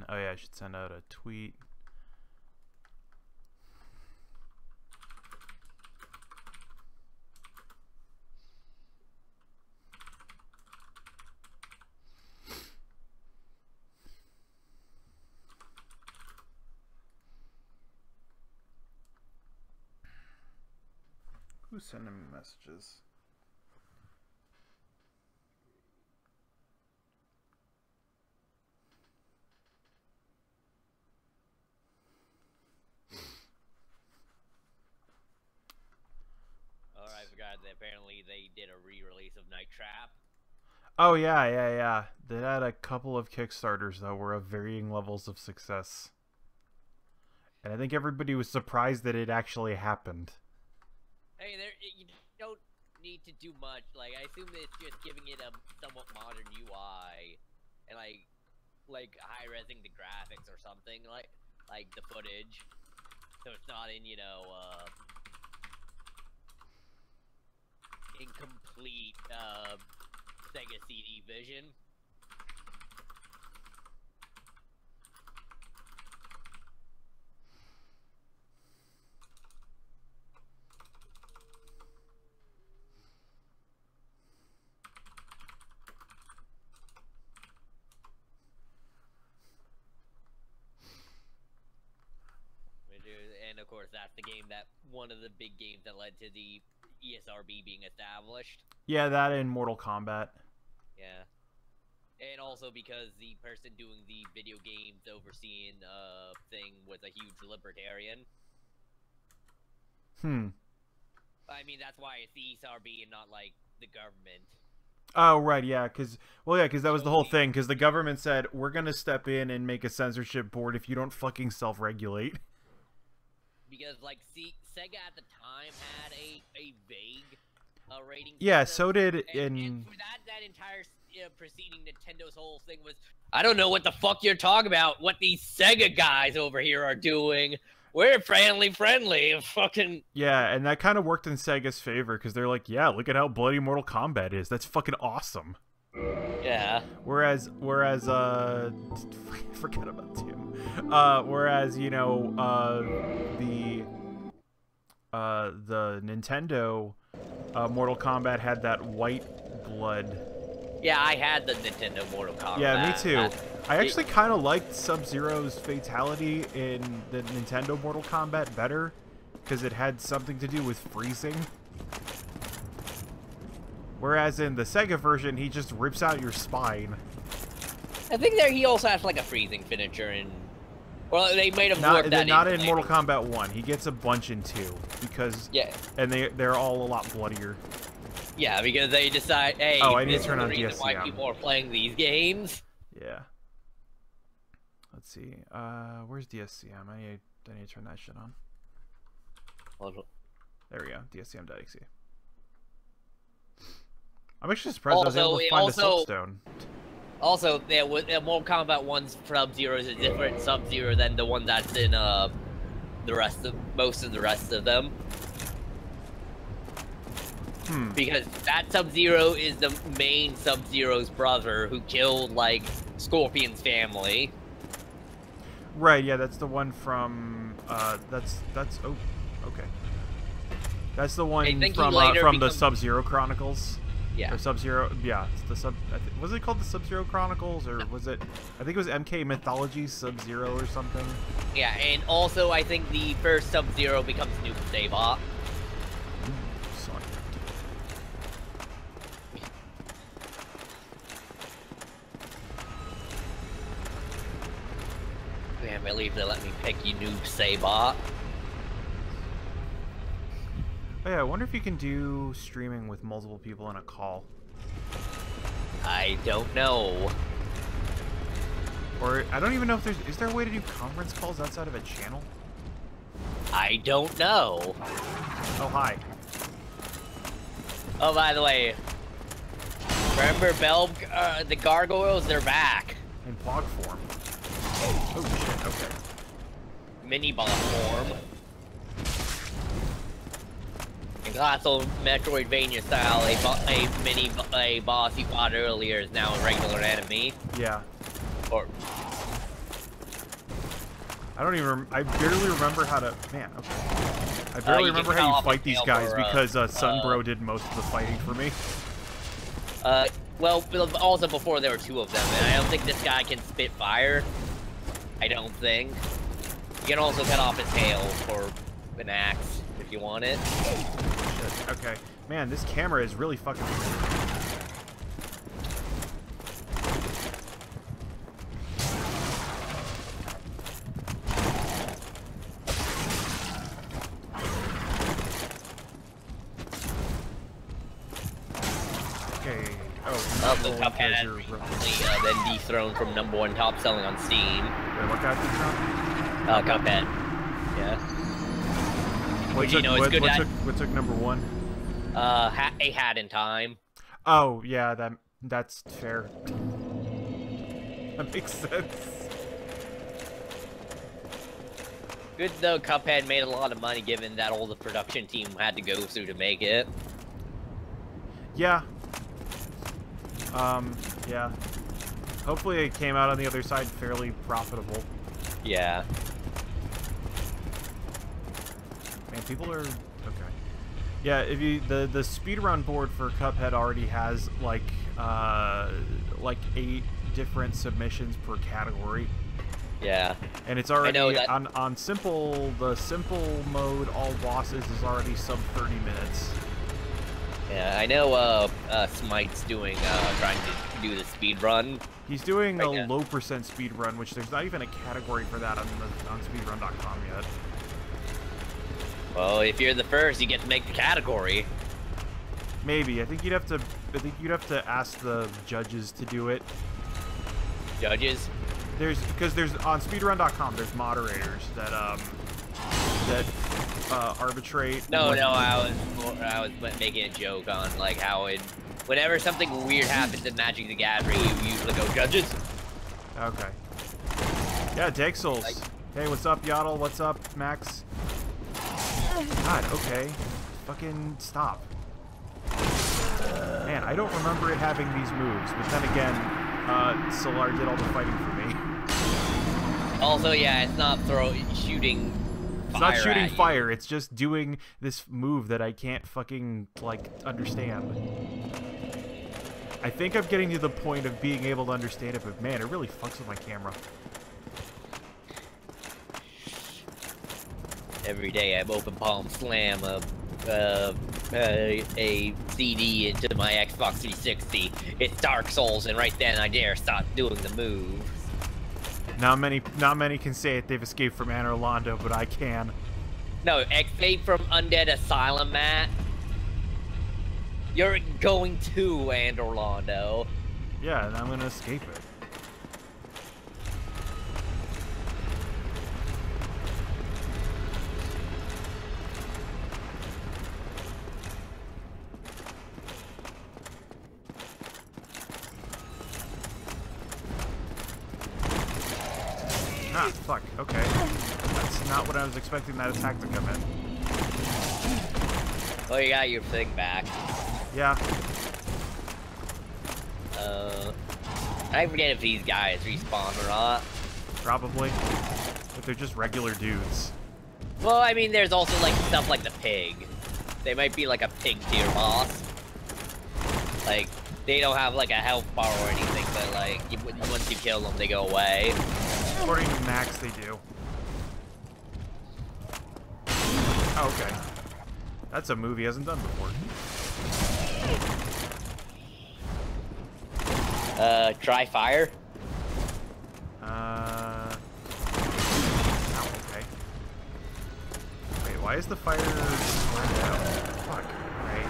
Oh yeah, I should send out a tweet. Who's sending me messages? Or I forgot that apparently they did a re-release of Night Trap. Oh yeah. They had a couple of Kickstarters though, were of varying levels of success, and I think everybody was surprised that it actually happened. Hey, you don't need to do much. Like, I assume that it's just giving it a somewhat modern UI, and like high-resing the graphics or something, like the footage, so it's not in, you know, incomplete Sega CD vision. And of course, that's the game that one of the big games that led to the ESRB being established. Yeah, that in Mortal Kombat. Yeah. And also because the person doing the video games overseeing thing was a huge libertarian. I mean, that's why it's the ESRB and not, like, the government. Oh, right, yeah, because that was the whole thing, because the government said, we're going to step in and make a censorship board if you don't fucking self-regulate. Because, like, Sega at the time had a vague rating Yeah, system. so did and for that entire preceding Nintendo's whole thing was, I don't know what the fuck you're talking about, what these Sega guys over here are doing. We're friendly, fucking... Yeah, and that kind of worked in Sega's favor, because they're like, yeah, look at how bloody Mortal Kombat is. That's fucking awesome. Yeah. Whereas, forget about Tim. Whereas, you know, the Nintendo Mortal Kombat had that white blood. Yeah, I had the Nintendo Mortal Kombat. Yeah, me too. I actually kind of liked Sub-Zero's fatality in the Nintendo Mortal Kombat better, because it had something to do with freezing. Whereas in the Sega version, he just rips out your spine. I think he also has like a freezing finisher in... Well, they made him work that not in Mortal Kombat 1. He gets a bunch in 2, because... Yeah. And they're all a lot bloodier. Yeah, because they decide, hey, I need this to turn is on the reason DSCM. why people are playing these games. Yeah. Let's see. Where's DSCM? I need to turn that shit on. There we go. DSCM.exe. I'm actually surprised I was able to find the Silkstone. Also, Mortal Kombat 1's Sub-Zero is a different Sub-Zero than the one that's in most of the rest of them. Because that Sub-Zero is the main Sub-Zero's brother who killed, like, Scorpion's family. Right, yeah, that's the one from, oh, okay. That's the one from the Sub-Zero Chronicles. Yeah. Or Sub-Zero, yeah, it's the was it called the Sub-Zero Chronicles, or was it, I think it was MK Mythology Sub-Zero or something? Yeah, and also I think the first Sub-Zero becomes Nuke Sabot. I can't believe they let me pick you Noob Sabot. Oh yeah, I wonder if you can do streaming with multiple people in a call. I don't know. Or, I don't even know if is there a way to do conference calls outside of a channel? I don't know. Oh, hi. Oh, by the way, remember the gargoyles? They're back. In Pog form. Oh shit, okay. Mini boss form. In classical Metroidvania style, a boss you fought earlier is now a regular enemy. Yeah. Or I don't even. I barely remember how to. Man, okay. I barely remember how you fight these guys because Sunbro did most of the fighting for me. Well, also before there were two of them, and I don't think this guy can spit fire. I don't think. You can also cut off his tail for an axe if you want it. Shit. Okay. Man, this camera is really fucking. Okay. Oh, the Cuphead has recently been dethroned from #1 top selling on Steam. Wait, what got dethroned? Cuphead. Yeah. What took #1? A Hat in Time. Oh yeah, that's fair. That makes sense. Good though, Cuphead made a lot of money given that all the production team had to go through to make it. Yeah. Yeah. Hopefully it came out on the other side fairly profitable. Yeah. Man, people are... Okay. Yeah, if you... The speedrun board for Cuphead already has, like 8 different submissions per category. Yeah. And it's already... On simple... The simple mode, all bosses, is already sub 30 minutes. Yeah, I know, Smite's doing, trying to do the speed run. He's doing a low percent speed run, which there's not even a category for that on speedrun.com yet. Well, if you're the first, you get to make the category. Maybe. I think you'd have to ask the judges to do it. Judges? Because there's on speedrun.com there's moderators that arbitrate. No, I was making a joke on like how whenever something weird happens in Magic the Gathering, you usually go judges. Okay. Yeah, Dark Souls. Hey, what's up, Yaddle? What's up, Max? God, okay. Fucking stop. Man, I don't remember it having these moves, but then again, Solar did all the fighting for me. Also, yeah, it's not shooting. It's not shooting fire, it's just doing this move that I can't fucking, like, understand. I think I'm getting to the point of being able to understand it, but man, it really fucks with my camera. Every day I open palm slam a CD into my Xbox 360. It's Dark Souls, and right then I dare start doing the move. Not many can say it. They've escaped from Anor Lando, but I can. No, escape from Undead Asylum, Matt. You're going to Anor Lando. Yeah, and I'm gonna escape it. Ah, fuck. Okay. That's not what I was expecting that attack to come in. Oh, you got your thing back. Yeah. I forget if these guys respawn or not. Probably. But they're just regular dudes. Well, I mean, there's also, like, stuff like the pig. They might be, like, a pig tier boss. Like, they don't have, like, a health bar or anything, but, like, once you kill them, they go away. According to Max, they do. Oh, okay. That's a move he hasn't done before. Try fire. Oh, okay. Wait, why is the fire spread out? Fuck. Right.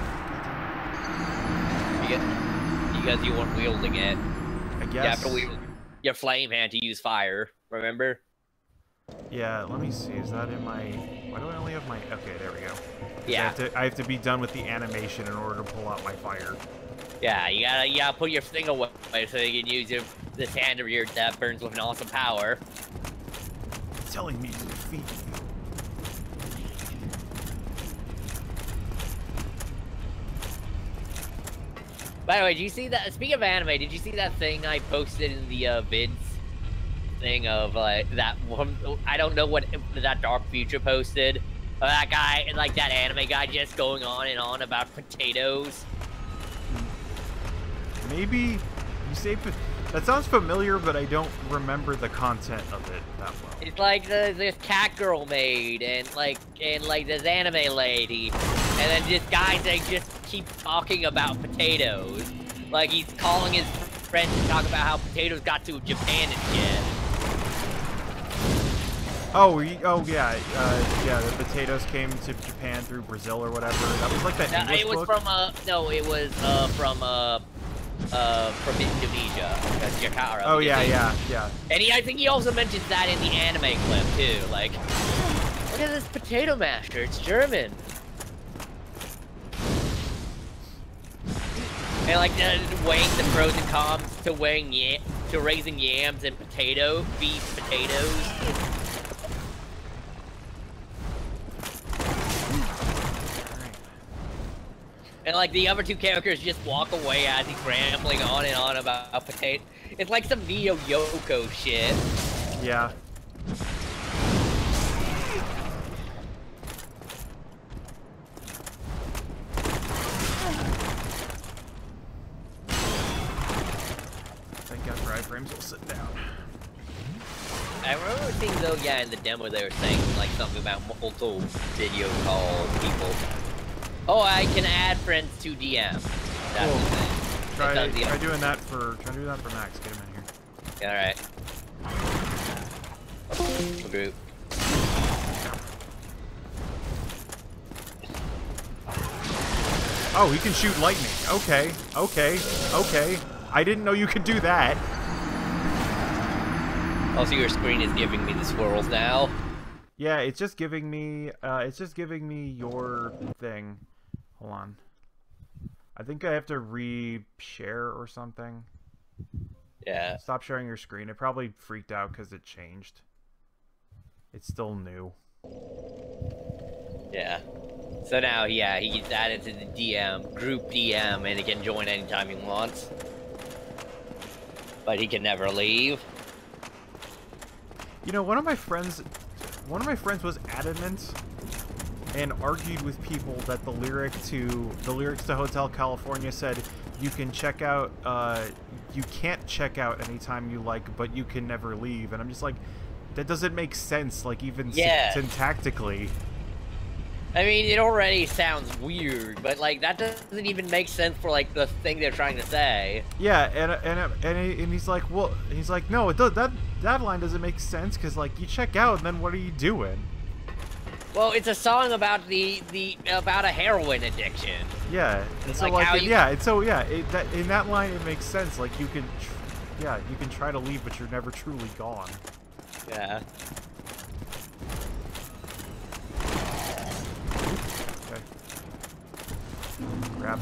Because you weren't wielding it. I guess. You have to wield your flame hand to use fire, remember? Yeah, let me see. Is that in my... Why do I only have my... Okay, there we go. Yeah. I have to be done with the animation in order to pull out my fire. Yeah, you gotta put your thing away so you can use this hand of yours that burns with an awesome power. It's telling me to defeat you. By the way, did you see that? Speaking of anime, did you see that thing I posted in the vids? thing of like that one. I don't know what that Dark Future posted. That guy, like that anime guy, just going on and on about potatoes. Maybe you say that sounds familiar, but I don't remember the content of it that well. It's like this cat girl maid and like this anime lady, and then this guy they just keep talking about potatoes. Like he's calling his friends to talk about how potatoes got to Japan and shit. Oh yeah, the potatoes came to Japan through Brazil or whatever. That was like that English it was book? From Indonesia, Jakarta. Oh yeah. And I think he also mentions that in the anime clip too. Like, look at this potato masher. It's German. And like weighing the pros and cons to raising yams and beef potatoes. And like the other two characters just walk away as he's rambling on and on about potato. It's like some Neo Yoko shit. Yeah. Thank God for iframes will sit down. I remember seeing though, yeah, in the demo they were saying like something about multiple video call people. Oh, I can add friends to DM. That's cool. the thing. Try doing that for Max. Get him in here. All right. Group. Oh, he can shoot lightning. Okay. I didn't know you could do that. Also, your screen is giving me the swirls now. Yeah, it's just giving me your thing. Hold on. I think I have to re-share or something. Yeah. Stop sharing your screen. It probably freaked out because it changed. It's still new. Yeah. So now, yeah, he gets added to the DM, group DM, and he can join anytime he wants. But he can never leave. You know, one of my friends was adamant and argued with people that the lyrics to Hotel California said you can check out you can't check out anytime you like, but you can never leave. And I'm just like, that doesn't make sense, like even syntactically. I mean, it already sounds weird, but like that doesn't even make sense for like the thing they're trying to say. Yeah, and he's like, well, he's like, no, it does, that line doesn't make sense because like you check out and then what are you doing? Well, it's a song about about a heroin addiction. Yeah, and so like in that line it makes sense. Like you can, you can try to leave, but you're never truly gone. Yeah. Okay. Grab.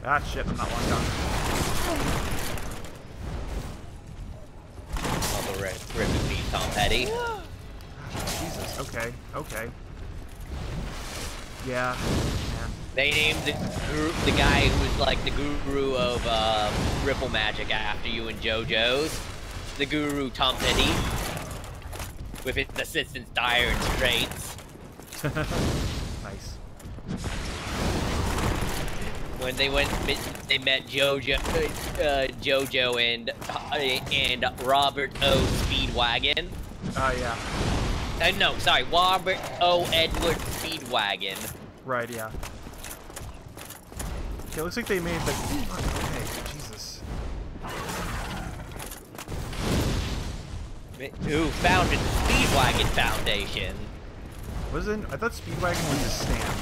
Ah shit! I'm not one down. Ripping me, Tom Petty. Jesus. Okay. Yeah. Man. They named the guy who was like the guru of Ripple Magic after you and JoJo's. The guru Tom Petty. With his assistants Dyer and Straits. Nice. When they met JoJo and Robert O. Speedwagon. Oh yeah. No, sorry, Robert O. Edward Speedwagon. Right, yeah. Okay, looks like they made the... Okay, Jesus. Who founded the Speedwagon Foundation? Wasn't... I thought Speedwagon was his stand.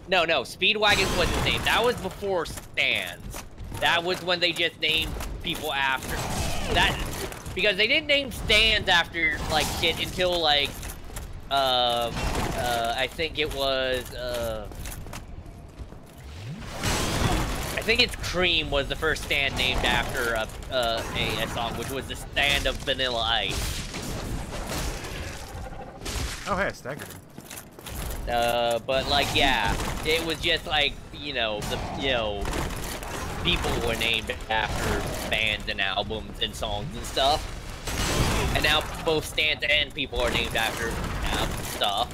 No, Speedwagon was his name. That was before stands. That was when they just named people after... That... Because they didn't name stands after, like, shit until, like... I think it was, I think it's Cream was the first stand named after a song, which was the stand of Vanilla Ice. Oh, hey, I staggered him. But like, yeah, it was just like, people were named after bands and albums and songs and stuff. And now both stands and people are named after stuff.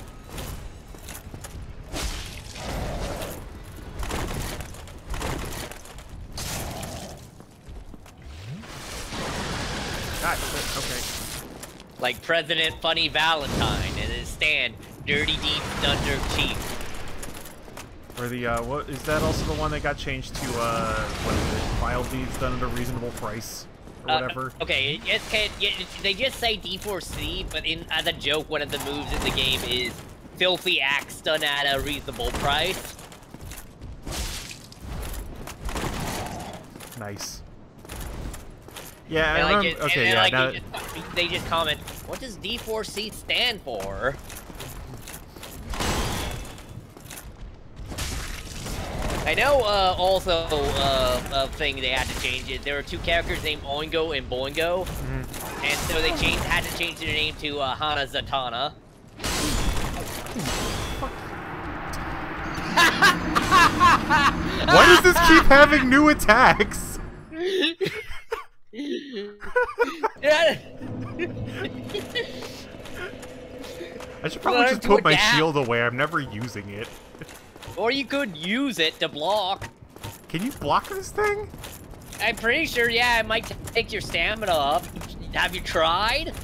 God, okay. Like President Funny Valentine and his stand, Dirty Deep Thunder Chief. Or the, what, is that also the one that got changed to, what is it? File deeds done at a reasonable price? Or whatever? Okay, they just say D4C, but as a joke, one of the moves in the game is Filthy Axe done at a reasonable price. Nice. Yeah, And I remember. Okay, yeah. Now, they just comment, what does D4C stand for? I know, also, a thing they had to change is there were two characters named Oingo and Boingo, and so they had to change their name to Hana Zatanna. why does this keep having new attacks? I should probably just put my shield away. I'm never using it. Or you could use it to block. Can you block this thing? I'm pretty sure, yeah, it might take your stamina up. Have you tried?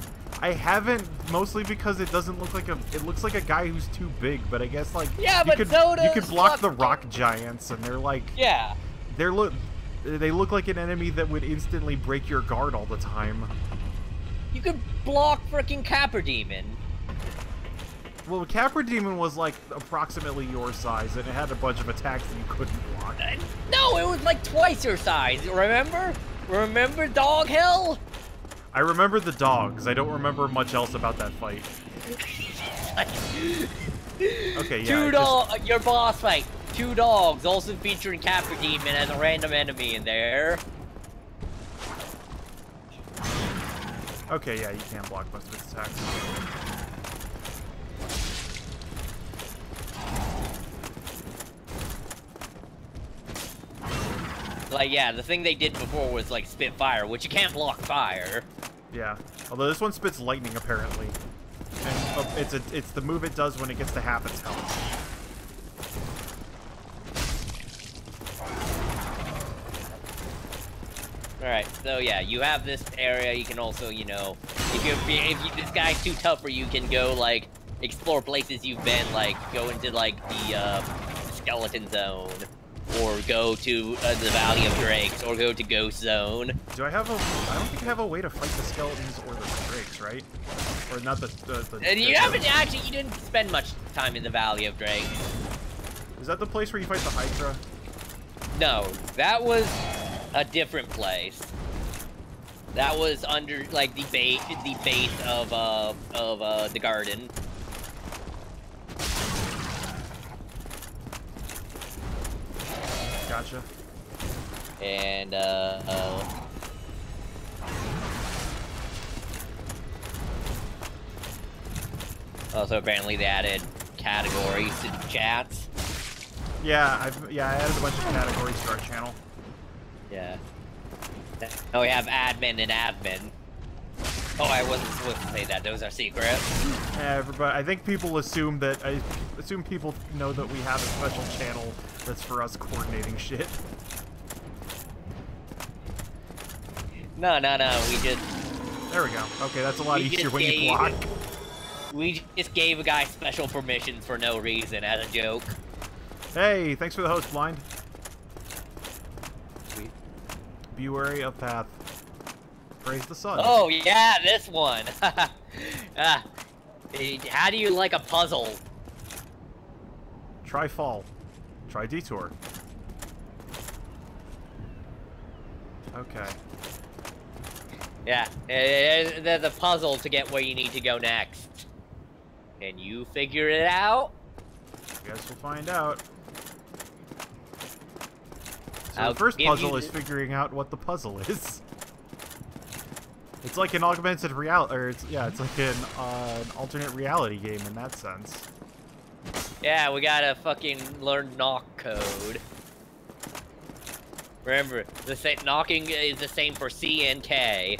I haven't, mostly because it doesn't look like it looks like a guy who's too big, but I guess, like, yeah, but you could block the rock giants, and they're like, yeah. They look like an enemy that would instantly break your guard all the time. You could block frickin' Capra Demon. Well, Capra Demon was like approximately your size, and it had a bunch of attacks that you couldn't block. No, it was like twice your size. Remember? Remember Dog Hill? I remember the dogs. I don't remember much else about that fight. Okay, yeah. Your boss fight. 2 dogs, also featuring Capra Demon as a random enemy in there. Okay, yeah, you can block most of its attacks. Like, yeah, the thing they did before was, like, spit fire, which you can't block fire. Yeah, although this one spits lightning, apparently. And it's the move it does when it gets to half its health. Alright, so yeah, you have this area, you can also, you know, if this guy's too tough for you, you can go, like, explore places you've been, like, go into, like, the, skeleton zone. Or go to the Valley of Drakes, or go to Ghost Zone. Do I have a... I don't think I have a way to fight the skeletons or the drakes, right? Or not the and you haven't actually... You didn't spend much time in the Valley of Drakes. Is that the place where you fight the Hydra? No, that was a different place. That was under, like, the base of the garden. Gotcha. And, also, apparently they added categories to the chats. Yeah, I added a bunch of categories to our channel. Yeah. Now we have admin and admin. Oh, I wasn't supposed to say that. Those are secrets. Yeah, everybody. I think people assume that. I assume people know that we have a special channel that's for us coordinating shit. No. We just. There we go. Okay, that's a lot easier when you block. We just gave a guy special permissions for no reason as a joke. Hey, thanks for the host, Blind. Sweet. Be wary of path. Praise the sun. Oh yeah, this one. How do you like a puzzle? Try fall. Try detour. Okay. Yeah, there's a puzzle to get where you need to go next. Can you figure it out? Guess we'll find out. So I'll the first give puzzle you is figuring out what the puzzle is. It's like an augmented reality, or it's like an alternate reality game in that sense. Yeah, we gotta fucking learn knock code. Remember, knocking is the same for C and K.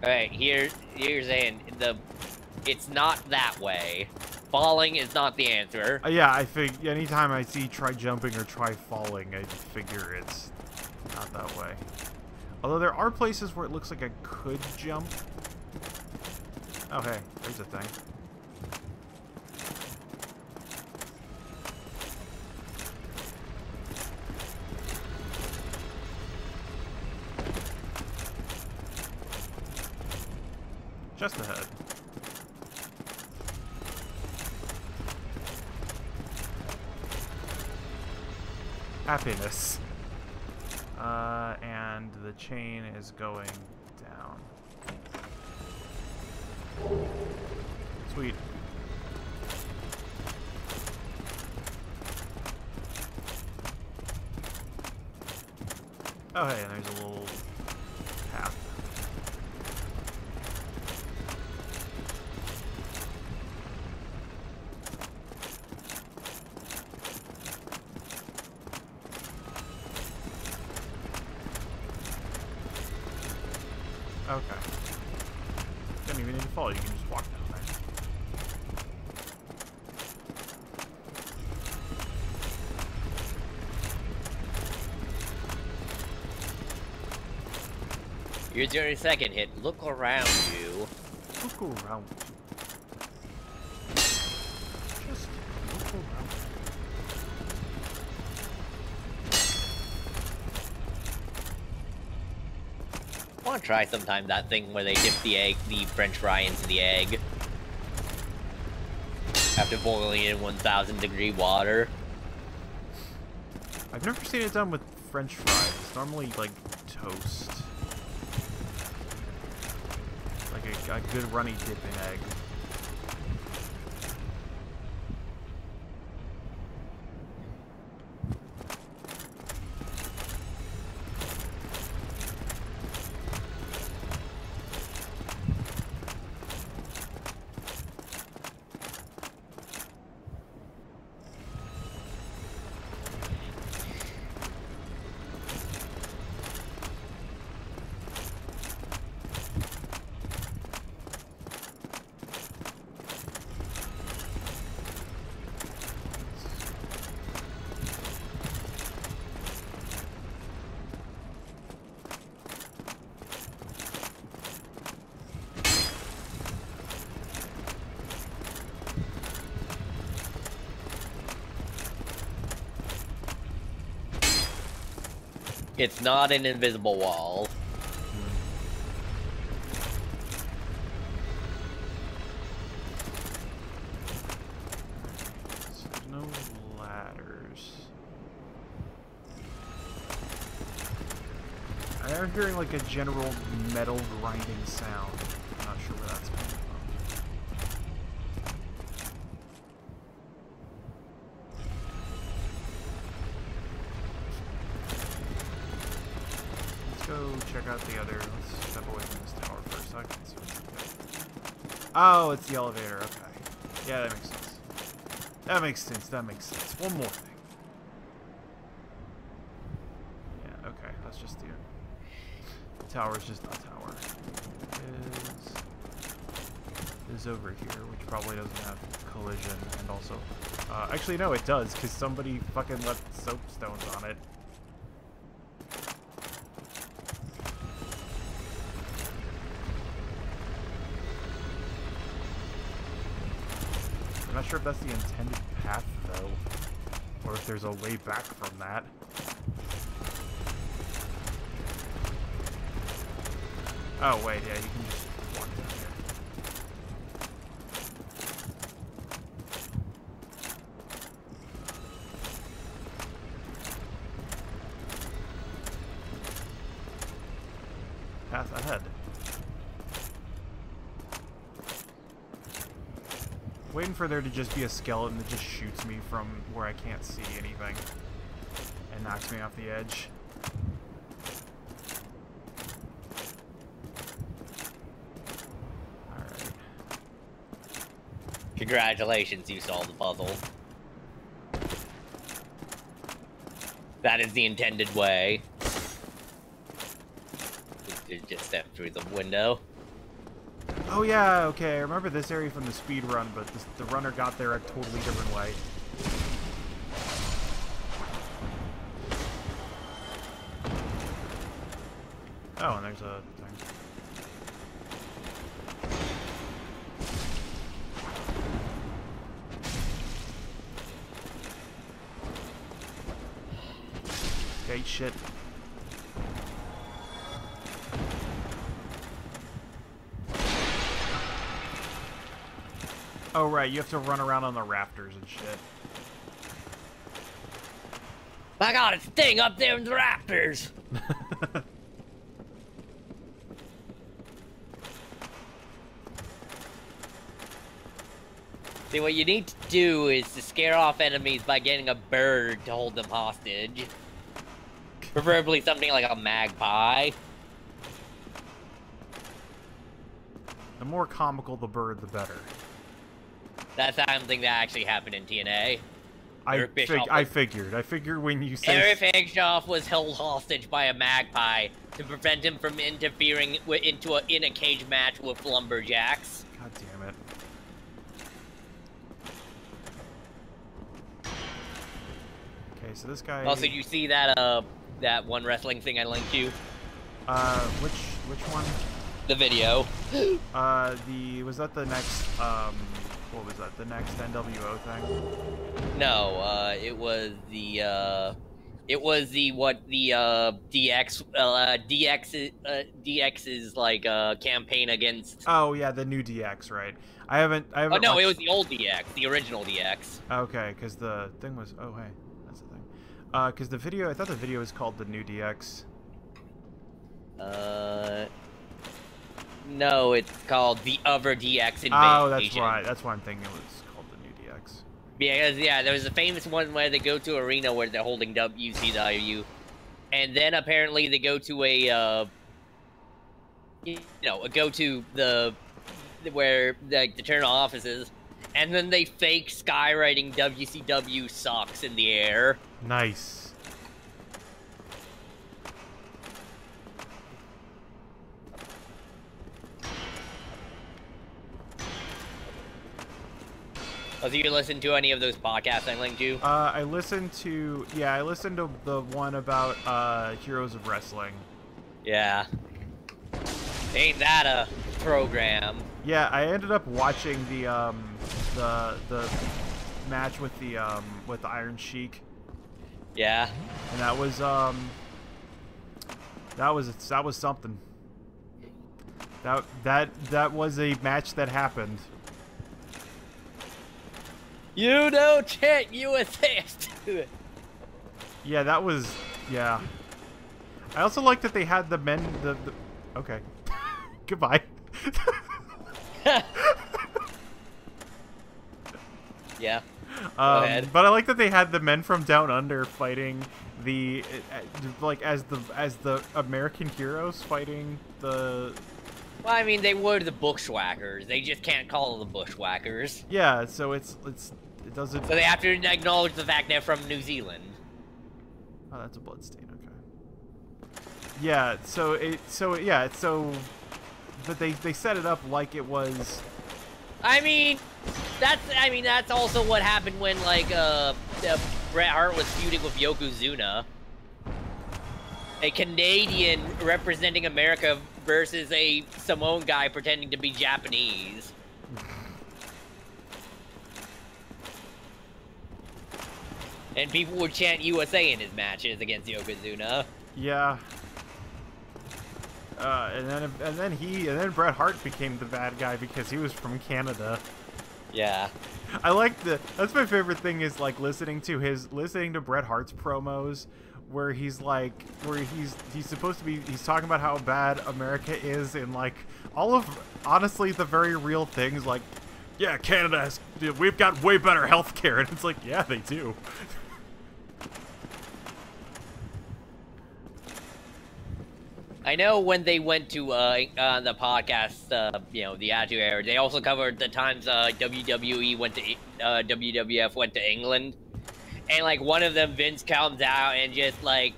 Alright, here's saying it's not that way. Falling is not the answer. Yeah, I think anytime I see try jumping or try falling, I figure it's not that way. Although there are places where it looks like I could jump. Oh hey, there's a thing. Just ahead. Happiness. And the chain is going down. Sweet. Oh hey, and there's a little path. Okay. Don't even need to fall, you can just walk down there. Here's your second hit. Look around you. Look around. Just look around. I want to try sometime that thing where they dip the French fry into the egg after boiling it in 1,000-degree water. I've never seen it done with French fries. It's normally like toast. Like a good runny dip in egg. It's not an invisible wall. There's no ladders. I am hearing like a general metal grinding sound. I'm not sure where that's coming from. Go check out the other. Let's step away from this tower for a second. See what's up there. Oh, it's the elevator. Okay. Yeah, that makes sense. That makes sense. That makes sense. One more thing. Yeah. Okay. Let's just do. The tower is just a tower. Is over here, which probably doesn't have collision, and also, actually no, it does, because somebody fucking left soapstones on it. I'm not sure if that's the intended path, though, or if there's a way back from that. Oh, wait, yeah, you can just walk down here. Path ahead. Waiting for there to just be a skeleton that just shoots me from where I can't see anything and knocks me off the edge. Alright. Congratulations, you solved the puzzle. That is the intended way. Just step through the window. Oh yeah, okay, I remember this area from the speed run, but the runner got there a totally different way. Oh, and there's a thing. Okay, shit. Oh, right, you have to run around on the rafters and shit. My god, it's staying up there in the rafters! See, what you need to do is to scare off enemies by getting a bird to hold them hostage. Preferably something like a magpie. The more comical the bird, the better. That's something that actually happened in TNA. I figured. I figured when you said... Eric Bischoff was held hostage by a magpie to prevent him from interfering in a cage match with lumberjacks. God damn it. Okay, so this guy... Also, you see that, that one wrestling thing I linked you? Which one? The video. Was that the next, what was that? The next NWO thing? No, it was the DX's like campaign against. Oh yeah, the new DX, right? I haven't. Oh no, watched... it was the old DX, the original DX. Okay, because the thing was. Oh hey, that's the thing. Because the video, I thought the video was called the new DX. No, it's called the other DX Invasion. Oh, that's right. That's why I'm thinking it was called the new DX. Because, yeah, there was a famous one where they go to an arena where they're holding WCW, and then apparently they go to a, go to where the internal offices, and then they fake skywriting WCW sucks in the air. Nice. Oh, so you listen to any of those podcasts I linked you? I listened to the one about Heroes of Wrestling. Yeah. Ain't that a program? Yeah, I ended up watching the match with the Iron Sheik. Yeah. And that was something. That was a match that happened. You don't chant USA to it. Yeah, that was... Yeah. I also like that they had the men... Okay. Goodbye. Yeah. Go ahead. But I like that they had the men from Down Under fighting the... like, as the American heroes fighting the... Well, I mean, they were the bushwhackers. They just can't call them the bushwhackers. Yeah, so it doesn't... So they have to acknowledge the fact they're from New Zealand. Oh, that's a bloodstain, okay. Yeah, but they set it up like it was... I mean, that's also what happened when, like, Bret Hart was feuding with Yokozuna. A Canadian representing America versus a Samoan guy pretending to be Japanese. And people would chant USA in his matches against Yokozuna. Yeah. And then Bret Hart became the bad guy because he was from Canada. Yeah. I like that's my favorite thing is like listening to Bret Hart's promos where he's supposed to be, he's talking about how bad America is and like all of honestly the very real things like yeah, Canada has, we've got way better healthcare, and it's like, yeah, they do. I know when they went to the podcast, you know, the Attitude Era, they also covered the times WWE went to WWF went to England, and like one of them, Vince comes out and just like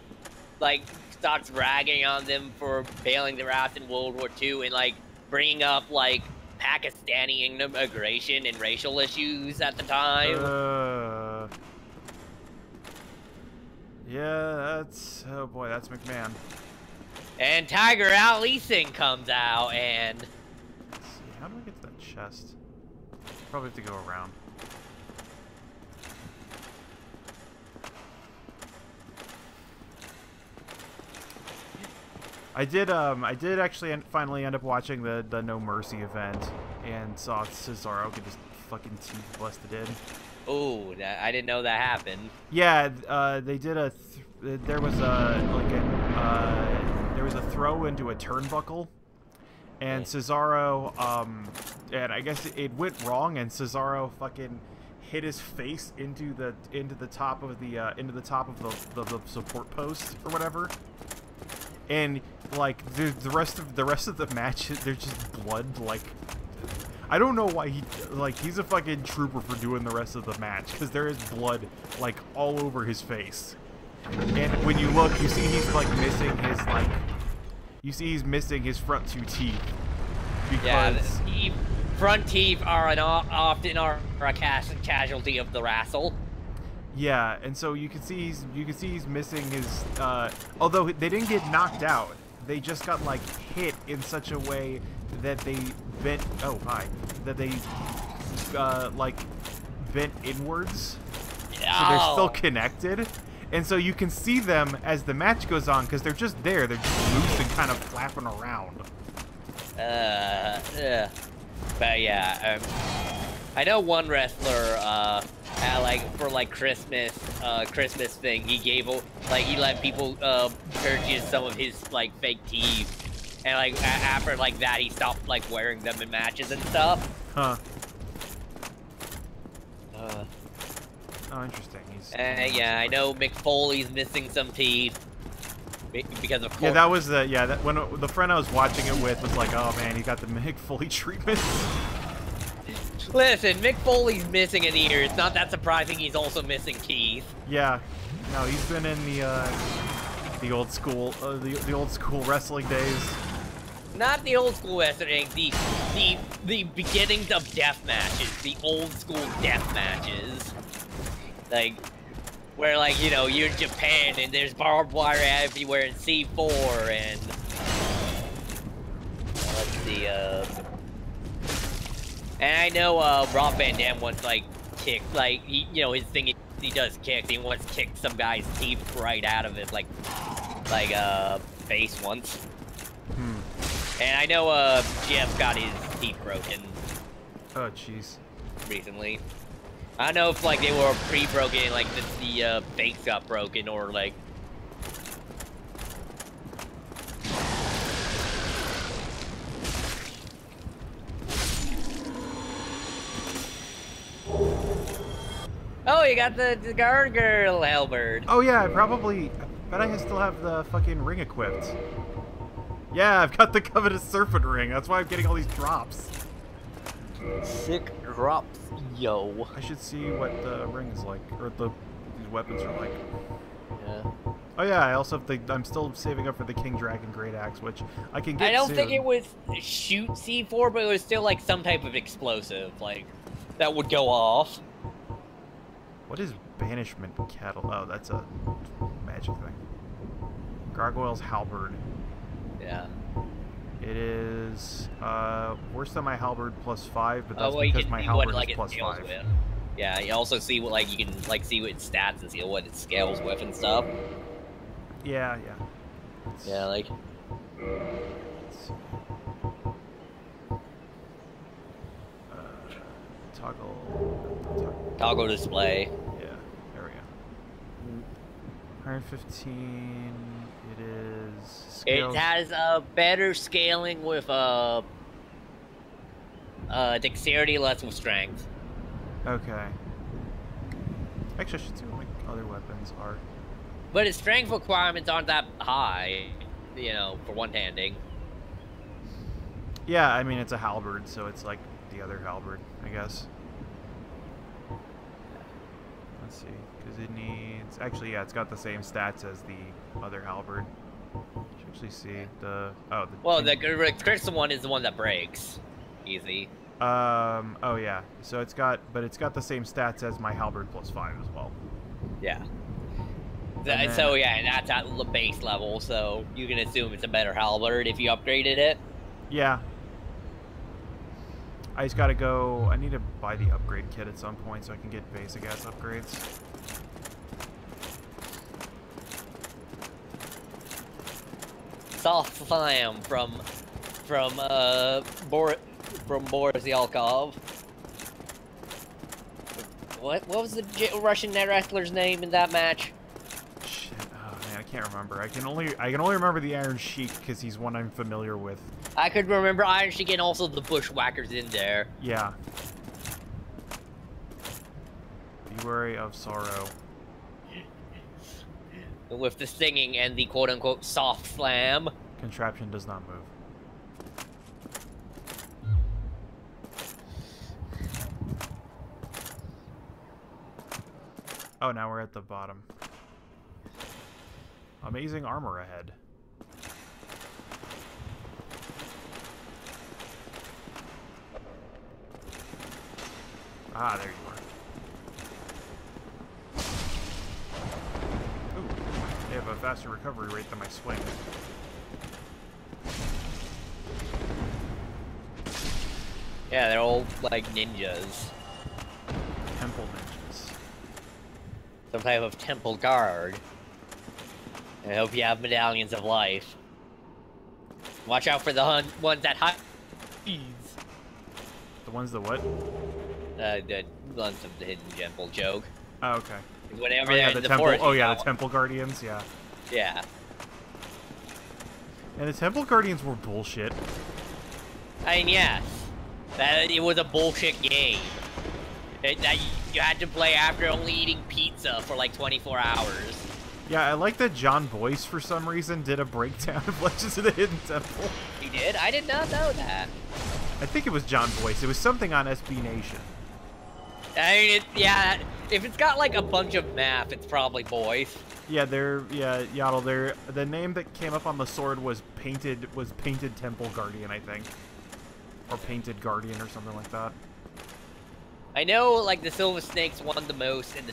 starts ragging on them for failing their ass in World War II and like bringing up like Pakistani immigration and racial issues at the time. Yeah, that's, oh boy, that's McMahon. And Tiger Ali Singh comes out and... Let's see, how do I get to that chest? Probably have to go around. I did actually finally end up watching the No Mercy event and saw Cesaro get his fucking teeth busted in. Oh, I didn't know that happened. Yeah, they did there was a throw into a turnbuckle, and Cesaro, and I guess it went wrong, and Cesaro fucking hit his face into the top of the support post or whatever. And like the rest of the match, there's just blood. Like, I don't know why he's a fucking trooper for doing the rest of the match, because there is blood like all over his face. And when you look, you see he's like missing his he's missing his front two teeth. Because yeah, front teeth are often a casualty of the wrestle. Yeah, and so you can see he's missing his. Although they didn't get knocked out, they just got like hit in such a way that they bent. Oh hi, that they like bent inwards. So they're still connected, and so you can see them as the match goes on because they're just there. They're just loose and kind of flapping around. But yeah, I know one wrestler. For Christmas thing, he let people purchase some of his fake teeth, and after that he stopped wearing them in matches and stuff. Huh. Oh, interesting. Yeah, I know Mick Foley's missing some teeth because of. Yeah, that was when the friend I was watching it with was like, oh man, he got the Mick Foley treatment. Listen, Mick Foley's missing an ear. It's not that surprising he's also missing teeth. Yeah. No, he's been in the old school the old school wrestling days. Not the old school wrestling, the beginnings of death matches, the old school death matches. Where you know, you're in Japan and there's barbed wire everywhere and C4 and let's see, and I know Rob Van Dam once kicked you know, his thing is he does kicks. He once kicked some guy's teeth right out of his face once. And I know Jeff got his teeth broken. Oh jeez. Recently. I don't know if they were pre-broken, the fakes got broken, or Oh, you got the gargoyle halberd. Oh yeah, I bet I still have the fucking ring equipped. Yeah, I've got the covetous serpent ring. That's why I'm getting all these drops. Sick drops, yo. I should see what the ring is like, or these weapons are like. Yeah. Oh yeah, I also have I'm still saving up for the King Dragon Great Axe, which I can get I don't soon. think it was shoot C4, but it was still some type of explosive, that would go off. What is banishment cattle? Oh, that's a magic thing. Gargoyle's halberd. Yeah. It is worse than my halberd +5, but that's well, you because can my see halberd what, is +5. with. Yeah, you also see what you can see what its stats and see what it scales with and stuff. Yeah. Yeah, let's see. Toggle display. Yeah, there we go. 115. It is. It has better scaling with Dexterity less with strength. Okay. Actually, I should see what my other weapons are. But his strength requirements aren't that high, you know, for one-handing. Yeah, I mean, it's a halberd, so it's like the other halberd, I guess. Let's see, because it needs... Actually, yeah, it's got the same stats as the other halberd. Should actually see the... Oh, the... Well, the crystal one is the one that breaks. Easy. Oh, yeah. So it's got... But it's got the same stats as my halberd plus 5 as well. Yeah. Then, so, yeah, and that's at the base level, so you can assume it's a better halberd if you upgraded it. Yeah. I just gotta go... I need to buy the upgrade kit at some point so I can get basic ass upgrades. Soft slam from Boris Yalkov. What was the Russian wrestler's name in that match? Shit, oh man, I can't remember. I can only remember the Iron Sheik because he's one I'm familiar with. I could remember Iron Sheik and also the Bushwhackers in there. Yeah. Be wary of sorrow. With the singing and the quote-unquote soft slam. Contraption does not move. Oh, now we're at the bottom. Amazing armor ahead. Ah, there you are. Ooh, they have a faster recovery rate than my swing. Yeah, they're all like ninjas. Temple ninjas. Some type of temple guard. I hope you have medallions of life. Watch out for the ones that hide. The ones that what? The ones of the hidden temple joke. Oh, okay. Whenever Oh, yeah, they're the in the temple. forest, Oh, yeah, the temple guardians. Yeah. Yeah. And the temple guardians were bullshit. I mean, yes. It was a bullshit game. That you had to play after only eating pizza for like 24 hours. Yeah, I like that John Boyce, for some reason, did a breakdown of Legends of the Hidden Temple. He did? I did not know that. I think it was John Boyce. It was something on SB Nation. I mean, yeah, if it's got like a bunch of math, it's probably Boyce. Yeah, Yaddle, the name that came up on the sword was Painted Temple Guardian, I think. Or Painted Guardian or something like that. I know, like, the Silver Snakes won the most, and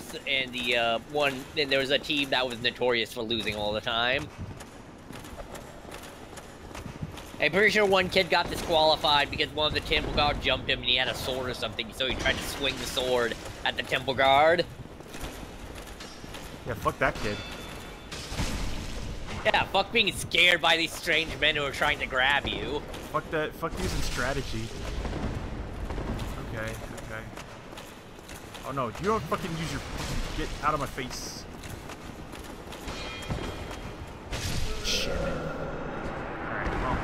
there was a team that was notorious for losing all the time. I'm pretty sure one kid got disqualified because one of the temple guard jumped him and he had a sword or something, so he tried to swing the sword at the temple guard. Yeah, fuck that kid. Yeah, fuck being scared by these strange men who are trying to grab you. Fuck that, fuck using strategy. Okay. Oh no, you don't fucking use your... Get out of my face. Shit. Alright, well.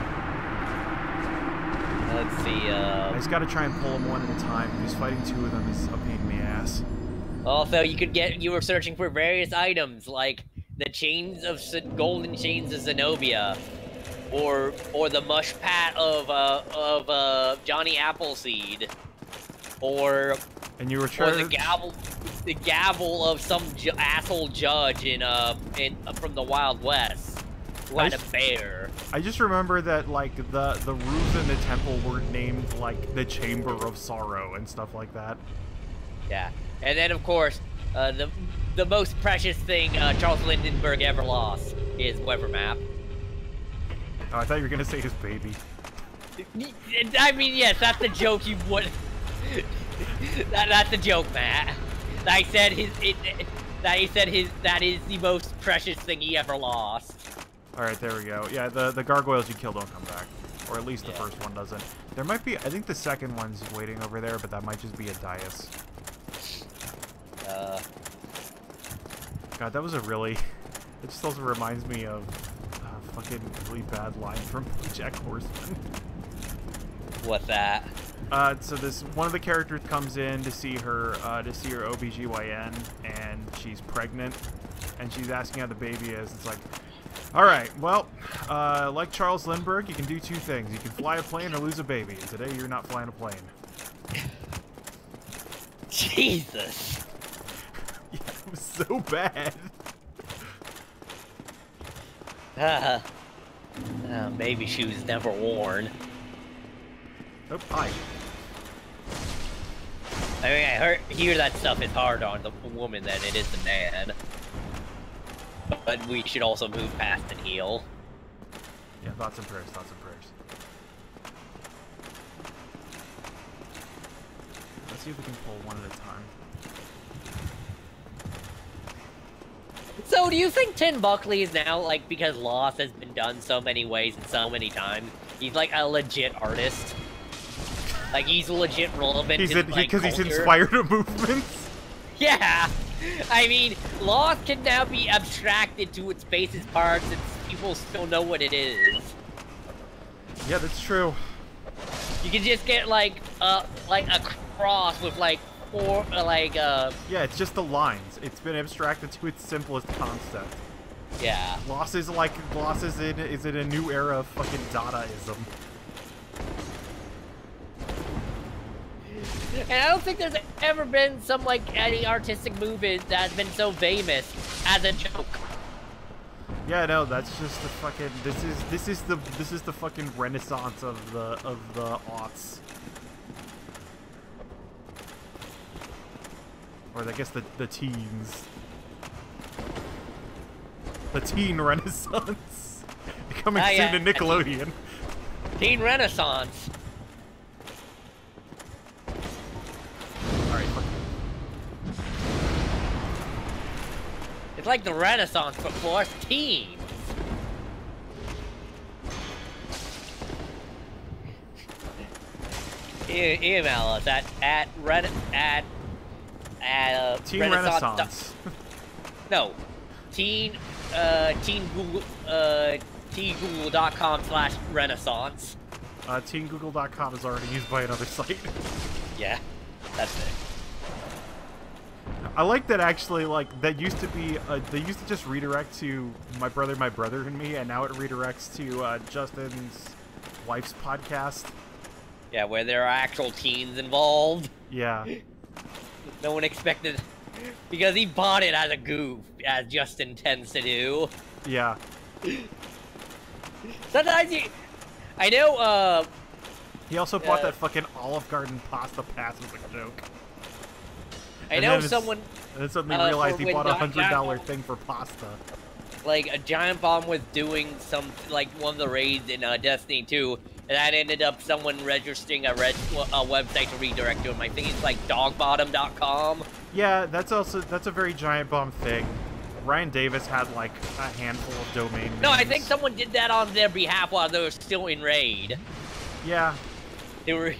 Let's see, I just gotta try and pull them one at a time, because fighting two of them is a pain in the ass. Also, you were searching for various items, like the golden chains of Zenobia, or the mush pat of Johnny Appleseed, or... And you were Or trying the gavel of some asshole judge from the Wild West who had a bear. I just remember that like the rooms in the temple were named like the Chamber of Sorrow and stuff like that. Yeah, and then of course the most precious thing Charles Lindenberg ever lost is weather map. Oh, I thought you were gonna say his baby. I mean, yes, that's the joke you would. That's the joke, Matt. That is the most precious thing he ever lost. Alright, there we go. Yeah, the gargoyles you kill don't come back. Or at least the first one doesn't. There might be... I think the second one's waiting over there, but that might just be a dais. God, that was a really... It just also reminds me of a fucking really bad line from Jack Horseman. What's that? So this one of the characters comes in to see her OBGYN, and she's pregnant, and she's asking how the baby is. It's like, all right, well, like Charles Lindbergh, you can do two things: you can fly a plane or lose a baby. And today, you're not flying a plane. Jesus. Yeah, it was so bad. Baby shoes never worn. Oh, hi. I mean, I hear that stuff is harder on the woman than it is the man. But we should also move past and heal. Yeah, thoughts and prayers, thoughts and prayers. Let's see if we can pull one at a time. So, do you think Tim Buckley is now, like, because Lost has been done so many ways and so many times, he's like a legit artist? Like, he's legit relevant because he's inspired a movement? Yeah! I mean, Lost can now be abstracted to its basis parts and people still know what it is. Yeah, that's true. You can just get, like a cross with, like, four, Yeah, it's just the lines. It's been abstracted to its simplest concept. Yeah. Lost is in a new era of fucking Dadaism. And I don't think there's ever been some, like, any artistic movement that's been so famous as a joke. Yeah, no, that's just the fucking. This is the fucking renaissance of the aughts. Or I guess the teens. The teen renaissance. Coming soon to Nickelodeon. Teen Renaissance. Alright, fuck. It's like the Renaissance for teens. Email us at Teen Renaissance. No, teengoogle.com/renaissance. Teengoogle.com is already used by another site. Yeah, that's it. I like that actually. Like that used to be. They used to just redirect to my brother, and me, and now it redirects to Justin's wife's podcast. Yeah, where there are actual teens involved. Yeah. No one expected, because he bought it as a goof, as Justin tends to do. Yeah. Sometimes I know, He also bought that fucking Olive Garden pasta pass as a joke. I know someone... And then suddenly realized he bought a $100 thing for pasta. Like, a Giant Bomb was doing some, like, one of the raids in Destiny 2, and that ended up someone registering a website to redirect to him. I think it's like dogbottom.com. Yeah, that's a very Giant Bomb thing. Ryan Davis had like a handful of domain names. No, I think someone did that on their behalf while they were still in raid. Yeah. They were...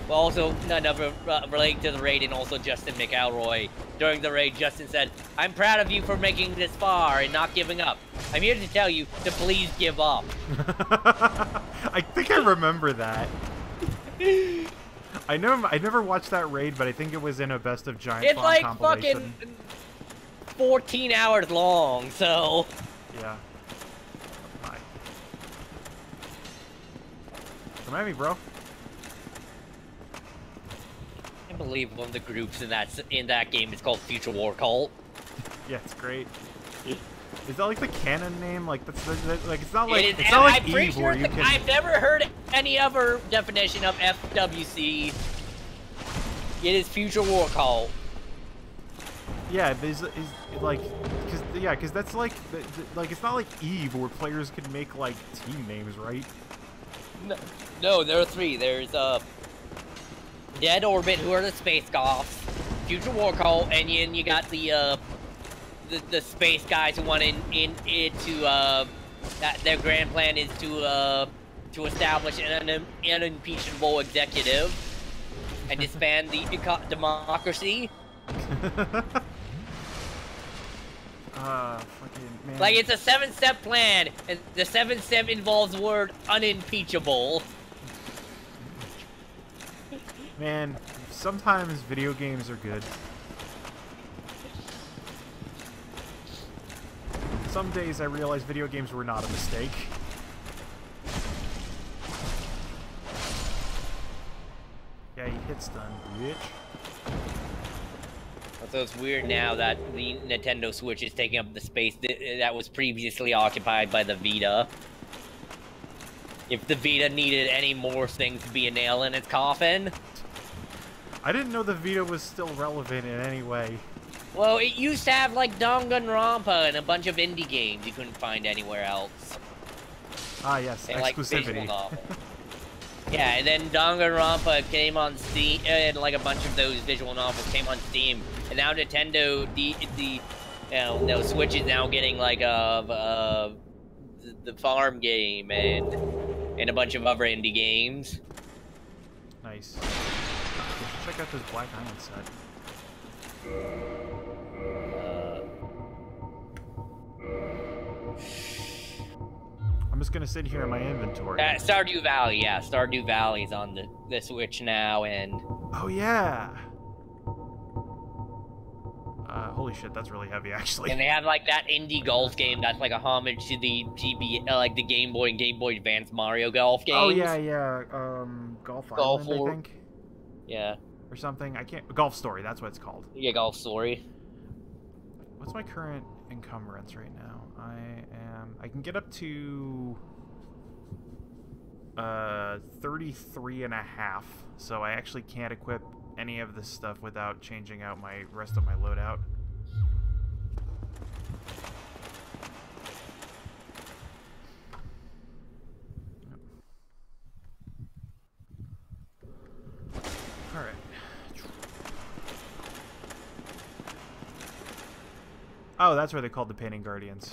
Well, also, another relating to the raid, and also Justin McElroy. During the raid, Justin said, "I'm proud of you for making this far and not giving up. I'm here to tell you to please give up." I think I remember that. I never watched that raid, but I think it was in a Best of Giant Bomb compilation. It's like fucking 14 hours long, so... Yeah. Hi. Come at me, bro. I believe one of the groups in that game is called Future War Cult. Yeah, it's great. Is that like the canon name? Like that's like it's not like Eve where you can. I've never heard any other definition of FWC. It is Future War Cult. Yeah, is like because that's like it's not like Eve where players can make like team names, right? No, there are three. There's Dead Orbit, who are the Space Goths, Future War Cult, and then you got the space guys who want into their grand plan is to establish an unimpeachable executive and disband the democracy. Fucking man. Like, it's a 7-step plan, and the 7th step involves the word unimpeachable. Man, sometimes video games are good. Some days I realize video games were not a mistake. Yeah, he hit stun, bitch. So it's weird now that the Nintendo Switch is taking up the space that was previously occupied by the Vita. If the Vita needed any more things to be a nail in its coffin. I didn't know the Vita was still relevant in any way. Well, it used to have, like, Danganronpa and a bunch of indie games you couldn't find anywhere else. Ah, yes, and, exclusivity. Like, yeah, and then Danganronpa came on Steam, and, like, a bunch of those visual novels came on Steam. And now Nintendo, the Switch is now getting, like, the farm game and a bunch of other indie games. Nice. Check out this Black Island set. I'm just gonna sit here in my inventory. Stardew Valley, yeah. Stardew Valley's on the Switch now, and... Oh, yeah! Holy shit, that's really heavy, actually. And they have, like, that indie golf game that's, like, a homage to the like, the Game Boy and Game Boy Advance Mario Golf games. Oh, yeah, yeah. Golf Island, I think? Yeah. Or something. I can't... Golf Story, that's what it's called. Yeah, Golf Story. What's my current encumbrance right now? I can get up to 33 and a half, so I actually can't equip any of this stuff without changing out my rest of my loadout. Alright. Oh, that's where they called the Painting Guardians.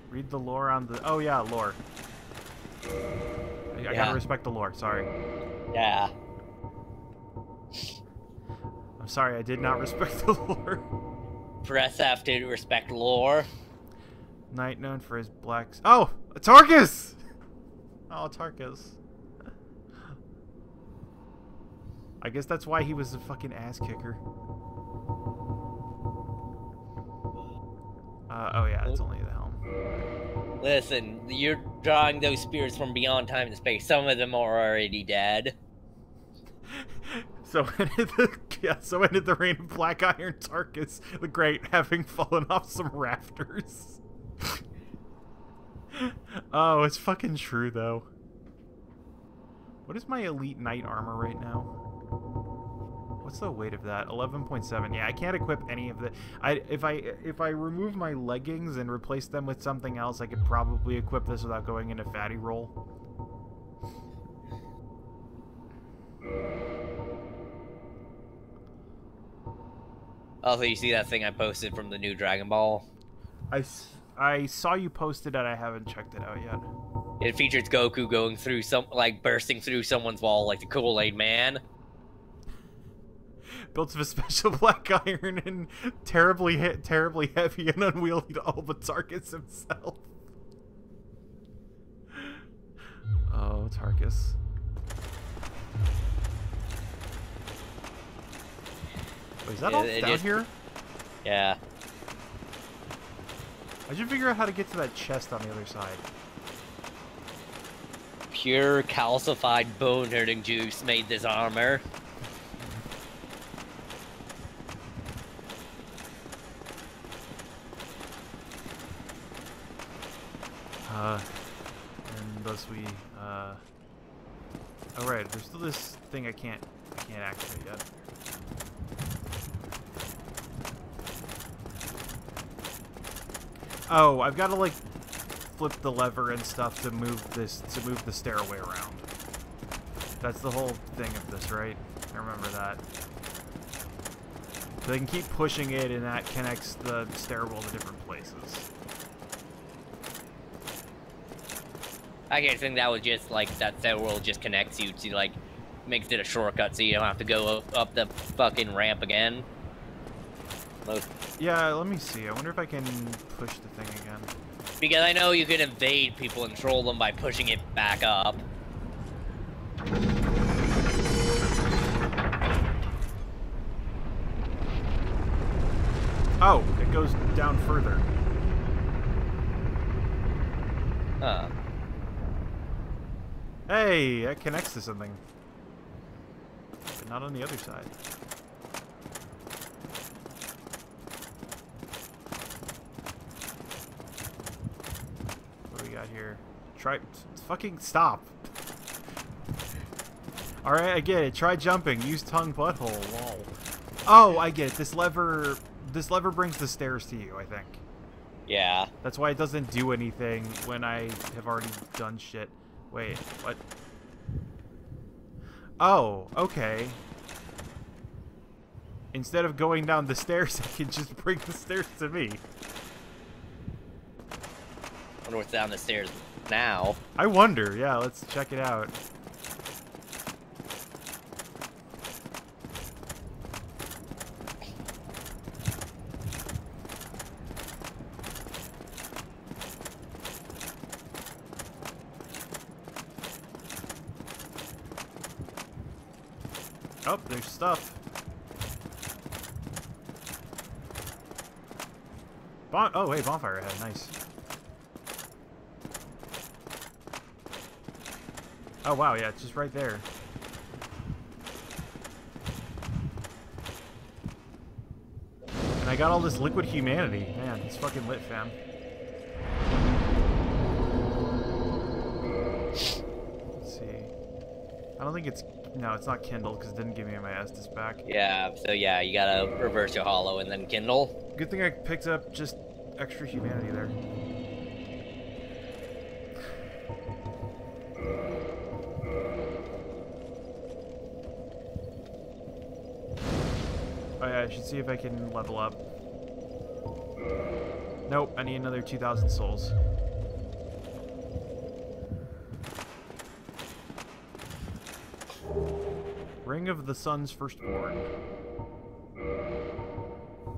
Read the lore on the... Oh, yeah, lore. I gotta respect the lore, sorry. Yeah. I'm sorry, I did not respect the lore. Press F to respect lore. Knight known for his blacks... Oh! Tarkus! Oh, Tarkus. I guess that's why he was a fucking ass kicker. Oh yeah, it's only the helm. Listen, you're drawing those spirits from beyond time and space. Some of them are already dead. So ended the reign of Black Iron Tarkus the Great, having fallen off some rafters. Oh, it's fucking true though. What is my elite knight armor right now? What's the weight of that? 11.7. Yeah, I can't equip any of the... If I remove my leggings and replace them with something else, I could probably equip this without going into fatty roll. Also, you see that thing I posted from the new Dragon Ball? I saw you posted it. I haven't checked it out yet. It features Goku going through bursting through someone's wall like the Kool-Aid Man. Built of a special black iron and terribly heavy and unwieldy to all but Tarkus himself. Oh, Tarkus. Wait, is that all down here? Yeah. I should figure out how to get to that chest on the other side. Pure calcified bone-hurting juice made this armor. And thus we, oh right, there's still this thing I can't activate yet. Oh, I've got to, like, flip the lever and stuff to move the stairway around. That's the whole thing of this, right? I remember that. So they can keep pushing it, and that connects the stairwell to different places. I can't think that was just, like, that stairwell just connects you to, like, makes it a shortcut so you don't have to go up the fucking ramp again. Yeah, let me see. I wonder if I can push the thing again. Because I know you can evade people and troll them by pushing it back up. Oh, it goes down further. Huh. Hey, that connects to something. But not on the other side. What do we got here? Try... Fucking stop. Alright, I get it. Try jumping. Use tongue butthole. Lol. Oh, I get it. This lever brings the stairs to you, I think. Yeah. That's why it doesn't do anything when I have already done shit. Wait, what? Oh, okay. Instead of going down the stairs, I can just bring the stairs to me. I wonder what's down the stairs now. I wonder. Yeah, let's check it out. Oh, there's stuff. Oh, wait, bonfire ahead. Nice. Oh, wow, yeah, it's just right there. And I got all this liquid humanity. Man, it's fucking lit, fam. Let's see. I don't think it's... No, it's not Kindle, because it didn't give me my Estus back. Yeah, so yeah, you gotta reverse your hollow and then Kindle. Good thing I picked up just extra humanity there. Oh yeah, I should see if I can level up. Nope, I need another 2,000 souls. Ring of the Sun's Firstborn.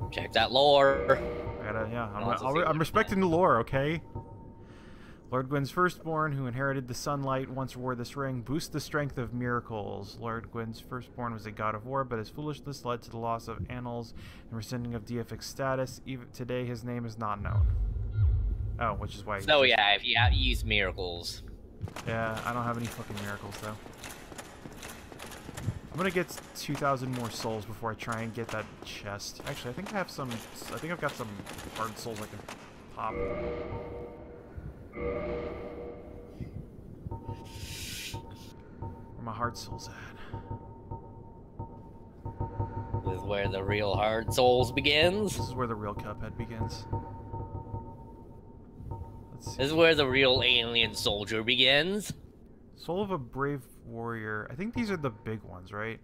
Check that lore. I gotta, yeah, I'm respecting the lore, okay? Lord Gwyn's firstborn, who inherited the sunlight, once wore this ring, boosts the strength of miracles. Lord Gwyn's firstborn was a god of war, but his foolishness led to the loss of annals and rescinding of deific status. Even today, his name is not known. Oh, which is why. So yeah, if you use miracles. Yeah, I don't have any fucking miracles though. I'm gonna get 2,000 more souls before I try and get that chest. Actually, I think I have some. I think I've got some hard souls I can pop. Where my hard souls at? This is where the real hard souls begins. This is where the real Cuphead begins. Let's see. This is where the real alien soldier begins. Soul of a brave warrior. I think these are the big ones, right?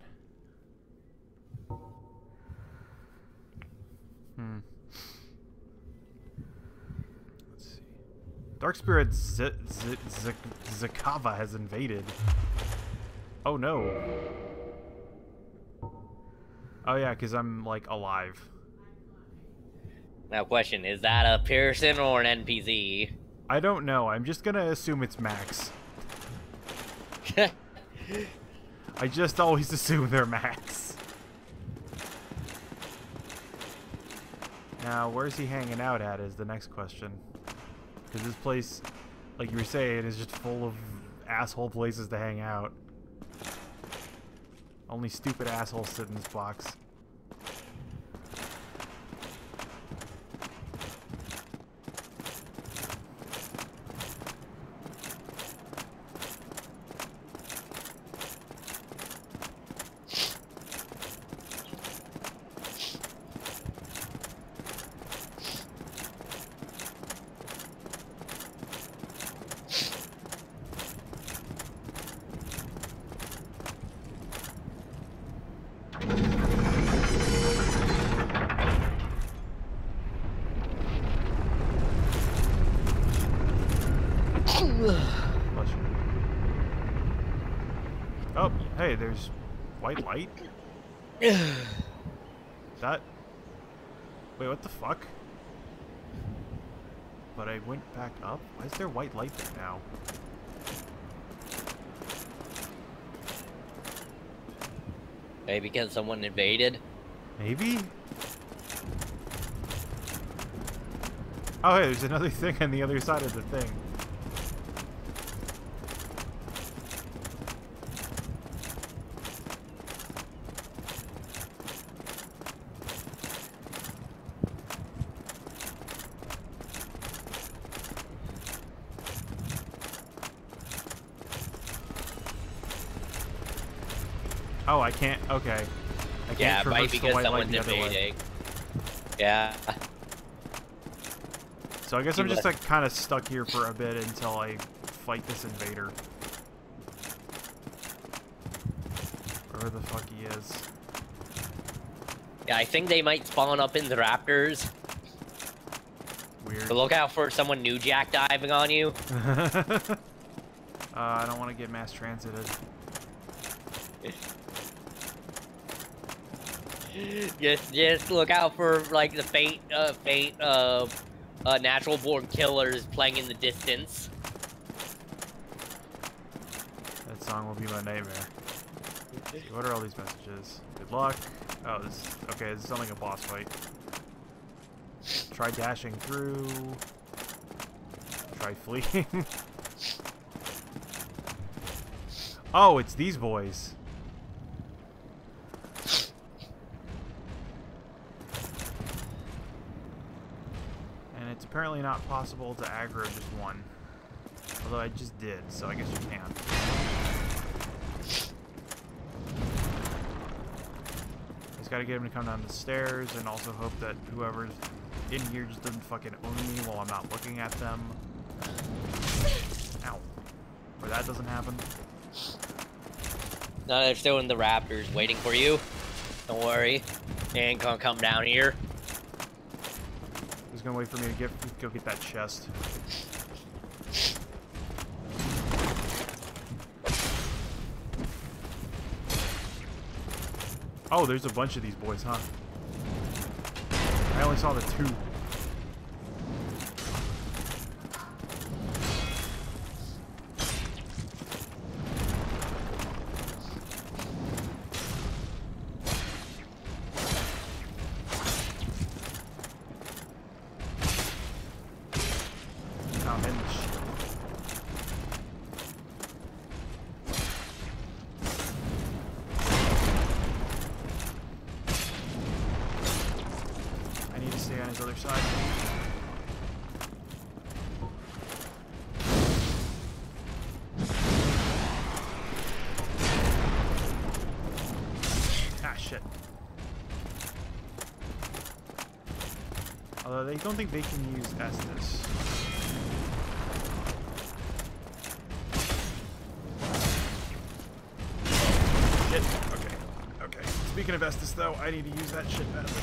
Let's see. Dark Spirit Zakava has invaded. Oh no. Oh yeah, because I'm like alive. Now question, is that a person or an NPC? I don't know. I'm just gonna assume it's Max. I just always assume they're Max. Now, where's he hanging out at is the next question. Because this place, like you were saying, is just full of asshole places to hang out. Only stupid assholes sit in this box. Oh, hey, there's white light? That... Wait, what the fuck? but I went back up. Why is there white light there now? Maybe because someone invaded? Maybe? Oh, hey, there's another thing on the other side of the thing. Oh, I can't. Okay. I can't traverse the white light the other way. Yeah. So I guess I'm just like kind of stuck here for a bit until I fight this invader. Wherever the fuck he is. Yeah, I think they might spawn up in the raptors. Weird. So look out for someone new jack diving on you. I don't want to get mass transited. Just look out for like the faint natural born killers playing in the distance. That song will be my nightmare. What are all these messages? Good luck. Oh, okay, this is something like a boss fight. Try dashing through. Try fleeing. Oh, it's these boys. And it's apparently not possible to aggro just one. Although I just did, so I guess you can. Just gotta get him to come down the stairs and also hope that whoever's in here just doesn't fucking own me while I'm not looking at them. Ow. Or that doesn't happen. No, they're still in the raptors waiting for you. Don't worry. They ain't gonna come down here. He's gonna wait for me to go get that chest. Oh, there's a bunch of these boys, huh? I only saw the two. Although I don't think they can use Estus. Shit. Okay. Okay. Speaking of Estus, though, I need to use that shit badly.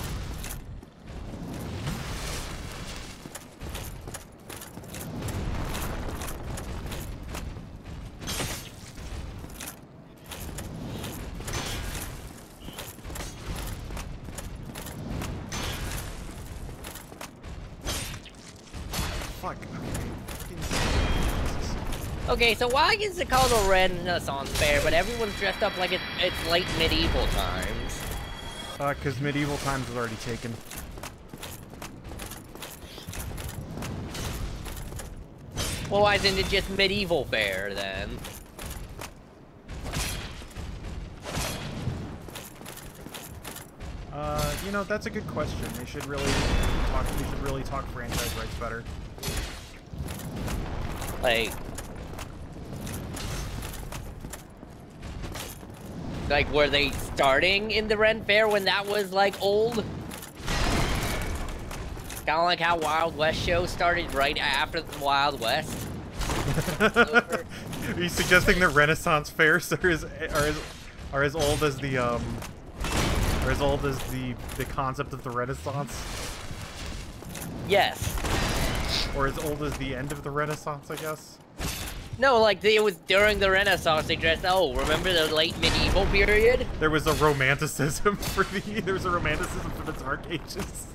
Okay, so why is it called a Renaissance Fair, but everyone's dressed up like it's late medieval times? Because medieval times was already taken. Well, why isn't it just medieval fair, then? You know, that's a good question. They should really talk franchise rights better. Like, were they starting in the Ren Fair when that was, like, old? Kind of like how Wild West show started right after the Wild West. Are you suggesting the Renaissance fairs are as old as the or as old as the concept of the Renaissance? Yes. Or as old as the end of the Renaissance, I guess? No, like, it was during the Renaissance they dressed, oh, remember the late medieval period? There was a romanticism for the the Dark Ages.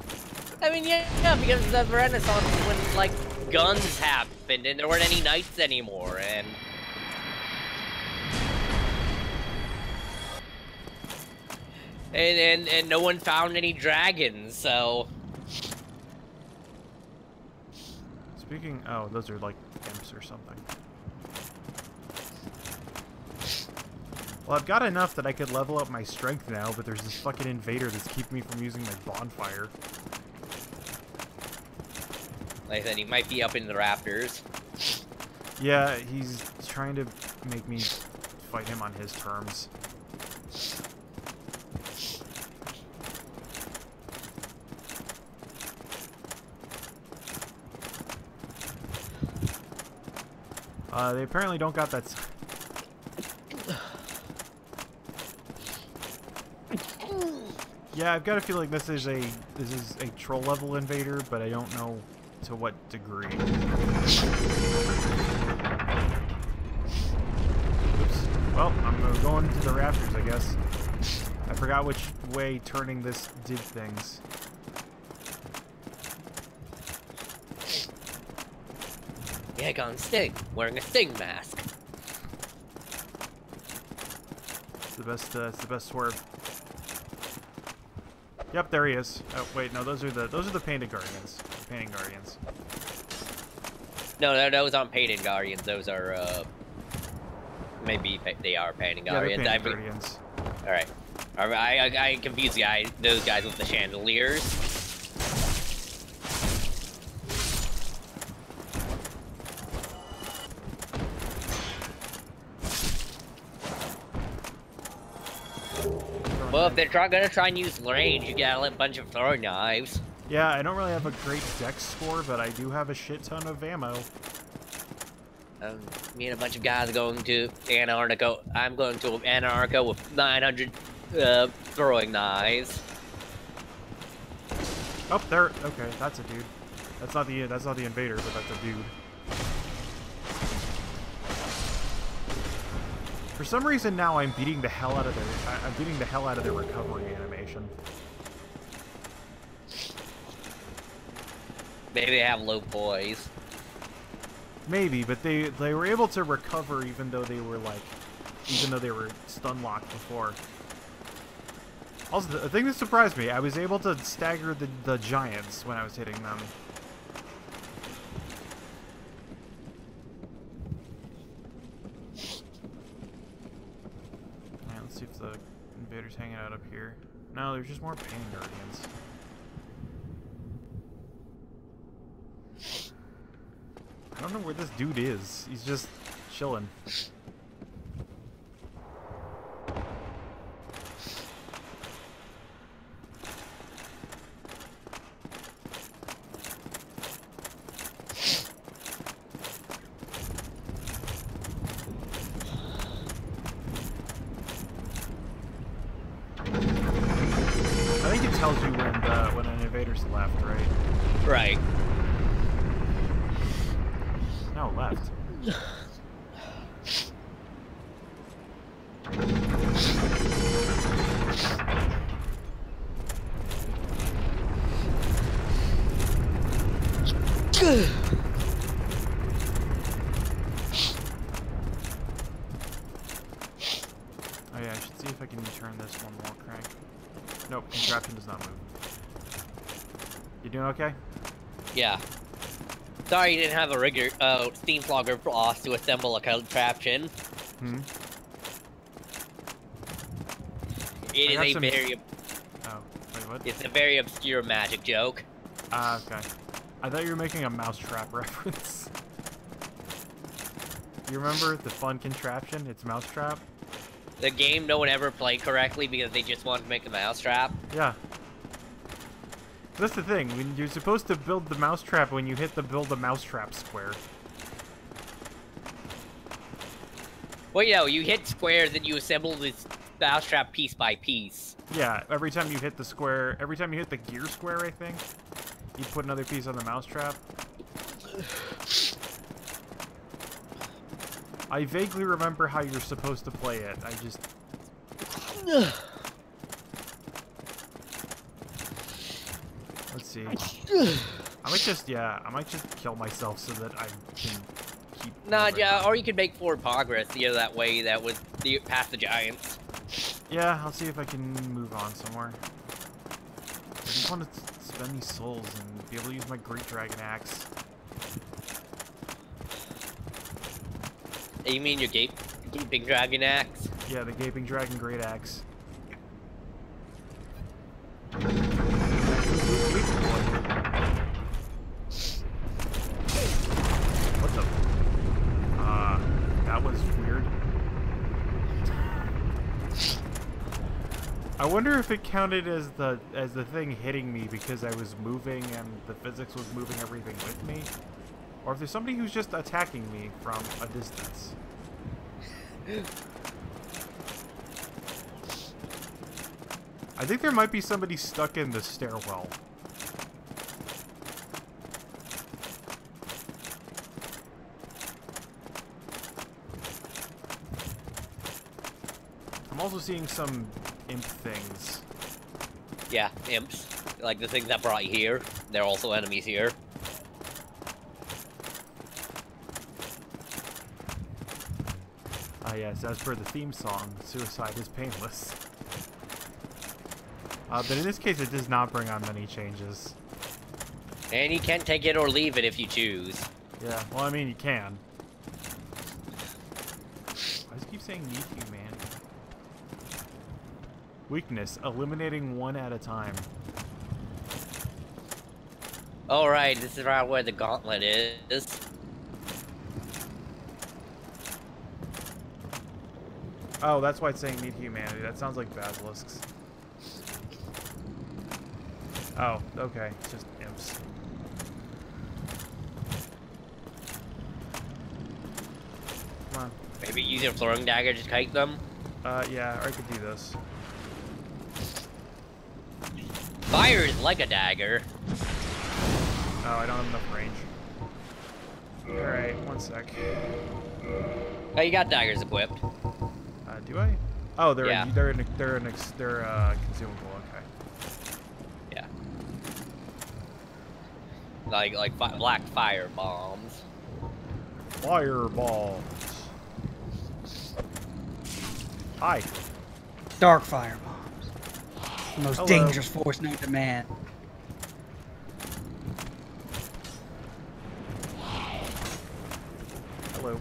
I mean, yeah, because the Renaissance is when, like, guns happened, and there weren't any knights anymore, and no one found any dragons, so... Speaking... Oh, those are like imps or something. Well, I've got enough that I could level up my strength now, but there's this fucking invader that's keeping me from using my bonfire. Like I said, he might be up in the rafters. Yeah, he's trying to make me fight him on his terms. They apparently don't got that... Yeah, I've got a feeling this is a troll level invader, but I don't know to what degree. Oops. Well, I'm going to the rafters, I guess. I forgot which way turning this did things. Yeah, gone Sting, wearing a Sting mask. It's the best swerve. Yep, there he is. Oh wait, no, those are the painted guardians. The painting guardians. No, those aren't painted guardians. Those are maybe they are painting guardians. Yeah, they're painted guardians. All right. I confuse those guys with the chandeliers. Well, if they're gonna try and use range, you got a bunch of throwing knives. Yeah, I don't really have a great dex score, but I do have a shit ton of ammo. Me and a bunch of guys are going to Antarctica. I'm going to Antarctica with 900 throwing knives. Oh, there. Okay, that's a dude. That's not the invader, but that's a dude. For some reason now I'm beating the hell out of their recovery animation. Maybe they have low poise. Maybe, but they were able to recover even though they were stun locked before. Also, the thing that surprised me, I was able to stagger the giants when I was hitting them. See if the invader's hanging out up here. No, there's just more pain guardians. I don't know where this dude is. He's just chilling. I think it tells you when an invader's left, right? Right. No, left. Oh yeah, I should see if I can turn this one more crank. Nope, contraption does not move. You doing okay? Yeah. Sorry you didn't have a rigger, steam flogger floss to assemble a contraption. Hmm? It is a very... Oh, wait, what? It's a very obscure magic joke. Ah, okay. I thought you were making a mousetrap reference. You remember the fun contraption? It's mousetrap? The game no one ever played correctly because they just wanted to make a mousetrap. Yeah. That's the thing. When you're supposed to build the mousetrap when you hit the build a mousetrap square. Well, you know, you hit square, then you assemble this mousetrap piece by piece. Yeah, every time you hit the square, every time you hit the gear square, I think, you put another piece on the mousetrap. I vaguely remember how you're supposed to play it. I just... Let's see. I might just kill myself so that I can keep. Nah, moving. yeah, or you could make forward progress the other that way. That would past the giants. Yeah, I'll see if I can move on somewhere. I just want to spend these souls and be able to use my Great Dragon Axe. You mean your gaping dragon axe? Yeah, the Gaping Dragon Great Axe. What the? That was weird. I wonder if it counted as the thing hitting me because I was moving and the physics was moving everything with me, or if there's somebody who's just attacking me from a distance. I think there might be somebody stuck in the stairwell. I'm also seeing some imp things. Yeah, imps. Like the things that brought you here. They're also enemies here. Ah yes, as per the theme song, suicide is painless. But in this case, it does not bring on many changes. And you can take it or leave it if you choose. Yeah, well, I mean, you can. I just keep saying need you, man. Weakness, eliminating one at a time. Alright, this is right where the gauntlet is. Oh, that's why it's saying need humanity. That sounds like basilisks. Oh, okay. It's just imps. Come on. Maybe use your throwing dagger to kite them? Yeah, or I could do this. Fire is like a dagger. Oh, I don't have enough range. Alright, one sec. Oh, you got daggers equipped. Do I? Oh, they're Yeah. they're consumable. Okay. Yeah. Like black fire bombs. Fireballs. Hi. Dark fire bombs. The most Hello. dangerous force known to man. Hello.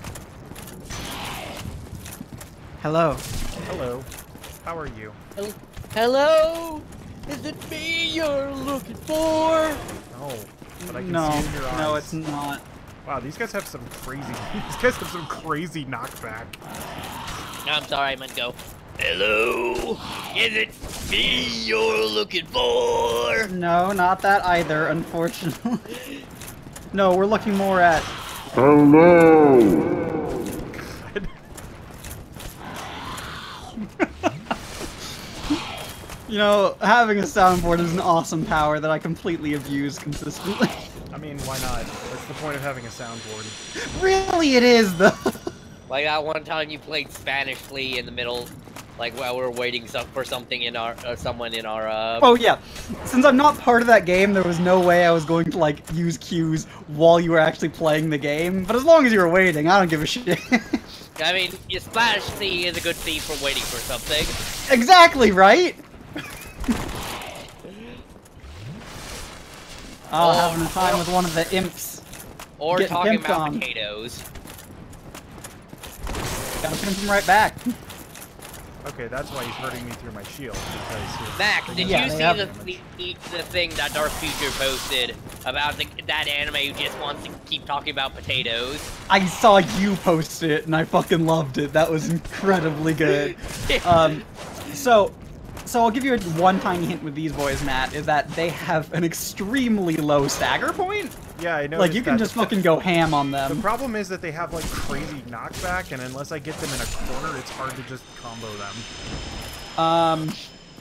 Hello. Hello. How are you? Hello? Is it me you're looking for? No, but I can No, see it in your eyes. no, it's not. Wow, these guys have some crazy. These guys have some crazy knockback. I'm sorry, I meant go. Hello? Is it me you're looking for? No, not that either, unfortunately. No, we're looking more at... Hello! You know, having a soundboard is an awesome power that I completely abuse consistently. I mean, why not? That's the point of having a soundboard. Really, it is, though. Like that one time you played Spanish Flea in the middle, like while we were waiting for something in our, someone in our, Oh, yeah. Since I'm not part of that game, there was no way I was going to, like, use cues while you were actually playing the game. But as long as you were waiting, I don't give a shit. I mean, your Spanish Flea is a good theme for waiting for something. Exactly, right? Oh, having a time with one of the imps. Or Getting talking pimped about on. potatoes. Gotta pimp him right back. Okay, that's why he's hurting me through my shield, because his Max, thing did does Yeah, you they see have the thing that Dark Future posted about that anime who just wants to keep talking about potatoes? I saw you post it, and I fucking loved it. That was incredibly good. So I'll give you one tiny hint with these boys, Matt, is that they have an extremely low stagger point. Yeah, I know. Like, you can just fucking go ham on The them. problem is that they have like crazy knockback, and unless I get them in a corner, it's hard to just combo them.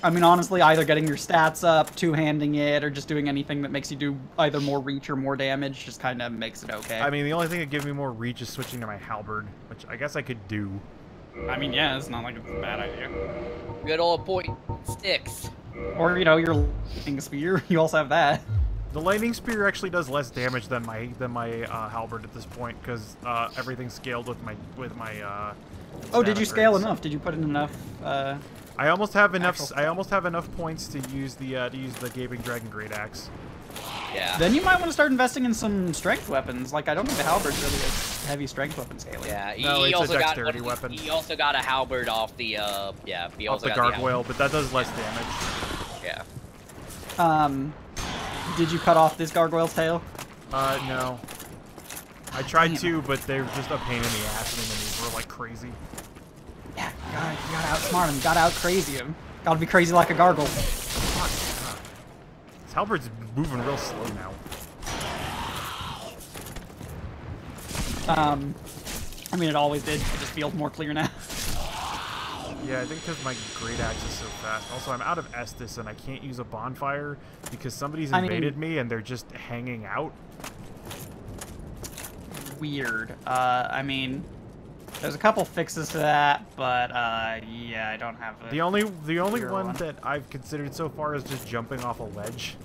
I mean, honestly, either getting your stats up, two-handing it, or just doing anything that makes you do either more reach or more damage just kind of makes it okay. I mean, the only thing that gives me more reach is switching to my halberd, which I guess I could do. I mean, yeah, it's not like it's a bad idea. Good old point sticks. Or, you know, your lightning spear, you also have that. The lightning spear actually does less damage than my halberd at this point because everything's scaled with my Oh, did you scale upgrades. enough? Did you put in enough? I almost have enough. Actual I almost have enough points to use the gaping dragon great axe. Yeah. Then you might want to start investing in some strength weapons. Like I don't think the halberd's really a heavy strength weapon scaling. Yeah. No, He it's a also dexterity got weapon. He also got a halberd off the yeah. He Off also the got gargoyle, but that does less damage. Yeah. Did you cut off this gargoyle's tail? No. I tried Damn. to, but they're just a pain in the ass and they maneuver like crazy. Yeah, you gotta outsmart him. You gotta out crazy him. Gotta be crazy like a gargoyle. Fuck. This halberd's moving real slow now. I mean, it always did. It just feels more clear now. Yeah, I think because my great axe is so fast. Also, I'm out of Estus and I can't use a bonfire because somebody's invaded me and they're just hanging out. Weird. I mean, there's a couple fixes to that, but yeah, I don't have a The only clear one that I've considered so far is just jumping off a ledge.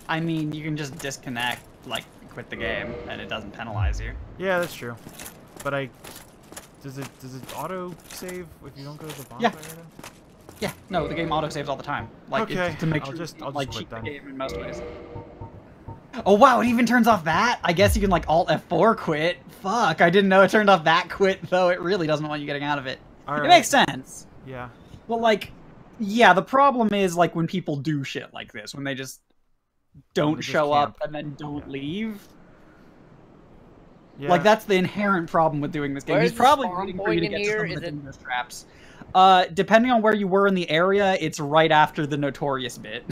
I mean, you can just disconnect, like, quit the game, and it doesn't penalize you. Yeah, that's true. But does it auto save if you don't go to the bonfire? Yeah. Yeah, no, the game auto saves all the time. Like, Okay, to make I'll sure just like quit cheat the then. game in most ways. Oh wow, it even turns off that? I guess you can like Alt F4 quit. Fuck, I didn't know it turned off that quit though. It really doesn't want you getting out of it. All It makes sense. Yeah. Well, like, yeah, the problem is like when people do shit like this, when they just don't They just show up camp. and then don't leave. Yeah. Like that's the inherent problem with doing this game. Where's He's the probably spawn waiting for point you to in get to here? some of Is the it- dingo traps. Depending on where you were in the area, it's right after the notorious bit.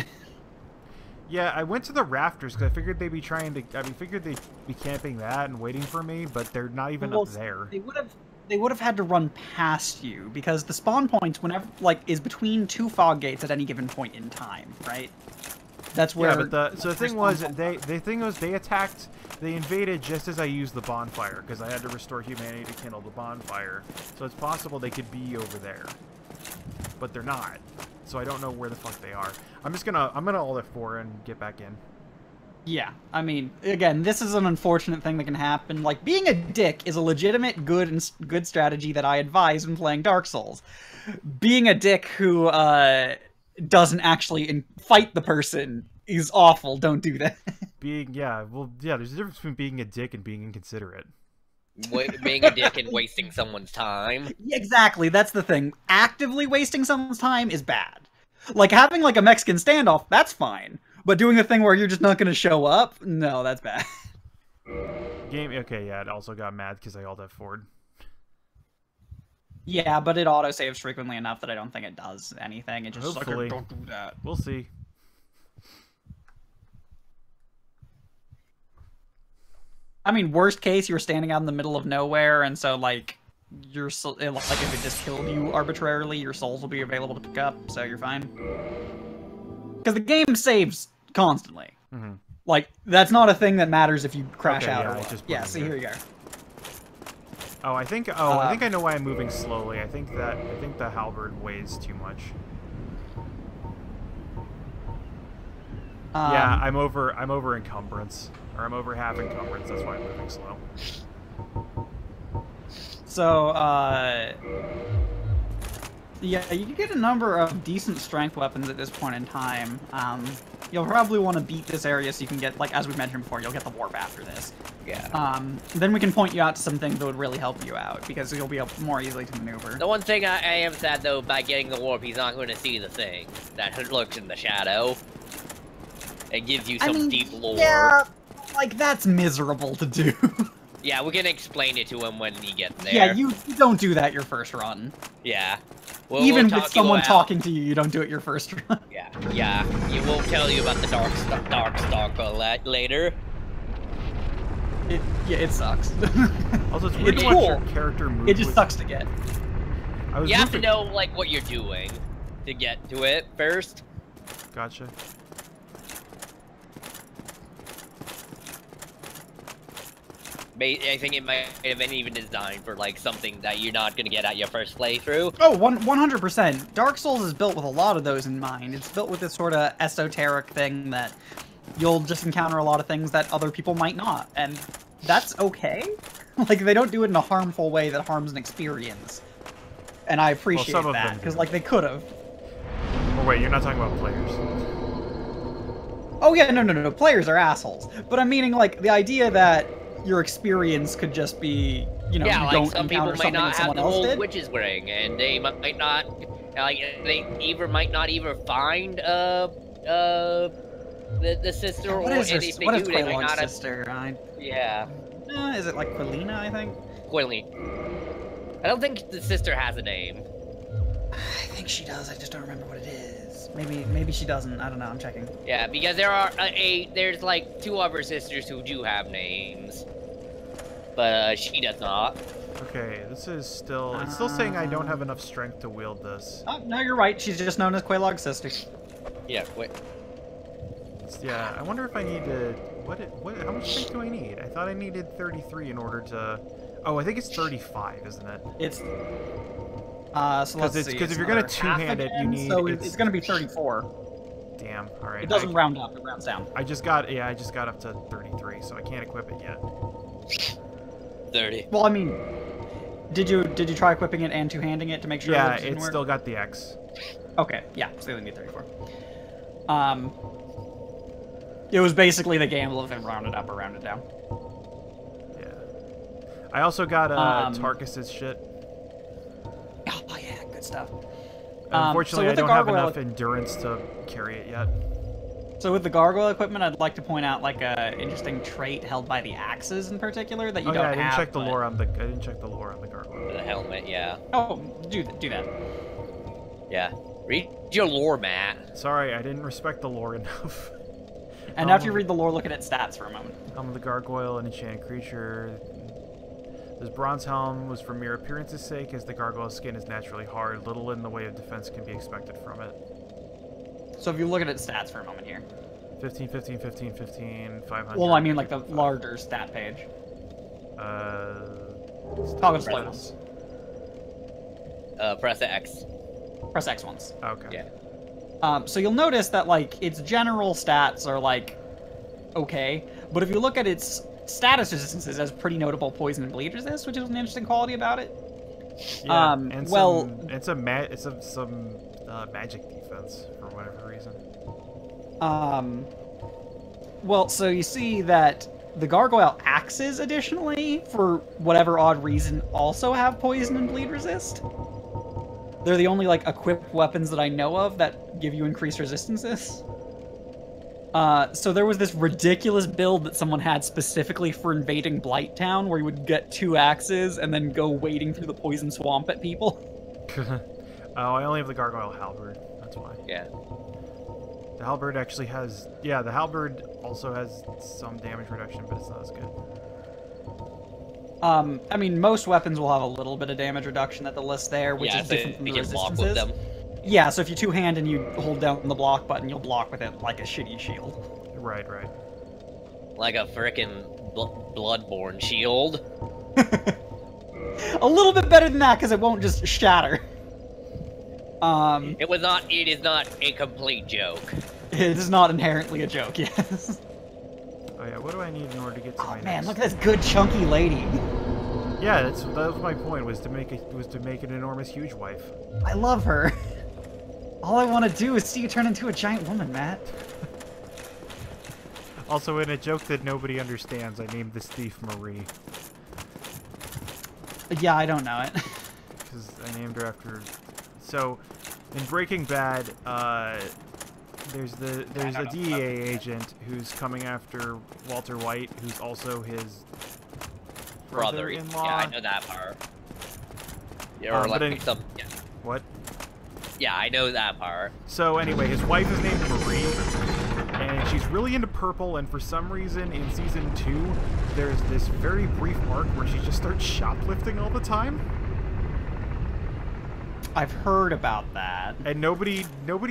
Yeah, I went to the rafters because I figured they'd be figured they'd be camping that and waiting for me, but they're not even Well, up there. They would have had to run past you because the spawn points, whenever is between two fog gates at any given point in time, right? That's where. Yeah, but the thing spawn was points they invaded just as I used the bonfire because I had to restore humanity to kindle the bonfire. So it's possible they could be over there, but they're not. So I don't know where the fuck they are. I'm gonna Alt F4 and get back in. Yeah, I mean, again, this is an unfortunate thing that can happen. Like, being a dick is a legitimate good strategy that I advise when playing Dark Souls. Being a dick who doesn't actually fight the person is awful. Don't do that. There's a difference between being a dick and being inconsiderate. Being a dick and wasting someone's time. Exactly, that's the thing. Actively wasting someone's time is bad. Like, having, like, a Mexican standoff, that's fine. But doing the thing where you're just not gonna show up, no, that's bad. Okay, yeah, it also got mad because I Alt F4'd. Yeah, but it auto-saves frequently enough that I don't think it does anything. It just Hopefully. like, don't do that. We'll see. I mean, worst case, you're standing out in the middle of nowhere, and so, like, your soul, like, if it just killed you arbitrarily, your souls will be available to pick up, so you're fine. Because the game saves constantly. Mm-hmm. Like, that's not a thing that matters if you crash Okay, out yeah, or I what. just put Yeah, it see, here. here you go. I think I know why I'm moving slowly. I think the halberd weighs too much. Yeah, I'm over encumbrance. Or I'm over half encumbrance, that's why I'm moving slow. So, yeah, you can get a number of decent strength weapons at this point in time. You'll probably want to beat this area so you can get, like, as we mentioned before, you'll get the warp after this. Yeah. Then we can point you out to some things that would really help you out, because you'll be able more easily to maneuver. The one thing I am sad though, by getting the warp, he's not going to see the thing that lurks in the shadow. It gives you some deep lore. Yeah, like, that's miserable to do. Yeah, we can explain it to him when he gets there. Yeah, you don't do that your first run. Yeah. Even we'll with talk you someone about- talking to you, you don't do it your first run. Yeah, yeah. You will tell you about the dark stalker later. It sucks. Also, it's weird It's to watch cool. your character move. It just with- sucks to get. I was You have to moving- know like what you're doing to get to it first. Gotcha. I think it might have been even designed for like something that you're not gonna get at your first playthrough. Oh, 100%. Dark Souls is built with a lot of those in mind. It's built with this sort of esoteric thing that you'll just encounter a lot of things that other people might not, and that's okay. Like, they don't do it in a harmful way that harms an experience. And I appreciate some of that, them because, do. like, they could have. Oh, wait, you're not talking about players. Oh, yeah, no. Players are assholes. But I'm meaning, like, the idea that your experience could just be, you know, Yeah, you like don't some people encounter might something not that have someone the else old did. witch's ring, and they might not, like, they might not even find the sister, What or is her, and if they what is do, they might Quaylog's not have. sister? Yeah, Is it, like, Quilina, I think? Quilly. I don't think the sister has a name. I think she does, I just don't remember what it is. Maybe she doesn't, I don't know, I'm checking. Yeah, because there are there's like 2 of her sisters who do have names, but she does not. Okay, this is still... It's still saying I don't have enough strength to wield this. Oh, no, you're right, she's just known as Quaylog's sister. Yeah, wait. Yeah, I wonder if I need to... How much strength do I need? I thought I needed 33 in order to... Oh, I think it's 35, isn't it? It's... so let's see. Because if you're another gonna two-hand half it, you again, need... So it's gonna be 34. Damn, alright. It doesn't round up, it rounds down. I just got up to 33, so I can't equip it yet. 30. Well, I mean, did you try equipping it and two-handing it to make sure Yeah, it didn't it's work? still got the X. Okay, yeah, so they only need 34. It was basically the gamble of him rounded up or rounded down. Yeah. I also got Tarkus's shit. Oh yeah, good stuff. Unfortunately, so I don't have gargoyle, enough endurance to carry it yet. So with the gargoyle equipment, I'd like to point out like a interesting trait held by the axes in particular that you don't I didn't have. check the lore on the. I didn't check the lore on the gargoyle. The helmet, yeah. Oh, do that. Yeah. Read your lore, Matt. Sorry, I didn't respect the lore enough. And after you read the lore, look at its stats for a moment. Helm of the Gargoyle, an enchanted creature. This bronze helm was for mere appearance's sake, as the gargoyle's skin is naturally hard. Little in the way of defense can be expected from it. So if you look at its stats for a moment here. 15, 15, 15, 15, 500. Well, I mean like the larger stat page. Toggle display ones. Press X. Press X once. Okay. Yeah. So you'll notice that like its general stats are like okay, but if you look at its status resistances, it has pretty notable poison and bleed resist, which is an interesting quality about it. Yeah, and some magic defense for whatever reason. Well, so you see that the gargoyle axes, additionally, for whatever odd reason, also have poison and bleed resist. They're the only like equipped weapons that I know of that give you increased resistances. So there was this ridiculous build that someone had specifically for invading Blighttown, where you would get 2 axes and then go wading through the poison swamp at people. Oh, I only have the gargoyle halberd. That's why. Yeah. The halberd actually has... Yeah, the halberd also has some damage reduction, but it's not as good. I mean, most weapons will have a little bit of damage reduction that they'll list there, which is different from the block resistances. with them. Yeah, so if you two-hand and you hold down the block button, you'll block with it like a shitty shield. Right. Like a frickin' Bloodborne shield. A little bit better than that, because it won't just shatter. It is not a complete joke. It is not inherently a joke, yes. Oh yeah, what do I need in order to get to my Man, next... look at this good chunky lady. Yeah, that was my point, was to make an enormous huge wife. I love her. All I want to do is see you turn into a giant woman, Matt. Also, in a joke that nobody understands, I named this thief Marie. Yeah, I don't know it. Because I named her after... So, in Breaking Bad, there's a DEA agent who's coming after Walter White, who's also his brother-in-law. Yeah, I know that part. Yeah, or like some... Yeah. What? Yeah, I know that part. So anyway, his wife is named Marie, and she's really into purple, and for some reason in Season 2, there's this very brief arc where she just starts shoplifting all the time. I've heard about that. And nobody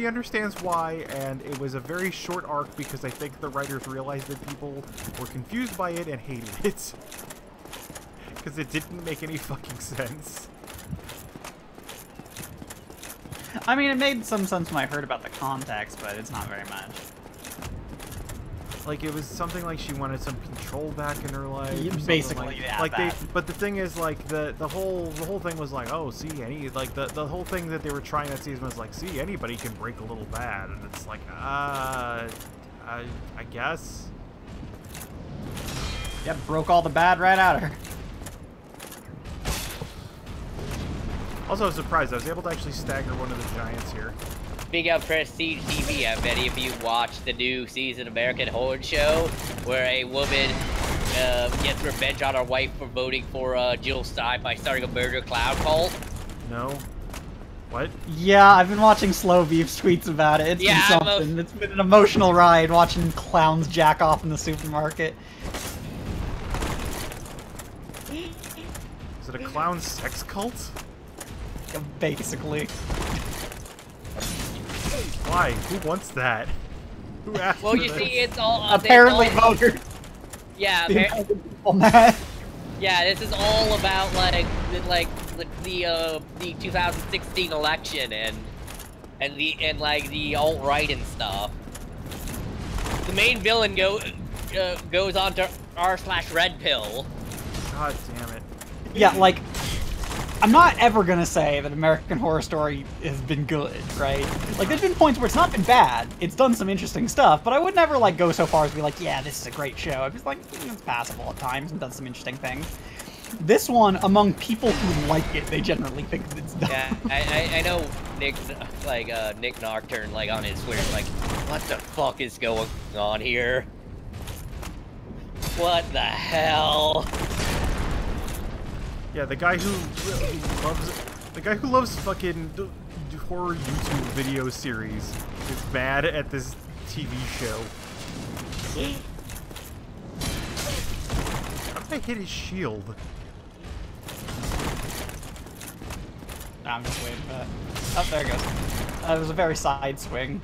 understands why, and it was a very short arc because I think the writers realized that people were confused by it and hated it. Because it didn't make any fucking sense. I mean, it made some sense when I heard about the context, but it's not very much. Like it was something like she wanted some control back in her life. Or Basically, like, yeah. Like they, but the thing is, like the whole thing was like, oh, see, the whole thing that they were trying that season was like, see, anybody can break a little bad, and it's like, I guess. Yep, broke all the bad right out of her. Also, I was surprised I was able to actually stagger one of the giants here. Speaking of Prestige TV, have any of you watched the new season American Horror Show, where a woman gets revenge on her wife for voting for Jill Stein by starting a murder clown cult? No. What? Yeah, I've been watching Slow Beef's tweets about it. It's been something. It's been an emotional ride watching clowns jack off in the supermarket. Is it a clown sex cult? Basically. Why? Who wants that? Who asked Well, for you this? see, it's all Apparently it's all, voters. Yeah, yeah. This is all about like the 2016 election and the alt-right and stuff. The main villain goes on to r/red pill. God damn it. Yeah, like, I'm not ever gonna say that American Horror Story has been good, right? Like, there's been points where it's not been bad. It's done some interesting stuff, but I would never, like, go so far as to be like, yeah, this is a great show. I'm just like, it's passable at times and done some interesting things. This one, among people who like it, they generally think it's dumb. Yeah, I know Nick Nocturne, like, on his Twitter, like, what the fuck is going on here? What the hell? Yeah, the guy who loves fucking horror YouTube video series is mad at this TV show. How did I hit his shield? I'm just waiting for that. Oh, there it goes. It was a very side swing.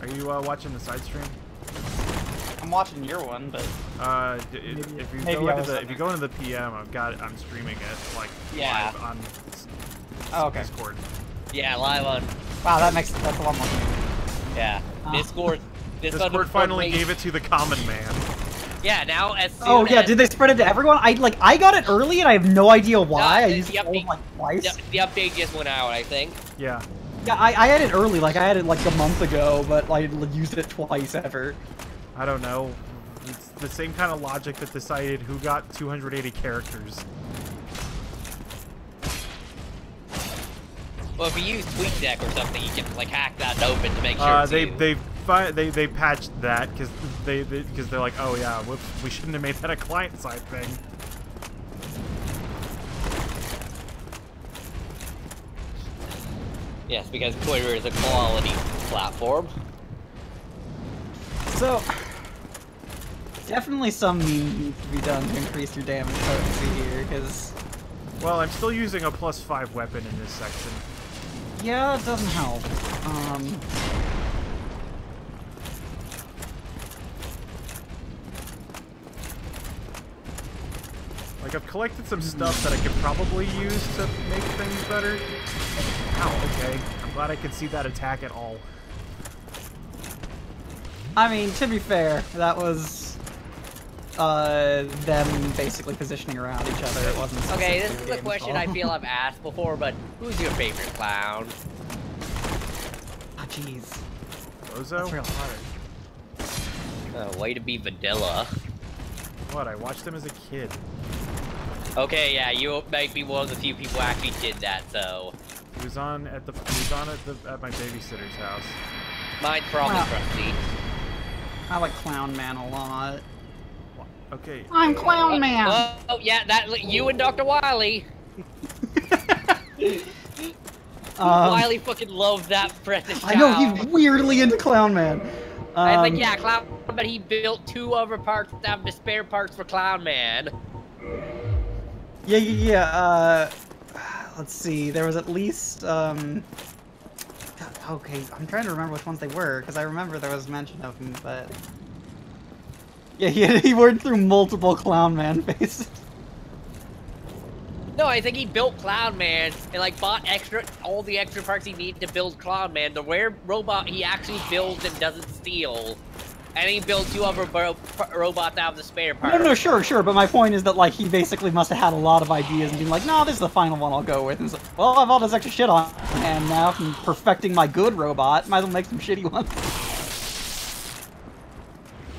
Are you watching the side stream? I'm watching your one, but if you go into the PM, I'm streaming it like live on Discord. Yeah, live on. Wow, that's a lot more. Yeah, Discord. Discord finally gave it to the common man. Yeah, now as soon Oh yeah, as... did they spread it to everyone? I got it early and I have no idea why. I used it like twice. The update just went out, I think. Yeah. Yeah, I had it early, like I had it like a month ago, but I used it twice ever. I don't know. It's the same kind of logic that decided who got 280 characters. Well, if you use TweetDeck or something, you can like hack that open to make sure. They patched that because they're like, oh yeah, whoops, we shouldn't have made that a client side thing. Yes, because Twitter is a quality platform. So, definitely some memes need to be done to increase your damage potency here, because... Well, I'm still using a +5 weapon in this section. Yeah, that doesn't help. Like, I've collected some stuff that I could probably use to make things better. Ow, okay. I'm glad I could see that attack at all. I mean, to be fair, that was them basically positioning around each other. It wasn't. Okay, this is a question I feel I've asked before, but who's your favorite clown? Ah, jeez. Bozo? That's real hard. Way to be vanilla. What? I watched him as a kid. Okay, yeah, you might be one of the few people who actually did that. So. He was on at my babysitter's house. Mine's probably Krusty. I like Clown Man a lot. Okay. I'm Clown Man! Oh, yeah, that you and Dr. Wily. Wily fucking loved that precious child. I know, he's weirdly into Clown Man. I was like, yeah, Clown, but he built 2 other parts to have the spare parts for Clown Man. Yeah, let's see, there was at least, God, okay, I'm trying to remember which ones they were, because I remember there was mention of them, but... Yeah, he worked through multiple Clown Man faces. No, I think he built Clown Man and like bought all the extra parts he needed to build Clown Man. The rare robot he actually builds and doesn't steal. And he built 2 other robots out of the spare parts. No, sure, but my point is that, like, he basically must have had a lot of ideas and been like, no, this is the final one I'll go with. And it's like, well, I have all this extra shit on, and now I'm perfecting my good robot. Might as well make some shitty ones.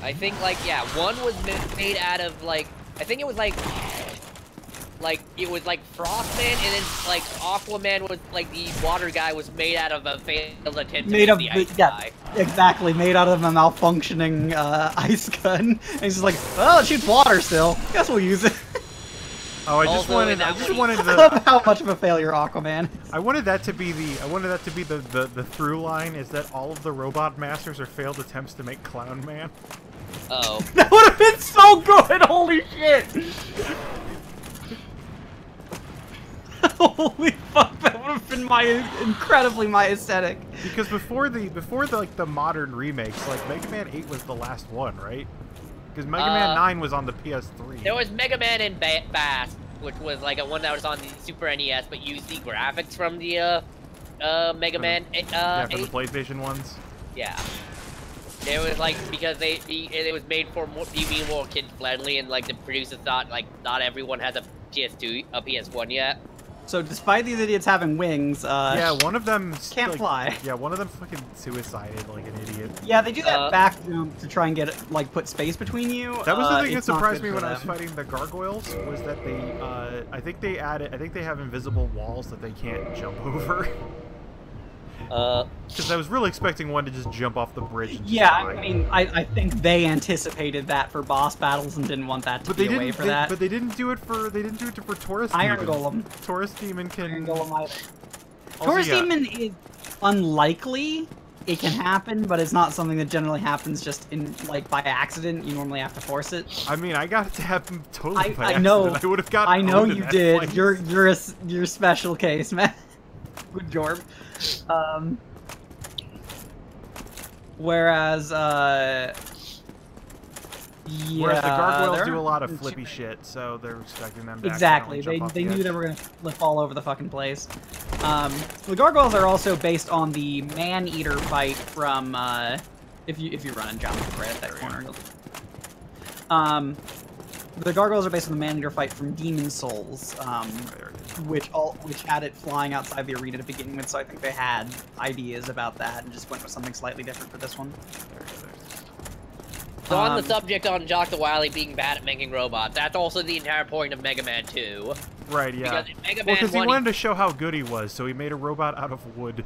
I think, like, yeah, one was made out of, like, I think it was, like, it was, like, Frostman, and then, like, Aquaman was, like, the water guy was made out of a failed attempt to Made of the ice yeah, guy. exactly, made out of a malfunctioning ice gun. And he's just like, well, it shoots water still. Guess we'll use it. Oh, I just wanted I the. love how much of a failure Aquaman is. I wanted that to be the through line is that all of the robot masters are failed attempts to make Clown Man. Oh. That would have been so good. Holy shit. Holy fuck, that would have been incredibly my aesthetic. Because before the like the modern remakes, like Mega Man 8 was the last one, right? Because Mega Man 9 was on the PS3. There was Mega Man and Bass, which was like a one that was on the Super NES, but used the graphics from the Mega Man. Yeah, from 8. the PlayStation ones. Yeah. It was like because it was made for be more kid friendly, and like the producers thought like not everyone has a PS2, a PS1 yet. So despite these idiots having wings, yeah, one of them can't fly. Yeah, one of them fucking suicided like an idiot. Yeah, they do that back jump to try and get like put space between you. That was the thing that it's not surprised good me when for I was them. fighting the gargoyles was that they I think they have invisible walls that they can't jump over. Because I was really expecting one to just jump off the bridge. And Yeah, die. I mean, I think they anticipated that for boss battles and didn't want that to be a way for that. But they didn't do it for Taurus Iron Demon. Golem. Taurus Demon can. Iron Golem either. Also, Taurus yeah. Demon is unlikely. It can happen, but it's not something that generally happens just in like by accident. You normally have to force it. I mean, I got it to happen totally by I know. accident. I would have gotten. I know owned in you that did. fight. You're a special case, man. Good job. Whereas, yeah, Whereas the gargoyles do a lot of flippy shit, so they're expecting them to exactly. accidentally jump off They the knew edge. they were gonna flip all over the fucking place. The gargoyles are also based on the man-eater fight from if you run and jump right at that corner. The gargoyles are based on the man-eater fight from Demon Souls, which had it flying outside the arena to begin with. So I think they had ideas about that and just went with something slightly different for this one. So on the subject on Jock the Wily being bad at making robots, that's also the entire point of Mega Man 2. Right, yeah. Because in Mega Well, Man because he 1, wanted to show how good he was, so he made a robot out of wood.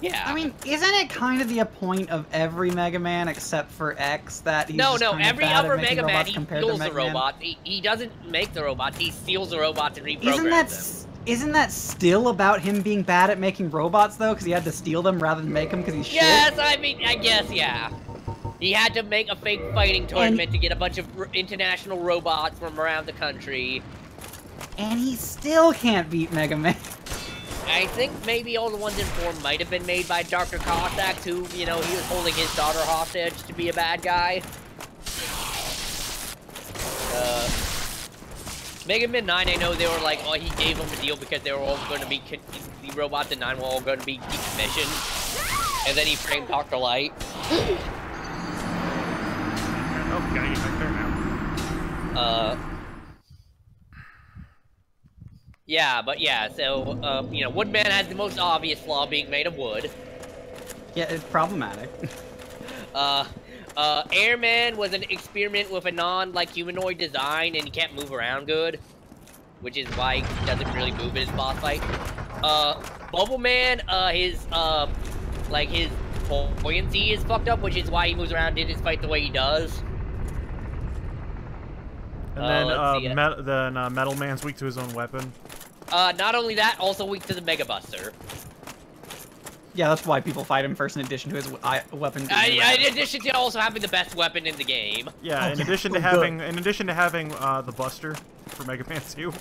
yeah. I mean, isn't it kind of the point of every Mega Man except for X that he's No, just kind of every bad at other making Mega Man, robots he compared to steals the Mega Man? robots. He doesn't make the robots, he steals the robots and reprograms them. Isn't that still about him being bad at making robots though? Because he had to steal them rather than make them because he's Yes, shit. I mean, I guess, yeah. He had to make a fake fighting tournament to get a bunch of international robots from around the country. And he still can't beat Mega Man. I think maybe all the ones in form might have been made by Dr. Cossack, who, you know, he was holding his daughter hostage to be a bad guy. Mega Man 9, I know they were like, oh, he gave them a deal because they were all going to be, the robots in 9 were all going to be decommissioned. And then he framed Dr. Light. Oh, gotta get back there now. Yeah, but yeah, so, you know, Woodman has the most obvious flaw being made of wood. Yeah, it's problematic. Airman was an experiment with a like, humanoid design, and he can't move around good. Which is why he doesn't really move in his boss fight. Bubble Man, his buoyancy is fucked up, which is why he moves around in his fight the way he does. And then, Metal Man's weak to his own weapon. Not only that, also weak to the Mega Buster. Yeah, that's why people fight him first in addition to his weapon. In addition to also having the best weapon in the game. Yeah, in addition to having the Buster for Mega Man 2.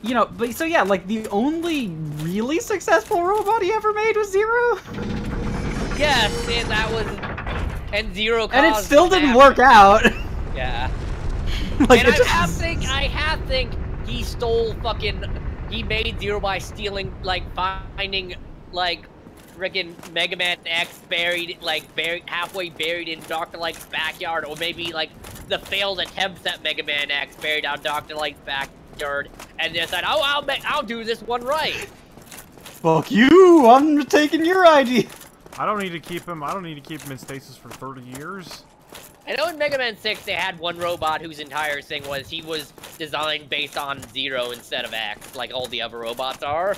You know, but so yeah, like the only really successful robot he ever made was Zero. Yes, and that was, and Zero caused And it still didn't that. work out. Yeah. Like, And it I just- have think he stole fucking, he made Zero by stealing, like, finding, like, frickin' Mega Man X buried halfway buried in Dr. Light's backyard, or maybe like the failed attempts at Mega Man X buried on Dr. Light's backyard, and decide, oh, I'll do this one right. Fuck you! I'm taking your idea. I don't need to keep him. I don't need to keep him in stasis for 30 years. I know in Mega Man 6 they had one robot whose entire thing was he was designed based on 0 instead of X, like all the other robots are.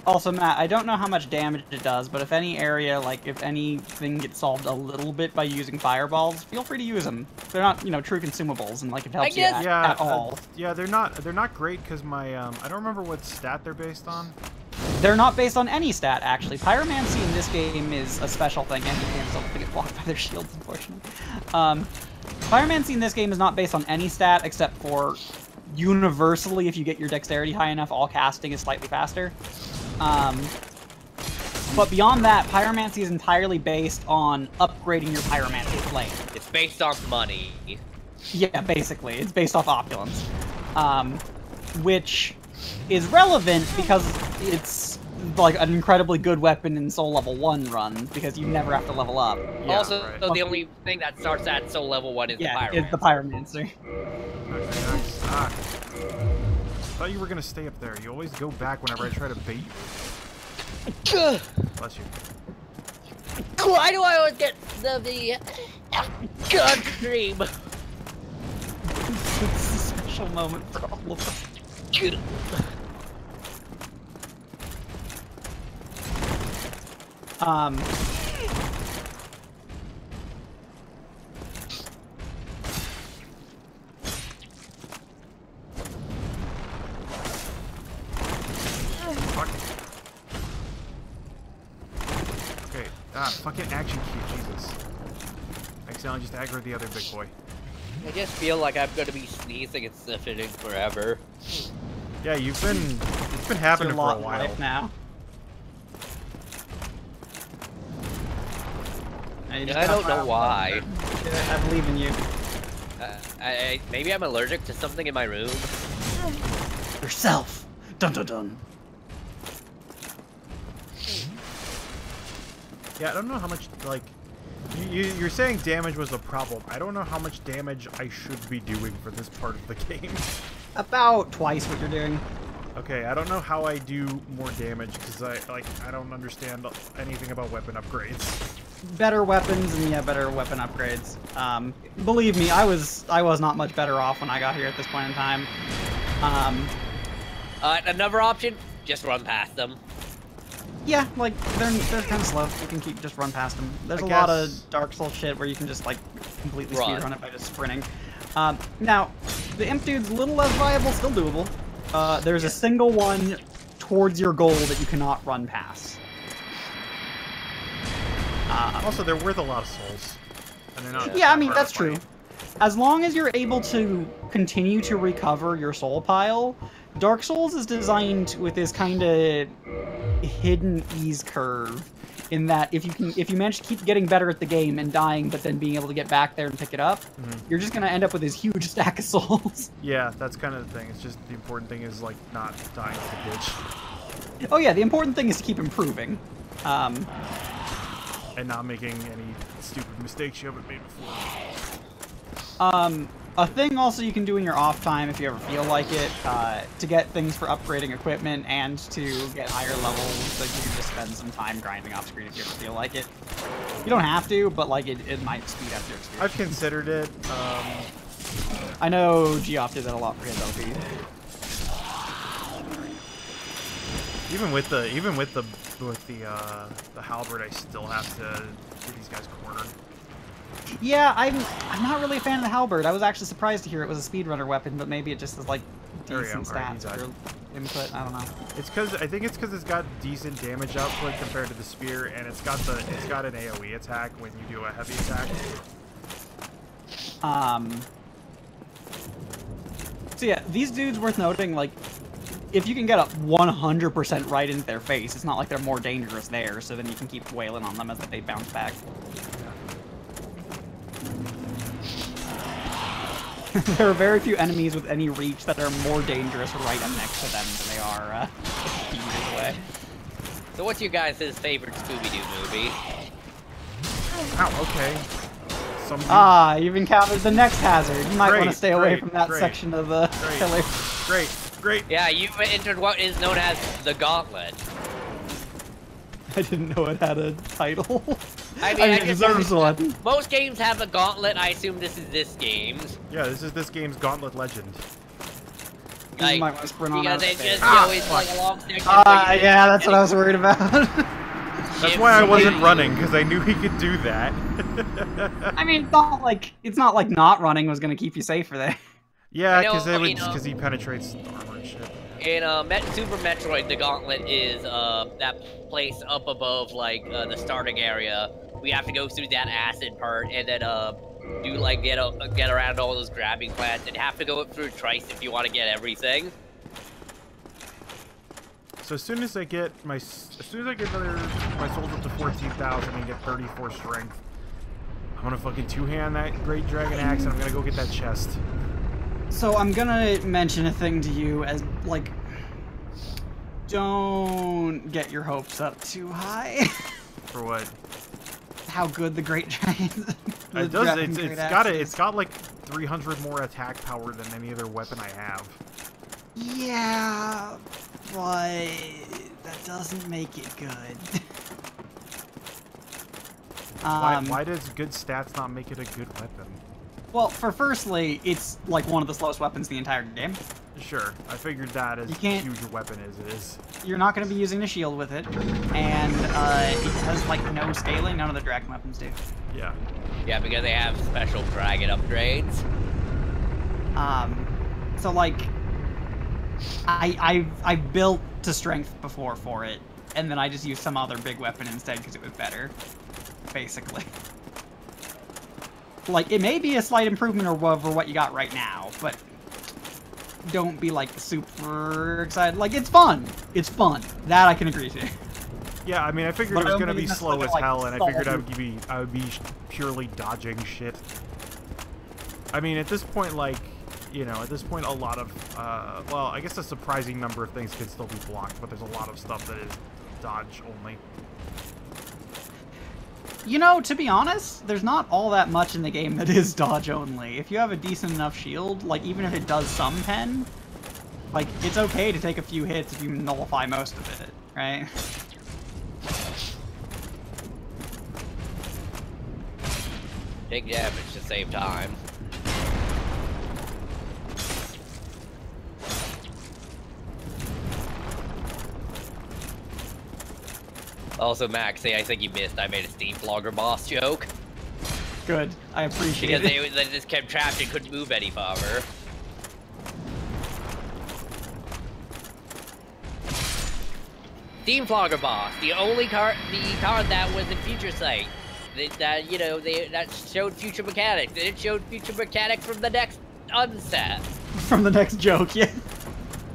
Also, Matt, I don't know how much damage it does, but if any area, like, if anything gets solved a little bit by using fireballs, feel free to use them. They're not, you know, true consumables, and, like, it helps you at all. Yeah, they're not great, because my, I don't remember what stat they're based on. They're not based on any stat, actually. Pyromancy in this game is a special thing, and you can't still get blocked by their shields, unfortunately. Pyromancy in this game is not based on any stat, except for, universally, if you get your dexterity high enough, all casting is slightly faster. But beyond that, pyromancy is entirely based on upgrading your pyromancy blade. It's based on money. Yeah, basically. It's based off opulence. Which is relevant because it's like an incredibly good weapon in Soul Level 1 runs, because you never have to level up. Yeah, also, right. So the only thing that starts at Soul Level 1 is the Pyromancer. Yeah, it's the Pyromancer. Okay, nice. I thought you were gonna stay up there. You always go back whenever I try to bait you. Bless you. Why do I always get the gun dream? It's a special moment for all of us. Okay, fucking action cue, Jesus. Accidentally just aggroed the other big boy. I just feel like I'm gonna be sneezing and sniffing forever. Yeah, it's been happening for a while now. I don't know why. I believe in you. Maybe I'm allergic to something in my room. Yourself. Dun dun dun. Yeah, I don't know how much, like, you're saying damage was a problem. I don't know how much damage I should be doing for this part of the game. About twice what you're doing. Okay, I don't know how I do more damage, because I don't understand anything about weapon upgrades. Better weapons and, yeah, better weapon upgrades. Believe me, I was not much better off when I got here at this point in time. Another option, just run past them. Yeah, like, they're kind of slow. You can just run past them. There's a lot of Dark Souls shit where you can just, like, completely speedrun it by just sprinting. Now, the Imp Dude's a little less viable, still doable. There's a single one towards your goal that you cannot run past. Also, they're worth a lot of souls. And they're not yeah, I mean, that's true. As long as you're able to continue to recover your soul pile, Dark Souls is designed with this kind of hidden ease curve, in that if you manage to keep getting better at the game and dying, but then being able to get back there and pick it up, you're just gonna end up with this huge stack of souls. Yeah, that's kind of the thing. It's just the important thing is like not dying like a bitch. Oh yeah, the important thing is to keep improving. And not making any stupid mistakes you haven't made before. A thing also you can do in your off time, if you ever feel like it, to get things for upgrading equipment and to get higher levels, so you can just spend some time grinding off screen if you ever feel like it. You don't have to, but like it might speed up your experience. I've considered it. I know Geoff did that a lot for his LP. Even with the halberd, I still have to get these guys cornered. Yeah, I'm not really a fan of the halberd. I was actually surprised to hear it was a speedrunner weapon, but maybe it just has like decent stats for input. I don't know. I think it's because it's got decent damage output compared to the spear, and it's got an AOE attack when you do a heavy attack. So yeah, these dudes worth noting, like, if you can get a 100% right into their face, it's not like they're more dangerous there, so then you can keep wailing on them as they bounce back. There are very few enemies with any reach that are more dangerous right up next to them than they are meters away. So what's your guys' favorite Scooby-Doo movie? Ow, okay. You've encountered the next hazard. You might want to stay away from that section of the pillar. Great. Yeah, you've entered what is known as the Gauntlet. I didn't know it had a title. I mean, it deserves one. Most games have a Gauntlet. I assume this is this game's. Yeah, this is this game's Gauntlet Legend. You might want to sprint on because out. it just, it's like a long section. Yeah, that's what I was worried about. That's why I wasn't running, because I knew he could do that. I mean, it's not like not running was going to keep you safer there. Yeah, because he penetrates the armor and shit. In Super Metroid, the Gauntlet is that place up above like the starting area. We have to go through that acid part and then do like get around all those grabbing plants and have to go through Trice if you want to get everything. So as soon as I get my souls up to 14,000 and get 34 strength, I'm gonna fucking two-hand that Great Dragon Axe and I'm gonna go get that chest. So I'm gonna mention a thing to you as like, don't get your hopes up too high. For what? How good the Great Dragon. It's got like 300 more attack power than any other weapon I have. Yeah, but that doesn't make it good. Why does good stats not make it a good weapon? Well, firstly, it's like one of the slowest weapons in the entire game. Sure, I figured that as huge a weapon as it is. You're not going to be using a shield with it, and it has like no scaling. None of the dragon weapons do. Yeah. Yeah, because they have special dragon upgrades. So like, I've built to strength before for it, and then I just used some other big weapon instead because it was better, basically. Like, it may be a slight improvement over what you got right now, but don't be, like, super excited. Like, it's fun. It's fun. That I can agree to. Yeah, I mean, I figured it was going to be slow as hell, and I figured I would be purely dodging shit. I mean, at this point, like, you know, a lot of, well, I guess a surprising number of things can still be blocked, but there's a lot of stuff that is dodge only. You know, to be honest, there's not all that much in the game that is dodge only. If you have a decent enough shield, like, even if it does some pen, like, it's okay to take a few hits if you nullify most of it, right? Big damage to save time. Also, Max, I think you missed. I made a Steam Flogger boss joke. Good. I appreciate it. Because they just kept trapped and couldn't move any farther. Steam Flogger boss, the only card that was in Future Sight. That, you know, that showed future mechanics. And it showed future mechanics from the next unset. From the next joke, yeah.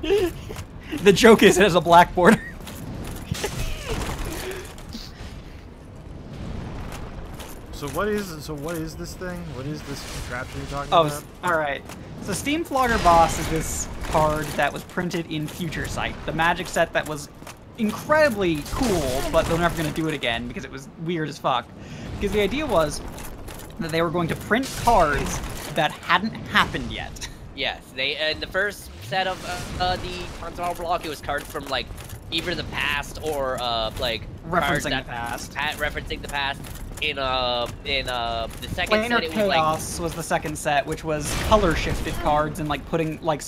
The joke is it has a blackboard. So what is this thing? What is this contraption you're talking about? Oh, alright. So Steam Flogger Boss is this card that was printed in Future Sight, the magic set that was incredibly cool, but they're never going to do it again because it was weird as fuck. Because the idea was that they were going to print cards that hadn't happened yet. Yes, in the first set of the console block, it was cards from like either the past or like referencing the past. Referencing the past. In the second Planar set, it Chaos was the second set, which was color shifted cards and like putting like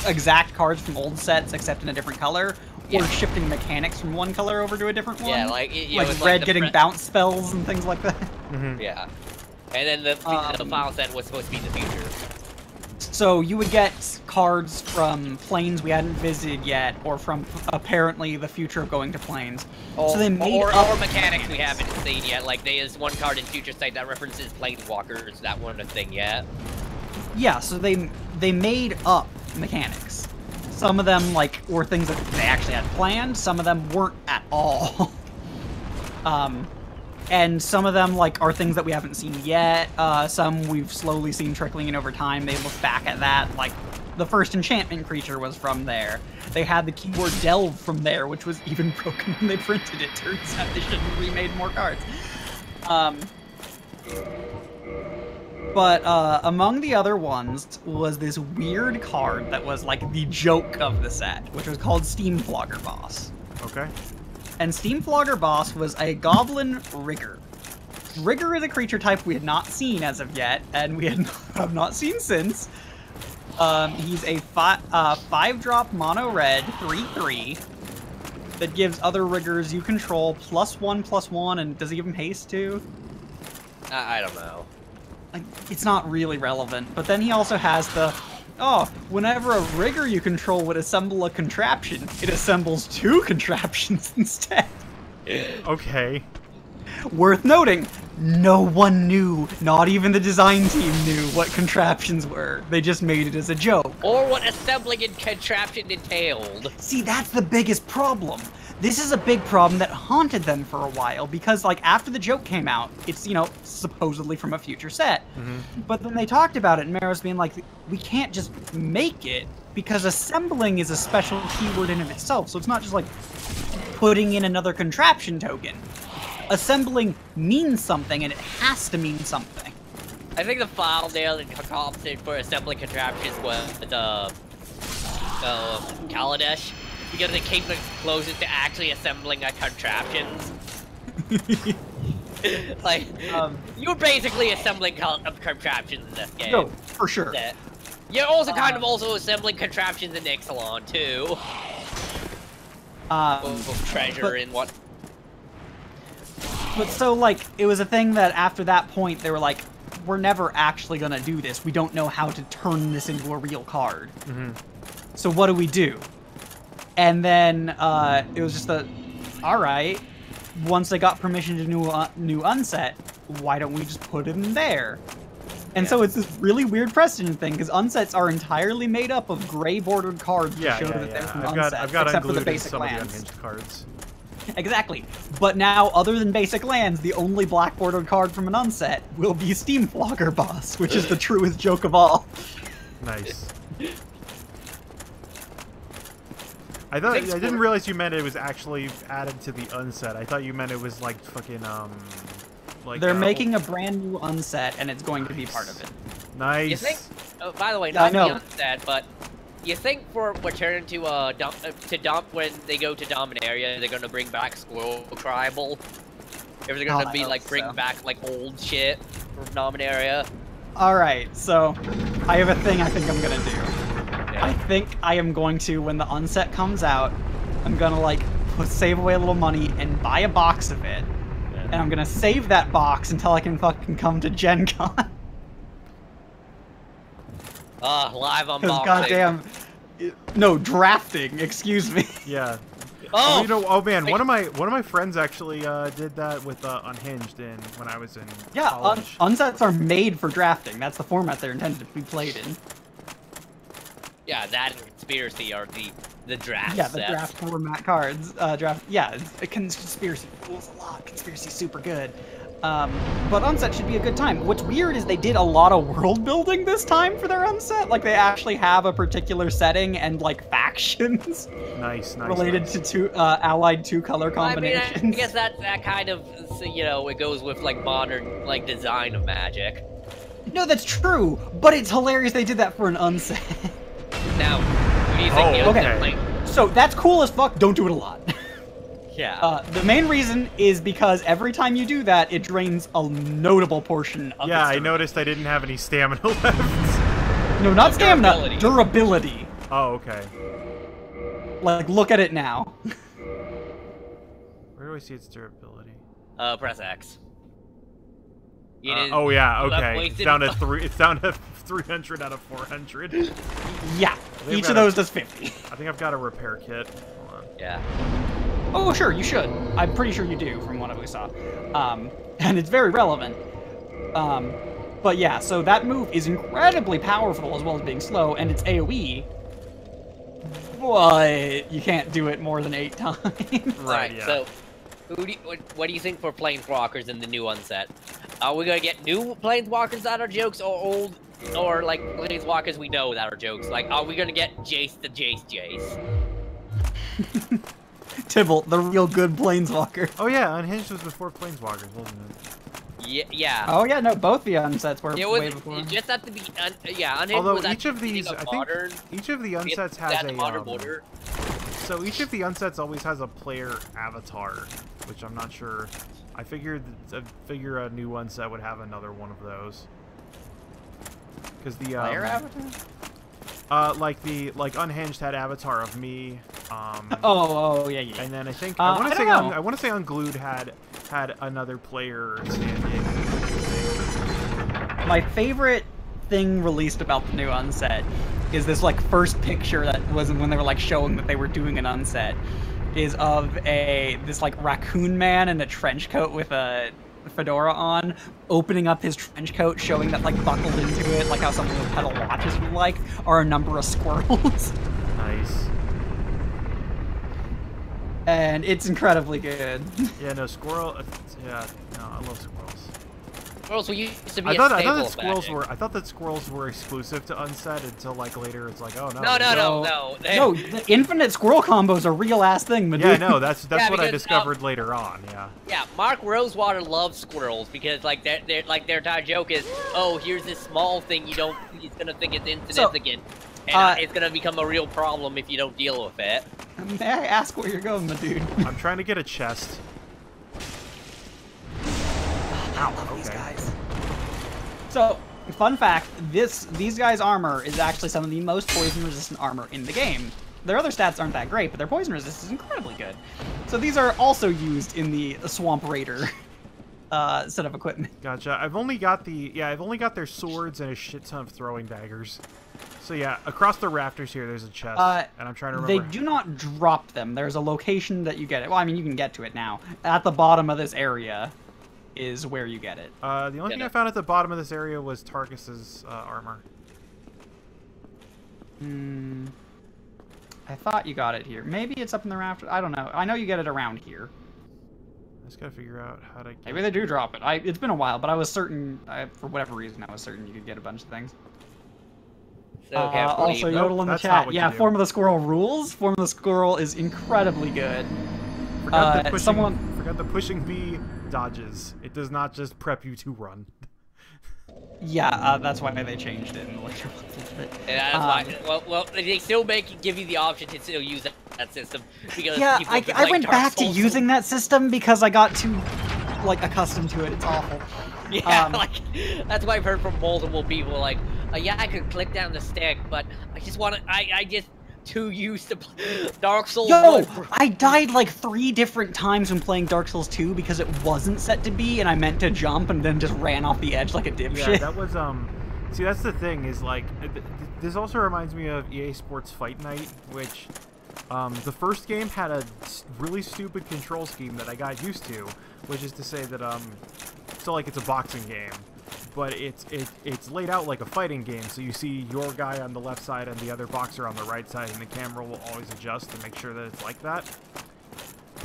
exact cards from old sets except in a different color, or shifting mechanics from one color over to a different one. Yeah, like red getting bounce spells and things like that. Mm-hmm. Yeah, and then the final set was supposed to be the future. So you would get cards from planes we hadn't visited yet, or from apparently the future of going to planes. So they made or mechanics we haven't seen yet. Like there is one card in Future Sight that references planeswalkers. That wasn't a thing yet. Yeah, so they made up mechanics. Some of them like were things that they actually had planned. Some of them weren't at all. And some of them, like, are things that we haven't seen yet. Some we've slowly seen trickling in over time. They look back at that, like, the first enchantment creature was from there. They had the keyword delve from there, which was even broken when they printed it. Turns out they should have remade more cards. But among the other ones was this weird card that was like the joke of the set, which was called Steam Flogger Boss. Okay. And Steam Flogger Boss was a Goblin Rigger. Rigger is a creature type we had not seen as of yet, and we have not seen since. He's a 5-drop mono red 3/3 that gives other Riggers you control +1/+1, and does he give him haste too? I don't know. Like, it's not really relevant. But then he also has the, whenever a Rigger you control would assemble a contraption, it assembles 2 contraptions instead. Okay. Worth noting, no one knew, not even the design team knew what contraptions were. They just made it as a joke. Or what assembling and contraption entailed. See, that's the biggest problem. This is a big problem that haunted them for a while, because, like, after the joke came out, it's, you know, supposedly from a future set. But then they talked about it, and Maro's being like, we can't just make it, because assembling is a special keyword in of itself, so it's not just, like, putting in another contraption token. Assembling means something, and it has to mean something. I think the file nail and concoction for assembling contraptions was Kaladesh, because it came the closest to actually assembling a contraptions. Like, you're basically assembling contraptions in this game. No, for sure. You're also kind of also assembling contraptions in Ixalan, too. Treasure and what... But so, like, it was a thing that after that point, they were like, we're never actually gonna do this. We don't know how to turn this into a real card. So what do we do? And then, it was just alright, once they got permission to new unset, why don't we just put it in there? And so it's this really weird precedent thing, because unsets are entirely made up of gray bordered cards to show that they're from unsets, I've got except for the unglued basic some lands. of the unhinged cards. Exactly. But now, other than basic lands, the only black bordered card from an unset will be Steam Flogger Boss, which is the truest joke of all. Nice. I didn't realize you meant it was actually added to the unset. I thought you meant it was like fucking like they're making a brand new unset, and it's going to be part of it. Nice. You think? Oh, by the way, not the unset, but you think for return to dump when they go to Dominaria, they're gonna bring back Squirrel Tribal? If they're gonna be like bring back like old shit from Dominaria? All right, so I have a thing I think I'm gonna do. I think I am going to, when the unset comes out, I'm gonna like save away a little money and buy a box of it. And I'm gonna save that box until I can fucking come to Gen Con. Live unboxing. Goddamn. No, drafting, excuse me. Yeah. Oh, you know, oh man, one of my friends actually did that with Unhinged when I was in college. Unsets are made for drafting. That's the format they're intended to be played in. Yeah, that and Conspiracy are the draft Yeah, the sets. draft format cards. Yeah, Conspiracy rules a lot. Conspiracy's super good. But Unset should be a good time. What's weird is they did a lot of world building this time for their Unset. Like, they actually have a particular setting and, like, factions. Nice. Related to allied 2-color combinations. I mean, I guess that kind of, you know, it goes with, like, modern, like, design of Magic. No, that's true, but it's hilarious they did that for an Unset. Now, what do you think? Okay. So, that's cool as fuck. Don't do it a lot. Yeah. The main reason is because every time you do that, it drains a notable portion of Yeah, I noticed I didn't have any stamina left. No, not stamina. Durability. Oh, okay. Like, look at it now. Where do I see its durability? Press X. Oh yeah, okay. It's down to 300 out of 400. Yeah, each of those does 50. I think I've got a repair kit. Hold on. Yeah. Oh, sure, you should. I'm pretty sure you do, from what we saw. And it's very relevant. But yeah, so that move is incredibly powerful as well as being slow, and it's AoE. But you can't do it more than 8 times. Right, yeah. so what do you think for Planeswalkers in the new unset? Are we gonna get new Planeswalkers that are jokes or old Or like Planeswalkers we know that are jokes. Like, are we gonna get Jace the Jace? Tybalt, the real good planeswalker. Oh yeah, Unhinged was before Planeswalkers, wasn't it? Yeah. Oh yeah, no, both the unsets were It was way before. just at the yeah. Unhinged Although was at each of the these, beginning I of think, modern. each of the unsets has a modern border. So each of the unsets always has a player avatar, which I'm not sure. I figure a new unset would have another one of those. Because the Player avatar? like Unhinged had avatar of me. Oh yeah. And then I think I I want to say Unglued had another player stand-in. My favorite thing released about the new unset is this like first picture that was when they were like showing that they were doing an unset is of this like raccoon man in a trench coat with a fedora on, opening up his trench coat, showing that like buckled into it, like how something with pedal watches would like, are a number of squirrels. Nice. And it's incredibly good. Yeah, no, squirrel. Yeah, no, I love squirrels. Squirrels used to be I a thought staple that of squirrels Magic. were. I thought that squirrels were exclusive to Unset until like later. It's like, oh no. No. No, the infinite squirrel combo is a real ass thing, man. Yeah, no, that's Yeah, what I because, discovered later on. Yeah. Yeah, Mark Rosewater loves squirrels because like their entire joke is, oh, here's this small thing he's gonna think it's insignificant, and it's gonna become a real problem if you don't deal with it. May I ask where you're going, my dude? I'm trying to get a chest. I love these guys. So, fun fact, these guys' armor is actually some of the most poison-resistant armor in the game. Their other stats aren't that great, but their poison resistance is incredibly good. So these are also used in the Swamp Raider set of equipment. Gotcha. I've only got their swords and a shit ton of throwing daggers. So yeah, across the rafters here, there's a chest, and I'm trying to remember. They do not drop them. There's a location that you get it. Well, I mean, you can get to it now. At the bottom of this area is where you get it. The only thing I found at the bottom of this area was Tarkus's armor. I thought you got it here. Maybe it's up in the rafters. I don't know. I know you get it around here. I just gotta figure out how to get Maybe they do drop it. It's been a while, but I was certain, for whatever reason, I was certain you could get a bunch of things. So Also, Yodel in the that's not chat. what Yeah, you do. Form of the Squirrel rules. Form of the Squirrel is incredibly good. Forgot the pushing B dodges. It does not just prep you to run. Yeah, that's why they changed it in the later ones. Yeah, that's why. Well, they still give you the option to still use that system because Yeah, people have been I playing went Dark back to Souls. using that system because I got too, like, accustomed to it. It's awful. Yeah, like that's what I've heard from multiple people. Like, yeah, I could click down the stick, but I just want to. I just too used to Dark Souls. Yo, I died like 3 different times when playing Dark Souls 2 because it wasn't set to be, and I meant to jump and then just ran off the edge like a dipshit. Yeah, that was See, that's the thing is like this also reminds me of EA Sports Fight Night, which the first game had a really stupid control scheme that I got used to, which is to say that so like it's a boxing game, but it's laid out like a fighting game, so you see your guy on the left side and the other boxer on the right side, and the camera will always adjust to make sure that it's like that.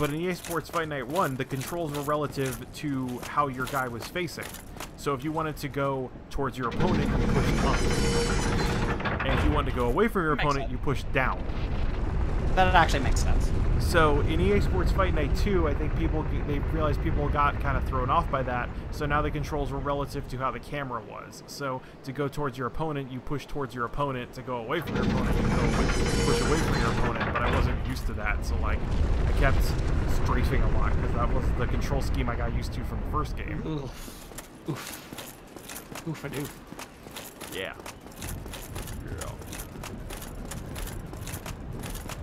But in EA Sports Fight Night 1, the controls were relative to how your guy was facing. So if you wanted to go towards your opponent, you pushed up. And if you wanted to go away from your opponent, you pushed down. That actually makes sense. So in EA Sports Fight Night 2, I think they realized people got kind of thrown off by that, so now the controls were relative to how the camera was. So to go towards your opponent, you push towards your opponent. To go away from your opponent, you push away from your opponent, but I wasn't used to that, so like I kept strafing a lot because that was the control scheme I got used to from the first game. Oof. Oof. Oof-a-doof. Yeah.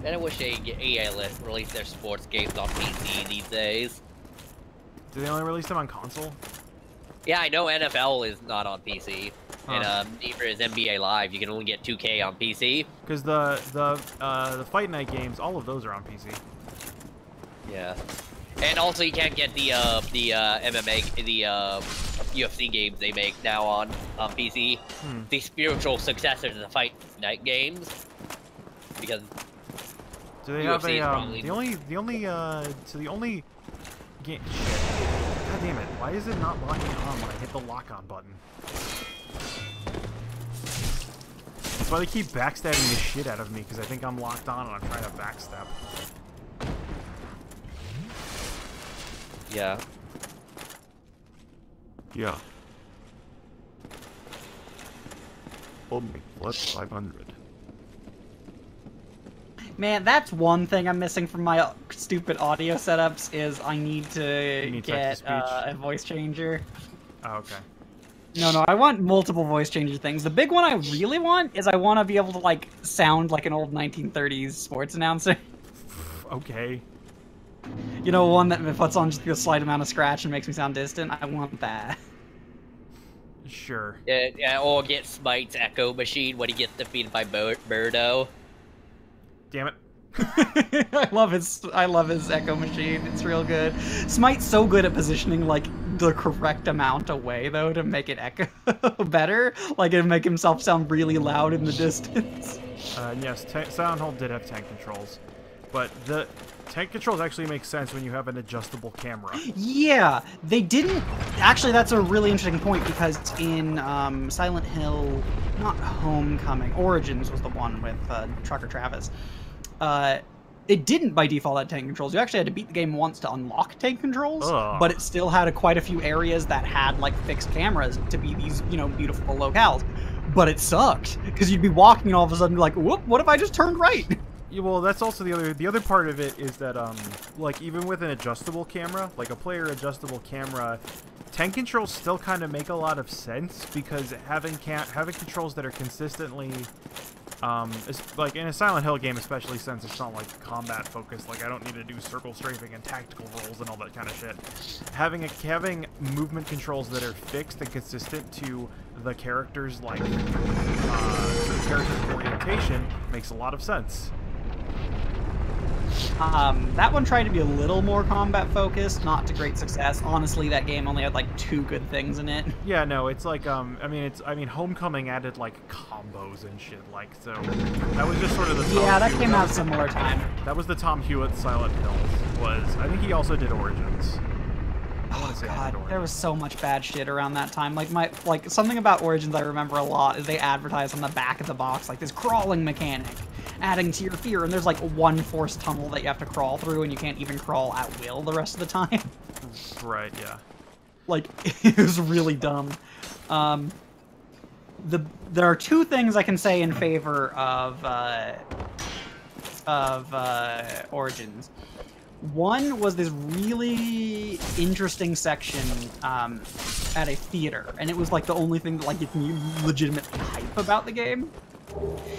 And I wish EA released their sports games on PC these days. Do they only release them on console? Yeah, I know NFL is not on PC, Huh. and neither is NBA Live. You can only get 2K on PC. Because the Fight Night games, all of those are on PC. Yeah, and also you can't get the MMA, the UFC games they make now on PC. The spiritual successor to the Fight Night games, because Do they UFC have is a probably- the only game? Shit. God damn it! Why is it not locking on when I hit the lock on button? That's why they keep backstabbing the shit out of me, because I think I'm locked on and I'm trying to backstab. Yeah. Yeah. Oh my, what's 500? Man, that's one thing I'm missing from my stupid audio setups is I need to get a voice changer. Oh, okay. No, I want multiple voice changer things. The big one I really want is I want to be able to, like, sound like an old 1930s sports announcer. Okay. You know, one that puts on just a slight amount of scratch and makes me sound distant? I want that. Sure. Yeah, or get Smite's Echo Machine when he gets defeated by Birdo. Damn it. I love his Echo Machine. It's real good. Smite's so good at positioning, like, the correct amount away, though, to make it echo better. Like, it'd make himself sound really loud in the distance. Yes, Silent Hill did have tank controls. But the tank controls actually make sense when you have an adjustable camera. Yeah, they didn't... Actually, that's a really interesting point, because in Silent Hill... Not Homecoming. Origins was the one with Trucker Travis. It didn't by default have tank controls. You actually had to beat the game once to unlock tank controls, but it still had quite a few areas that had, like, fixed cameras to be these, you know, beautiful locales. But it sucked, because you'd be walking and all of a sudden be like, whoop, what if I just turned right? Yeah, well, that's also the other part of it is that, like, even with an adjustable camera, like a player adjustable camera, tank controls still kind of make a lot of sense, because having controls that are consistently... like in a Silent Hill game, especially since it's not like combat focused, like I don't need to do circle strafing and tactical rolls and all that kind of shit. Having movement controls that are fixed and consistent to the character's like to the character's orientation makes a lot of sense. That one tried to be a little more combat focused, not to great success. Honestly, that game only had like 2 good things in it. Yeah, no, it's like I mean Homecoming added like combos and shit, like, so that was just sort of the that came out similar time. That was the Tom Hewitt Silent Hills. I think he also did Origins. Oh god, there was so much bad shit around that time. Like something about Origins I remember a lot is they advertised on the back of the box like this crawling mechanic, adding to your fear, and there's like one forced tunnel that you have to crawl through, and you can't even crawl at will the rest of the time. Right, yeah. Like, it was really dumb. There are 2 things I can say in favor of Origins. One was this really interesting section at a theater, and it was like the only thing that like gets me legitimately hype about the game.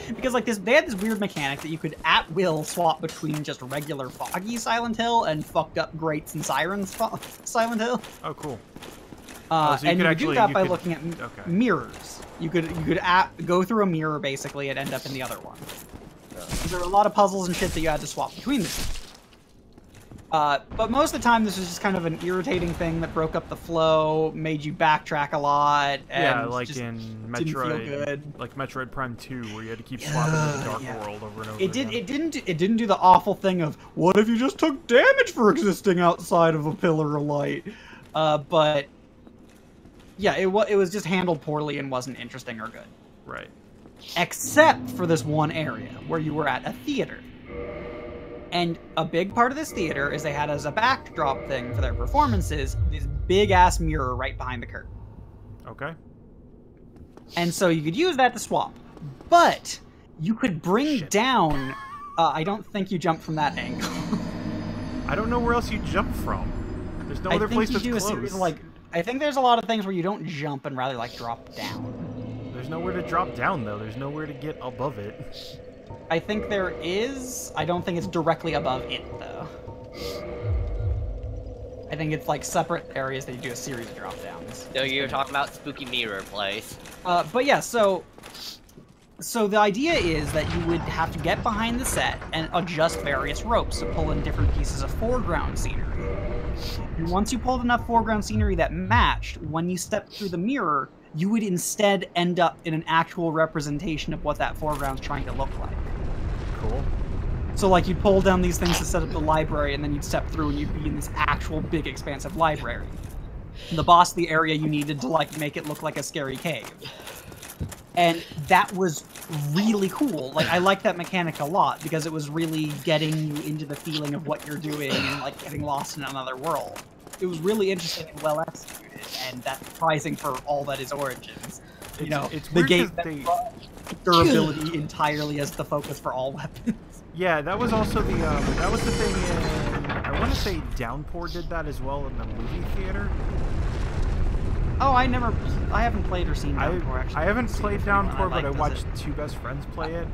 Because like they had this weird mechanic that you could at will swap between just regular foggy Silent Hill and fucked up Grates and Sirens Silent Hill. Oh, cool. So and you could do that by looking at mirrors. You could go through a mirror basically and end up in the other one. There were a lot of puzzles and shit that you had to swap between the 2. But most of the time, this was just kind of an irritating thing that broke up the flow, made you backtrack a lot, and yeah, like just in didn't feel Metroid, good. like Metroid Prime 2, where you had to keep swapping to the Dark World over and over. It didn't do the awful thing of what if you just took damage for existing outside of a pillar of light. But yeah, it was just handled poorly and wasn't interesting or good. Right. Except for this one area where you were at a theater. And a big part of this theater is they had as a backdrop thing for their performances this big-ass mirror right behind the curtain. Okay. And so you could use that to swap. But you could bring down... I don't think you jump from that angle. I don't know where else you jump from. There's no other place that's close. I think there's a lot of things where you don't jump and rather, like, drop down. There's nowhere to drop down, though. There's nowhere to get above it. I think there is. I don't think it's directly above it, though. I think it's like separate areas that you do a series of drop downs. So you're talking about Spooky Mirror Place. But yeah, so the idea is that you would have to get behind the set and adjust various ropes to pull in different pieces of foreground scenery. And once you pulled enough foreground scenery that matched, when you stepped through the mirror, you would instead end up in an actual representation of what that foreground's trying to look like. Cool. So, like, you'd pull down these things to set up the library, and then you'd step through and you'd be in this actual big, expansive library. And the boss of the area you needed to, like, make it look like a scary cave. And that was really cool. Like, I like that mechanic a lot because it was really getting you into the feeling of what you're doing and like getting lost in another world. It was really interesting and well executed, and that's surprising for all that is Origins. You know, it's the weird game 'cause they... durability entirely as the focus for all weapons. Yeah, that was also the that was the thing in, I want to say Downpour did that as well in the movie theater. Oh, I haven't played or seen Downpour, actually. I haven't played Downpour, but I watched two best friends play it.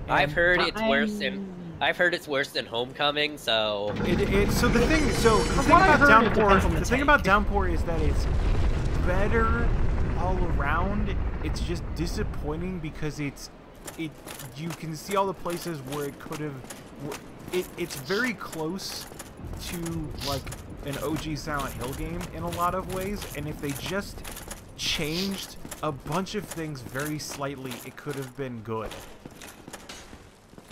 I've heard it's worse than Homecoming, so So the thing about Downpour is that it's better all around. It's just disappointing because you can see all the places where it could have. It's very close to like an OG Silent Hill game in a lot of ways, and if they just changed a bunch of things very slightly, it could have been good.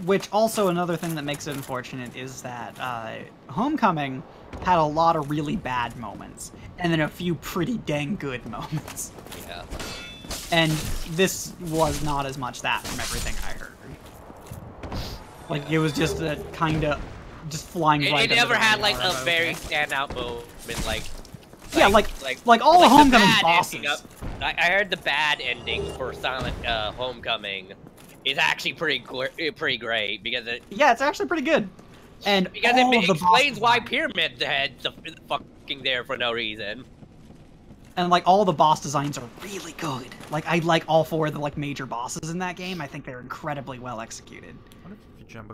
Which also another thing that makes it unfortunate is that Homecoming had a lot of really bad moments, and then a few pretty dang good moments. yeah. And this was not as much that from everything I heard. Like, it was just a kind of just flying right. It never had like a very standout moment, like all the Homecoming bad bosses. I heard the bad ending for Silent Homecoming is actually pretty great because it's actually pretty good, and because it explains why Pyramid Head's fucking there for no reason. And like all the boss designs are really good. Like I like all four of the like major bosses in that game. I think they're incredibly well executed.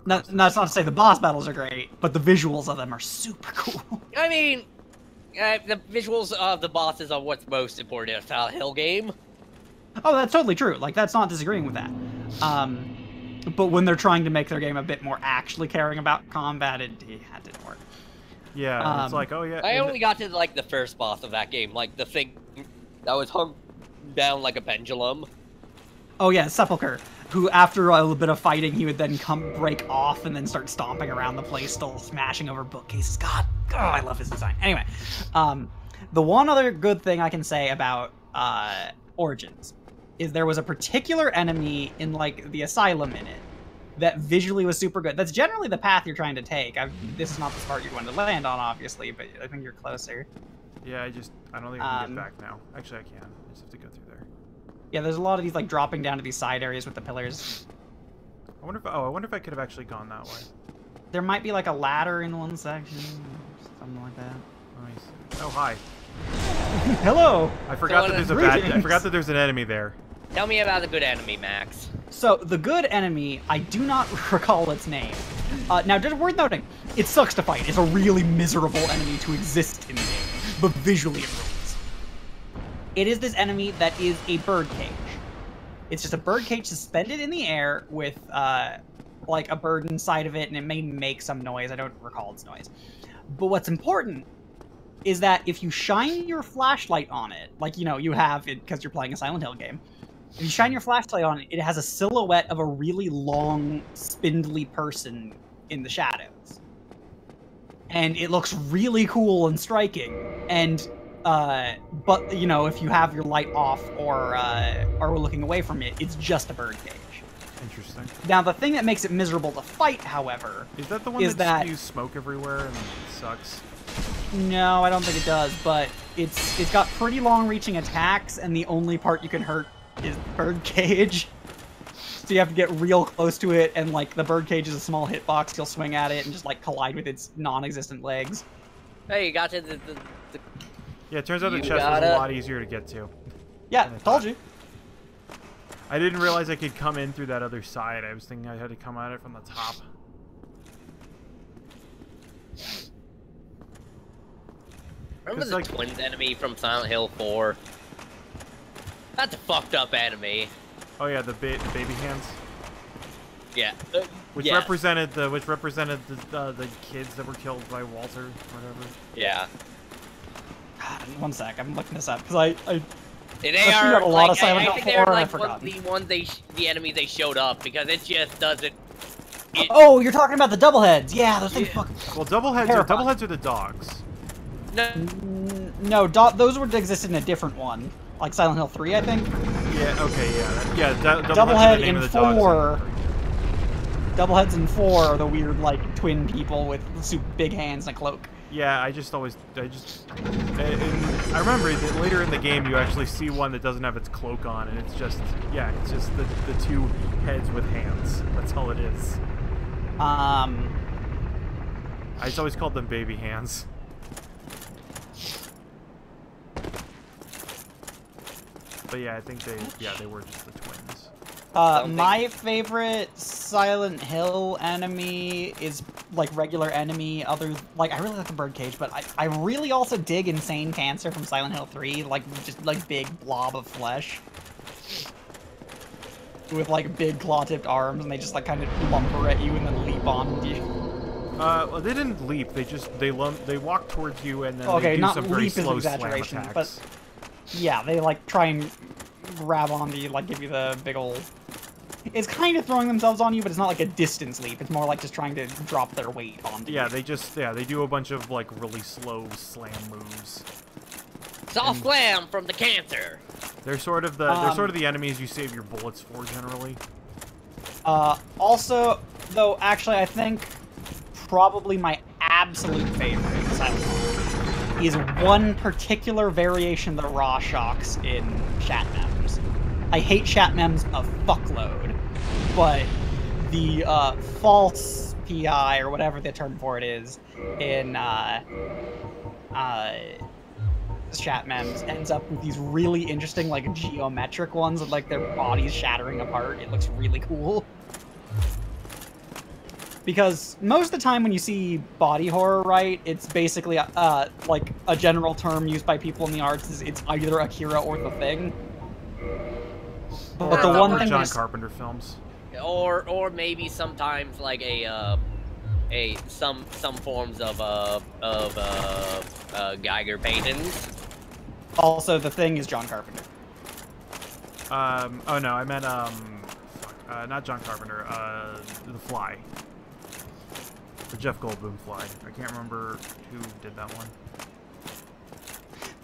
That's not to say the boss battles are great, but the visuals of them are super cool. I mean, the visuals of the bosses are what's most important in a Silent Hill game. Oh, that's totally true. Like, that's not disagreeing with that. But when they're trying to make their game a bit more actually caring about combat, it didn't work. Yeah, it's like, oh yeah. I only got to like the first boss of that game, like the thing that was hung down like a pendulum. Oh yeah, Sepulcher, who after a little bit of fighting, he would then break off and then start stomping around the place, still smashing over bookcases. God, I love his design. Anyway, the one other good thing I can say about Origins is there was a particular enemy in like the asylum in it that visually was super good. That's generally the path you're trying to take. This is not the part you want to land on, obviously, but I think you're closer. Yeah, I don't think I can get back now. Actually, I can. I just have to go through there. Yeah, there's a lot of these like dropping down to these side areas with the pillars. I wonder if I could have actually gone that way. There might be like a ladder in one section, or something like that. Nice. Oh, hi. Hello. I forgot that there's an enemy there. Tell me about the good enemy, Max. So, the good enemy, I do not recall its name. Now, just worth noting, it sucks to fight. It's a really miserable enemy to exist in the game, but visually it rules. It is this enemy that is a bird cage. It's just a bird cage suspended in the air with, like, a bird inside of it, and it may make some noise. I don't recall its noise. But what's important is that if you shine your flashlight on it, like, you know, you have it because you're playing a Silent Hill game, if you shine your flashlight on it, it has a silhouette of a really long, spindly person in the shadows. And it looks really cool and striking. And, but, you know, if you have your light off or looking away from it, it's just a bird cage. Interesting. Now, the thing that makes it miserable to fight, however, is that the one that spews smoke everywhere and sucks? No, I don't think it does, but it's got pretty long-reaching attacks, and the only part you can hurt is the bird cage. So you have to get real close to it, and like the bird cage is a small hitbox, you'll swing at it and just like collide with its non-existent legs. Hey, you got to the Yeah, it turns out the chest was a lot easier to get to. Yeah, told you. I didn't realize I could come in through that other side. I was thinking I had to come at it from the top. Remember the twins enemy from Silent Hill 4? That's a fucked up enemy. Oh yeah, the baby hands. Yeah. Which represented the kids that were killed by Walter, or whatever. Yeah. God, one sec, I'm looking this up because they are a lot of Silent Hill 4 and I forgot. The enemies they showed up because it just doesn't. Oh, you're talking about the doubleheads. Yeah, those things fucking. Well, doubleheads are the dogs. No. No, those would exist in a different one, like Silent Hill 3, I think. Yeah. Okay. Yeah. Doublehead in in 4. Doubleheads in 4 are the weird like twin people with super big hands and a cloak. Yeah, I remember that later in the game you actually see one that doesn't have its cloak on, and it's just the two heads with hands. That's all it is. I just always called them baby hands. But yeah, I think they were just the twins. My favorite Silent Hill enemy is like regular enemy. I really like the birdcage, but I really also dig Insane Cancer from Silent Hill 3, like just like big blob of flesh with like big claw-tipped arms, and they just like kind of lumber at you and then leap on you. Well, they didn't leap. They walk towards you and then okay, they do not some very leap is slow exaggeration, slam but attacks. yeah, they like try and grab onto you, like give you the big old. It's kind of throwing themselves on you, but it's not like a distance leap. It's more like just trying to drop their weight onto you. Yeah, they do a bunch of like really slow slam moves. Soft slam from the cancer. They're sort of the enemies you save your bullets for generally. Also, though, actually, I think probably my absolute favorite in Silent Hill is one particular variation of the raw shocks in Shatmems. I hate Shatmems a fuckload, but the false PI, or whatever the term for it is, in Shatmems ends up with these really interesting, like, geometric ones with, like, their bodies shattering apart. It looks really cool. Because most of the time when you see body horror, right, it's basically, like, a general term used by people in the arts is it's either Akira or The Thing. But the one thing John Carpenter films. Or maybe sometimes like some forms of Geiger paintings. Also, The Thing is John Carpenter. Oh no, I meant not John Carpenter. The Fly. The Jeff Goldblum Fly. I can't remember who did that one.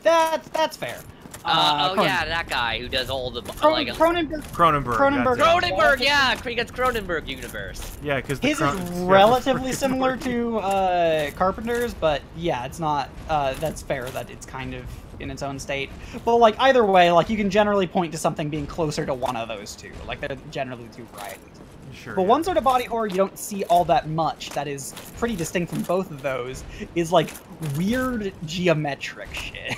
That's fair. Yeah, that guy who does all the Cronenberg. Cronenberg, yeah, it's Cronenberg universe. Yeah, because his is relatively similar to Carpenter's, but yeah, it's not. That's fair that it's kind of in its own state. But like either way, like you can generally point to something being closer to one of those two. Like they're generally two varieties. Sure. But one sort of body horror you don't see all that much that is pretty distinct from both of those is like weird geometric shit.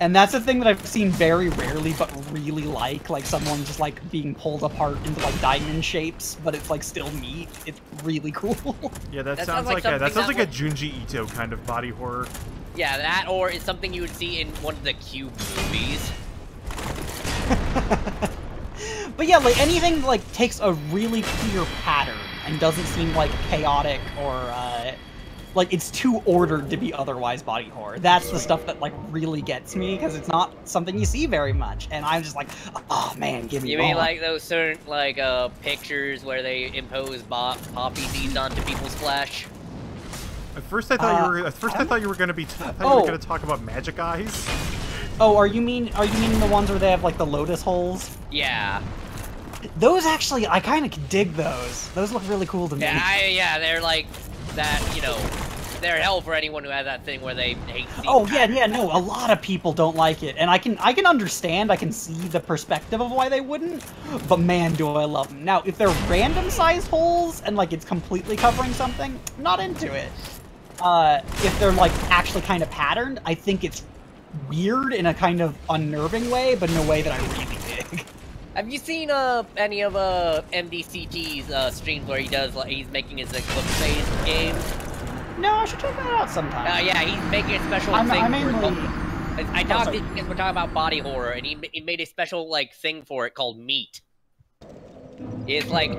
And that's a thing that I've seen very rarely, but really like someone just like being pulled apart into like diamond shapes, but it's like still meat. It's really cool. Yeah, that sounds like a Junji Ito kind of body horror. Yeah, that or it's something you would see in one of the Cube movies. But yeah, like anything that like takes a really clear pattern and doesn't seem like chaotic or like it's too ordered to be otherwise body horror. That's the stuff that like really gets me because it's not something you see very much, and I'm just like, oh man, give me. You mean like those certain like pictures where they impose poppy seeds onto people's flesh? At first I thought you were gonna talk about magic eyes. Oh, are you mean the ones where they have like the lotus holes? Yeah. Those actually, I kind of dig those. Those look really cool to me. Yeah, they're like that, you know, they're hell for anyone who has that thing where they hate seed Oh yeah, no, a lot of people don't like it, and I can understand, I can see the perspective of why they wouldn't, but man, do I love them. Now, if they're random sized holes and like it's completely covering something, not into it. If they're like actually kind of patterned, I think it's weird in a kind of unnerving way, but in a way that I really dig. Have you seen any of MDCT's streams where he's making his Eclipse Phase game? No, I should check that out sometime. Yeah, he's making a special thing I talked to him because we're talking about body horror, and he made a special like thing for it called Meat. It's like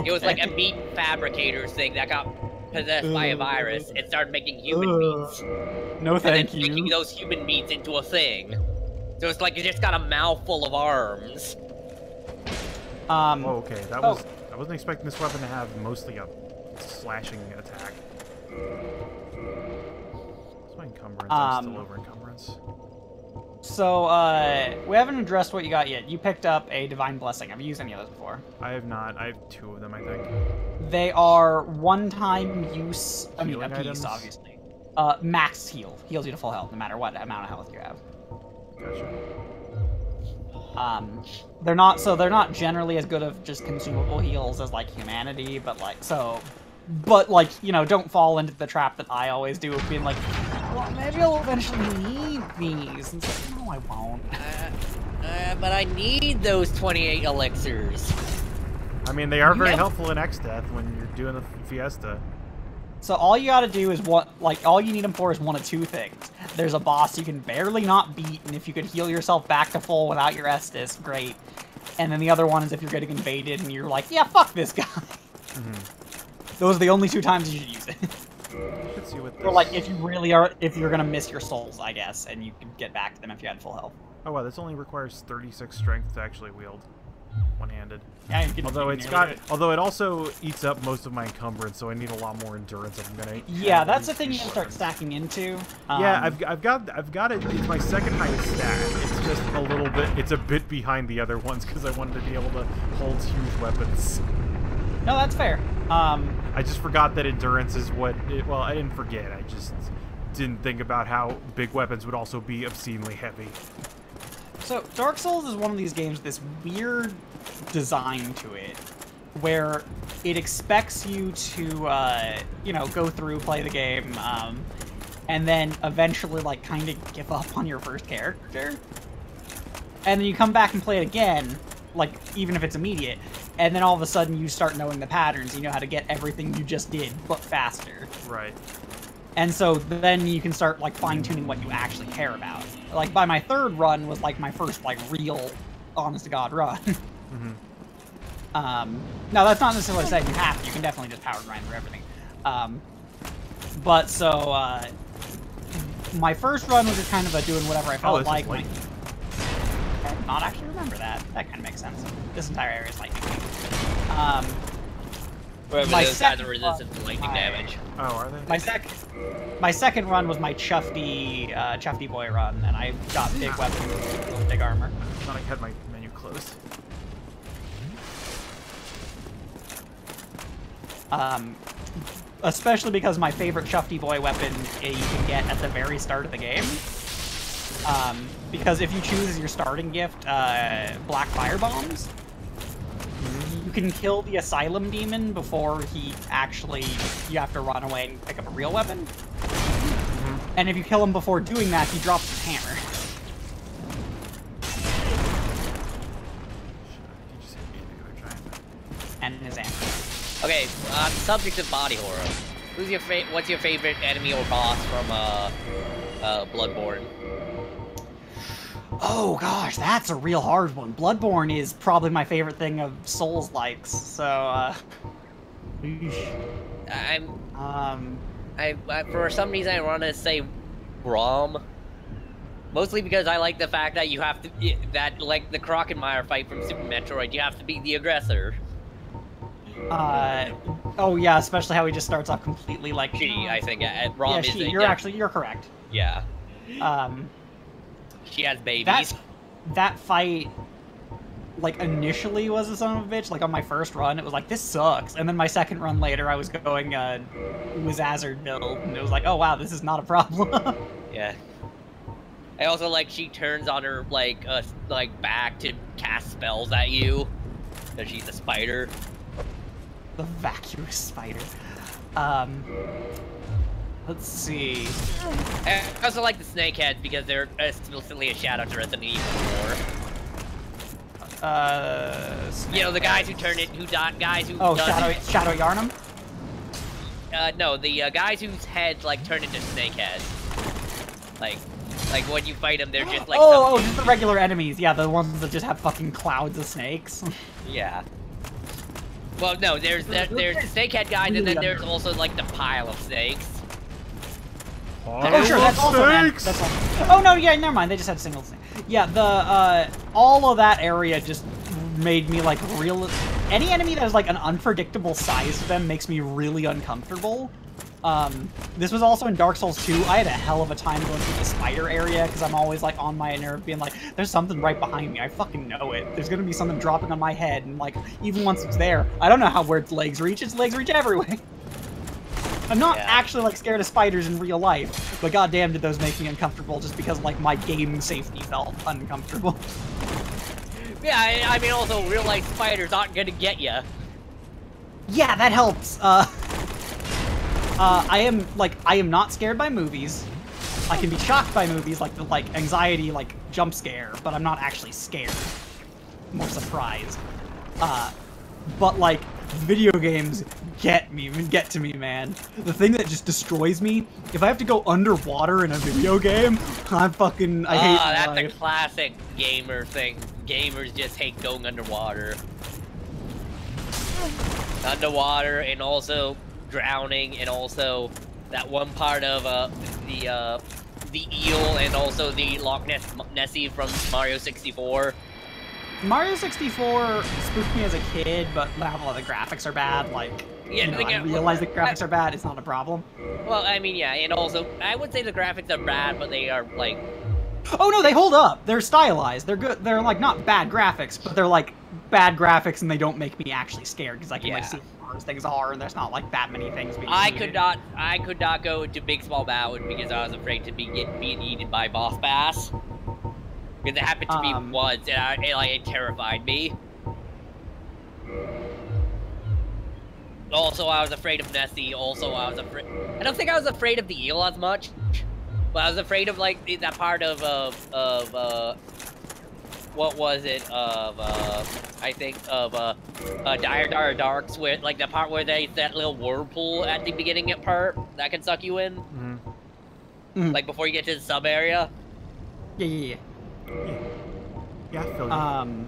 it was like a meat fabricator thing that got possessed by a virus and started making human meats. No, thank you. Making those human meats into a thing. So it's like you just got a mouthful of arms. Oh, okay. I wasn't expecting this weapon to have mostly a slashing attack. What's my encumbrance? I'm still over encumbrance. So, we haven't addressed what you got yet. You picked up a Divine Blessing. Have you used any of those before? I have not. I have 2 of them, I think. They are one-time use, I mean, a Healing piece, items? obviously. Max heal. Heals you to full health, no matter what amount of health you have. Gotcha. They're not generally as good of just consumable heals as, like, Humanity, but, like, you know, don't fall into the trap that I always do of being like, well, maybe I'll eventually need these. And it's like, no, I won't. But I need those 28 elixirs. I mean, they are very helpful in X-Death when you're doing the Fiesta. So all you gotta do is all you need them for is one of 2 things. There's a boss you can barely not beat, and if you could heal yourself back to full without your Estus, great. And then the other one is if you're getting invaded and you're like, yeah, fuck this guy. Mm-hmm. Those are the only 2 times you should use it. Let's see what this... Or like if you're gonna miss your souls, I guess, and you can get back to them if you had full health. Oh wow, this only requires 36 strength to actually wield one-handed. Yeah, you can, although it also eats up most of my encumbrance, so I need a lot more endurance if I'm gonna. Yeah, that's the thing you can start stacking into. Yeah, I've got it. It's my second highest stack. It's just a little bit. It's a bit behind the other ones because I wanted to be able to hold huge weapons. No, that's fair. I just forgot that endurance is what. Well, I didn't forget. I just didn't think about how big weapons would also be obscenely heavy. So, Dark Souls is one of these games with this weird design to it, where it expects you to, you know, go through, play the game, and then eventually, like, kind of give up on your first character. And then you come back and play it again, like, even if it's immediate, and then all of a sudden you start knowing the patterns, you know how to get everything you just did, but faster. Right. And so then you can start, like, fine-tuning what you actually care about. Like, by my 3rd run was, like, my first, like, real, honest-to-God run. Mm-hmm. Now, that's not necessarily saying you have to. You can definitely just power grind through everything. But, so, my first run was just kind of a doing whatever I felt like. I did not actually remember that. That kind of makes sense. This entire area is lightning. My second resistance to lightning damage. Oh, are they? My second run was my Chufty boy run, and I got big weapons, big armor. I thought I had my menu closed. Especially because my favorite Chufty boy weapon you can get at the very start of the game. Because if you choose as your starting gift black fire bombs, you can kill the Asylum Demon before you have to run away and pick up a real weapon. And if you kill him before doing that, he drops his hammer. And his hammer. Okay, subject of body horror. What's your favorite enemy or boss from Bloodborne? Oh gosh, that's a real hard one. Bloodborne is probably my favorite thing of Souls-likes, so, for some reason I want to say Rom. Mostly because I like the fact that you have to, like the Crocodile fight from Super Metroid, you have to be the aggressor. Oh yeah, especially how he just starts off completely like... She, I think, Rom is... You're correct. Yeah. She has babies. That fight, like, initially was a son of a bitch. Like, on my first run, it was like, this sucks. And then my second run later, I was going, Wizazard build, and it was like, oh wow, this is not a problem. Yeah. I also like she turns on her, like back to cast spells at you. So she's a spider. The vacuous spider. Let's see. I also like the snakeheads because they're explicitly a shadow to Resident Evil 4. You know, the guys who turn it, guys who... Oh, Shadow Yarnum? No, the guys whose heads, like, turn into snakeheads. Like when you fight them, they're just like... just the regular enemies. Yeah, the ones that just have fucking clouds of snakes. Yeah. Well, no, there's the snakehead guys, and then there's also, like, the pile of snakes. Oh, sure, that's also oh, no, yeah, never mind. They just had single snake. Yeah, all of that area just made me, like, any enemy that has, like, an unpredictable size to them makes me really uncomfortable. This was also in Dark Souls 2. I had a hell of a time going through the spider area because I'm always like on my nerve being like, there's something right behind me. I fucking know it. There's gonna be something dropping on my head, and like, even once it's there, I don't know where its legs reach. Its legs reach everywhere. I'm not actually like scared of spiders in real life, but goddamn did those make me uncomfortable just because like my game safety felt uncomfortable. Yeah, I mean also real life spiders aren't gonna get you. Yeah, that helps. I am not scared by movies. I can be shocked by movies, like the anxiety, like jump scare, but I'm not actually scared. I'm more surprised. But like video games get to me, man. The thing that just destroys me, if I have to go underwater in a video game, I hate that's life. a classic gamer thing. Gamers just hate going underwater. Underwater, and also drowning, and also that one part of the eel, and also the Loch Nessie from Mario 64. Mario 64 spooked me as a kid, but now the graphics are bad. Like, yeah, you know, I realize the graphics are bad. It's not a problem. Well, I mean, yeah, and also I would say the graphics are bad, but they are like. Oh no, they hold up. They're stylized. They're good. They're like not bad graphics, but they're like bad graphics, and they don't make me actually scared because I can like see how hard things are, and there's not like that many things being. I could not go into Big Small Mountain because I was afraid to being eaten by boss bass. Because it happened to me once, and it terrified me. Also, I was afraid of Nessie. Also, I was afraid. I don't think I was afraid of the eel as much, but I was afraid of like that part of what was it? I think of Dire Darks, where like the part where that little whirlpool at the beginning part that can suck you in, like before you get to the sub area. Yeah. Yeah, I feel you.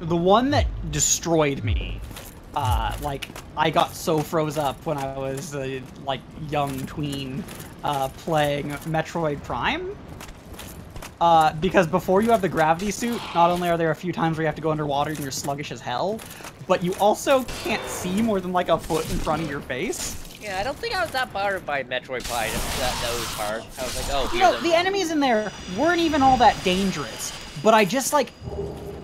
The one that destroyed me, like, I got so froze up when I was a, like, young tween, playing Metroid Prime. Because before you have the gravity suit, not only are there a few times where you have to go underwater and you're sluggish as hell, but you also can't see more than, like, a foot in front of your face. Yeah, I don't think I was that bothered by Metroid Prime, those parts. I was like, oh, you know, the enemies in there weren't even all that dangerous, but I just, like,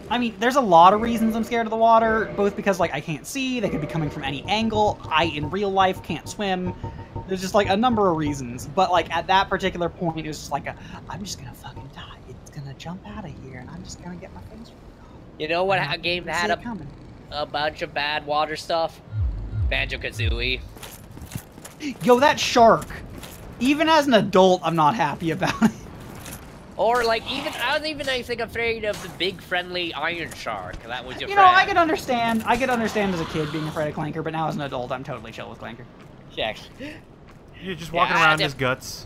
I mean, there's a lot of reasons I'm scared of the water, both because, like, I can't see, they could be coming from any angle, I, in real life, can't swim. There's just, like, a number of reasons, but, like, at that particular point, it was just like, I'm just gonna fucking die. It's gonna jump out of here, and I'm just gonna get my face ripped off. You know what a game that had a bunch of bad water stuff? Banjo-Kazooie. Yo, that shark. Even as an adult, I'm not happy about it. Or like I was I think afraid of the big friendly iron shark. That was your You friend. know, I could understand. I could understand as a kid being afraid of Clanker, but now as an adult, I'm totally chill with Clanker. Yeah. You're just walking around his guts.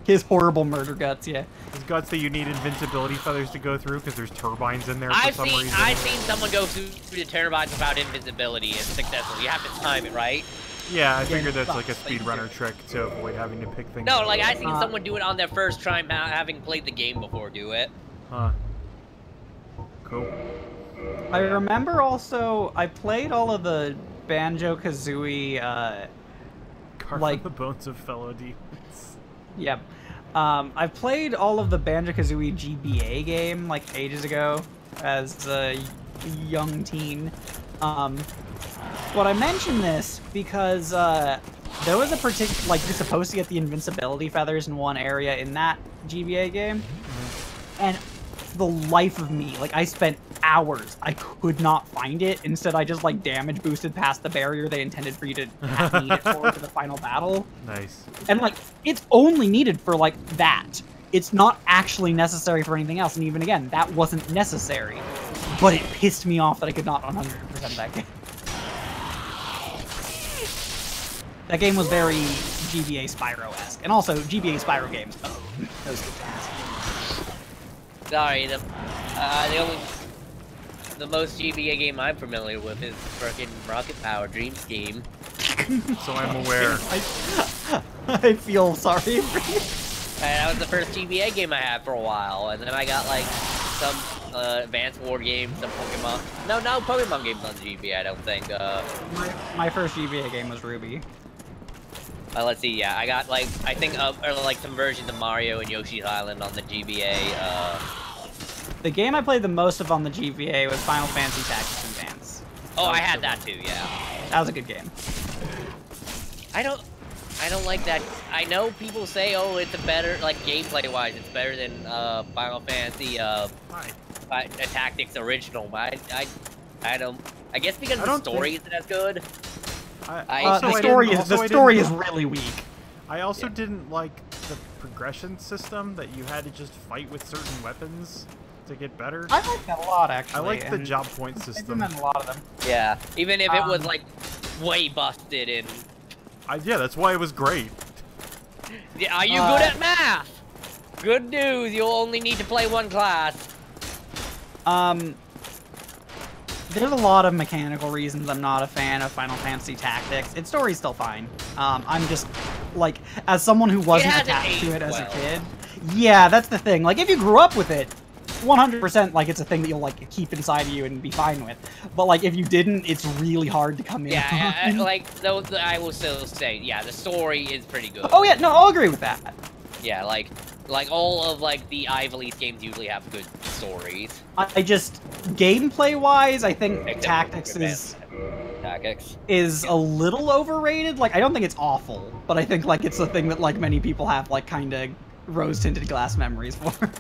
His horrible murder guts, yeah. His guts that you need invincibility feathers to go through because there's turbines in there for some reason. I've seen someone go through the turbines without invincibility and successful. You have to time it, right? Yeah, I figured that's like a speedrunner trick to avoid having to pick things. No, like I've seen someone do it on their first try, having played the game before do it. Huh. Cool. I remember also, I played all of the Banjo-Kazooie, Carve like the bones of fellow demons. Yep. I played all of the Banjo-Kazooie GBA game, like, ages ago, as a young teen. But I mention this because, there was a particular, like, you're supposed to get the invincibility feathers in one area in that GBA game, and for the life of me, like, I spent hours, I could not find it. Instead, I just, like, damage boosted past the barrier they intended for you to have need it for the final battle. Nice. And, like, it's only needed for, like, that. It's not actually necessary for anything else, and even again, that wasn't necessary. But it pissed me off that I could not 100% that game. That game was very GBA Spyro-esque. And also, GBA Spyro games. Oh, those good times. Sorry, the most GBA game I'm familiar with is frickin' Rocket Power Dream Scheme. So I'm aware. I feel sorry for you. And that was the first GBA game I had for a while, and then I got like some Advanced War games, some Pokemon. No Pokemon games on GBA, I don't think. My first GBA game was Ruby. Let's see. Yeah, I got like I think or like some versions of Mario and Yoshi's Island on the GBA. The game I played the most of on the GBA was Final Fantasy Tactics Advance. Oh, I had that too. Yeah. That was a good game. I don't like that. I know people say, oh, it's a better, like, gameplay-wise, it's better than, Final Fantasy, Tactics Original, but I don't, I guess because the story isn't as good. The story is really weak. I also didn't like the progression system that you had to just fight with certain weapons to get better. I like that a lot, actually. I like the job point system. I a lot of them. Yeah, even if it was, like, way busted and... yeah, that's why it was great. Yeah, are you good at math? Good news, you'll only need to play one class. There's a lot of mechanical reasons I'm not a fan of Final Fantasy Tactics. Its story's still fine. I'm just, like, as someone who wasn't attached to it as a kid... Yeah, that's the thing. Like, if you grew up with it, 100%, like, it's a thing that you'll, like, keep inside of you and be fine with. But, like, if you didn't, it's really hard to come in. Yeah, like, though, I will still say, yeah, the story is pretty good. Oh, yeah, no, I'll agree with that. Yeah, like all of, like, the Ivy Leaf games usually have good stories. I just, gameplay-wise, I think Tactics is a little overrated. Like, I don't think it's awful, but I think, like, it's a thing that, like, many people have, like, kind of rose-tinted glass memories for.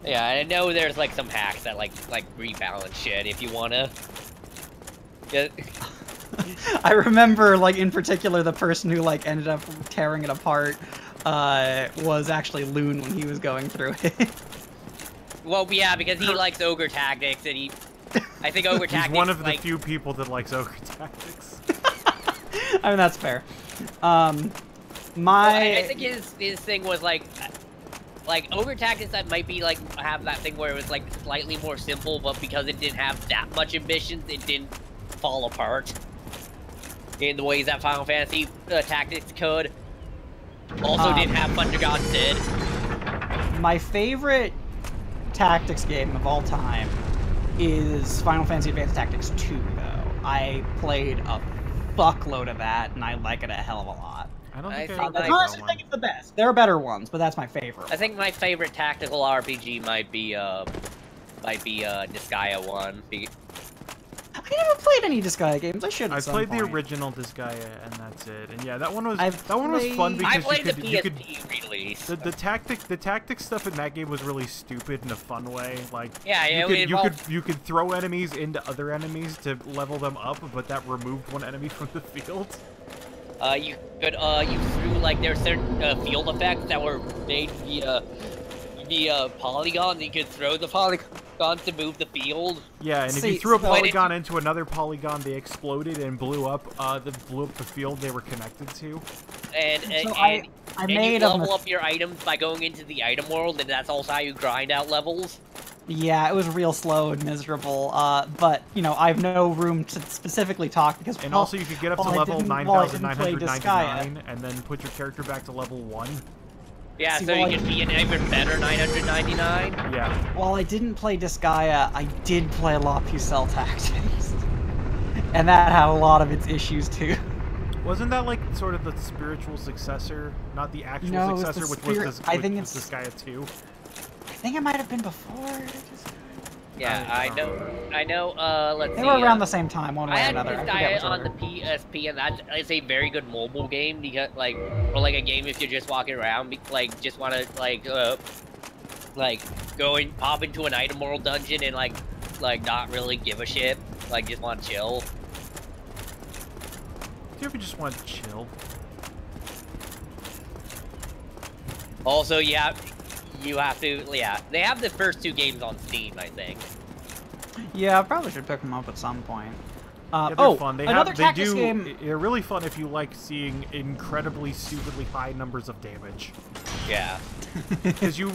Yeah, I know there's, like, some hacks that, like rebalance shit if you wanna. Yeah. I remember, like, in particular, the person who, like, ended up tearing it apart was actually Loon when he was going through it. Well, yeah, because he likes Ogre Tactics, and I think Ogre Tactics He's one of the like... few people that likes Ogre Tactics. I mean, that's fair. Well, I think his thing was, like Ogre Tactics that might be, like, have that thing where it was, like, slightly more simple, but because it didn't have that much ambitions, it didn't fall apart in the ways that Final Fantasy Tactics could. Also didn't have Thunder God Sid. My favorite Tactics game of all time is Final Fantasy Advanced Tactics 2, though. I played a fuckload of that, and I like it a hell of a lot. I don't think I honestly think it's the best. There are better ones, but that's my favorite. I think my favorite tactical RPG might be Disgaea 1. I never played any Disgaea games. I should. I played the original Disgaea, and that's it. And yeah, that one was fun because I played the PSP release. The tactics stuff in that game was really stupid in a fun way. Like, yeah, you could throw enemies into other enemies to level them up, but that removed one enemy from the field. You threw, like, there were certain field effects that were made via polygons. You could throw the polygons to move the field. Yeah, and if you threw a polygon into another polygon, they exploded and blew up the field they were connected to. And you level up your items by going into the item world, and that's also how you grind out levels. Yeah, it was real slow and miserable, but, you know, I have no room to specifically talk because... And also you could get up to level 9,999 and then put your character back to level 1. Yeah, so you can be an even better 999? Yeah. While I didn't play Disgaea, I did play a lot of Pucell Tactics. And that had a lot of its issues, too. Wasn't that, like, sort of the spiritual successor? Not the actual successor, which was Disgaea 2? I think it might have been before. Yeah, I know, let's see. They were around the same time, one way or another. I had on the PSP, and that is a very good mobile game, because, like, or like a game if you're just walking around, like, just want to, like, go and pop into an item world dungeon and, like, not really give a shit, like, just want to chill. Do you ever just want to chill? Also, yeah, you have to, yeah. They have the first 2 games on Steam, I think. Yeah, I probably should pick them up at some point. Yeah, they're fun. Another tactics game. They're really fun if you like seeing incredibly, stupidly high numbers of damage. Yeah. Because you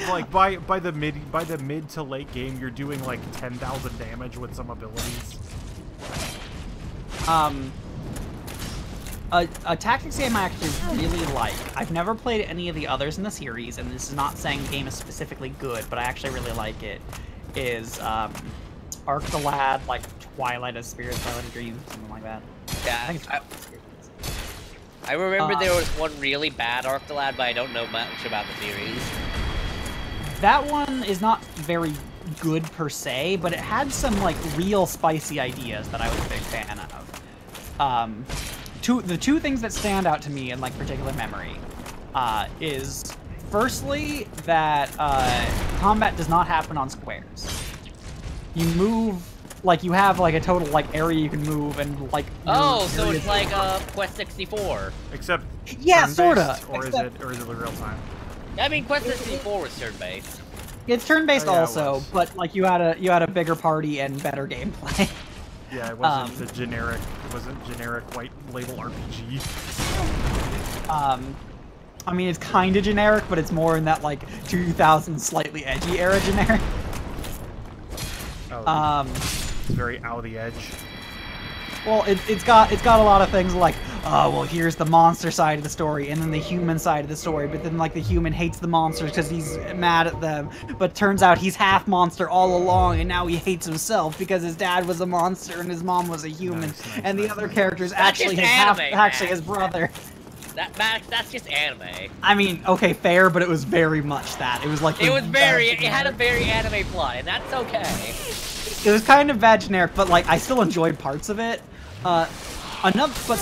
like by the mid to late game, you're doing like 10,000 damage with some abilities. A tactics game I actually really like. I've never played any of the others in the series, and this is not saying the game is specifically good, but I actually really like it. Is Arc the Lad, like Twilight of Spirits, Twilight of Dreams, something like that. Yeah, I think it's I remember there was one really bad Anor Lando, but I don't know much about the series. That one is not very good per se, but it had some like real spicy ideas that I was a big fan of. The two things that stand out to me in like particular memory is firstly that combat does not happen on squares. You move like you have like a total like area you can move and like. Oh, so it's like Quest 64. Except yeah, sorta. Or is it real time? I mean, Quest 64 was turn-based. It's turn-based Oh, yeah, also, but like you had a bigger party and better gameplay. Yeah, it wasn't the generic. It wasn't generic white label RPG. I mean, it's kind of generic, but it's more in that like 2000 slightly edgy era generic. Oh, it's very out of the edge. Well, it's got a lot of things like, oh, well, here's the monster side of the story, and then the human side of the story, but then, like, the human hates the monsters because he's mad at them, but turns out he's half monster all along, and now he hates himself because his dad was a monster and his mom was a human, and the other characters actually his brother. That's just anime. I mean, okay, fair, but it was very much that. It was like... It had a very anime plot, and that's okay. It was kind of bad generic, but, like, I still enjoyed parts of it. So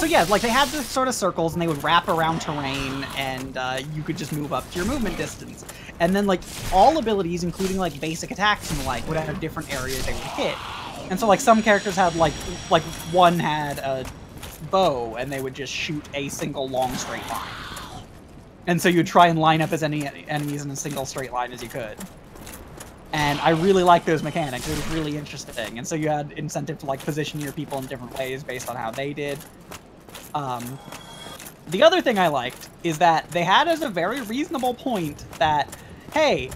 yeah, like they had this sort of circles and they would wrap around terrain and you could just move up to your movement distance. And then like all abilities, including like basic attacks and the like, would have different areas they would hit. And so like some characters had like one had a bow and they would just shoot a single long straight line. And so you'd try and line up as many enemies in a single straight line as you could. And I really liked those mechanics. It was really interesting. And so you had incentive to like position your people in different ways based on how they did. The other thing I liked is that they had as a very reasonable point that, hey,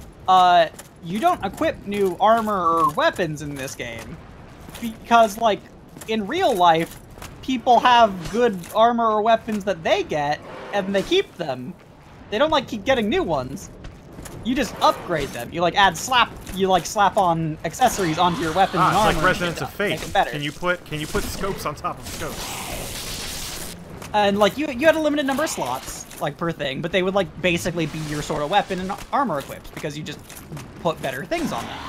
you don't equip new armor or weapons in this game. Because, like, in real life, people have good armor or weapons that they get, and they keep them. They don't, like, keep getting new ones. You just upgrade them. You like slap on accessories onto your weapons and armor. It's like Resonance of Fate. Make it better. Can you put scopes on top of scopes? And like you had a limited number of slots like per thing, but they would like basically be your sort of weapon and armor equipped because you just put better things on them.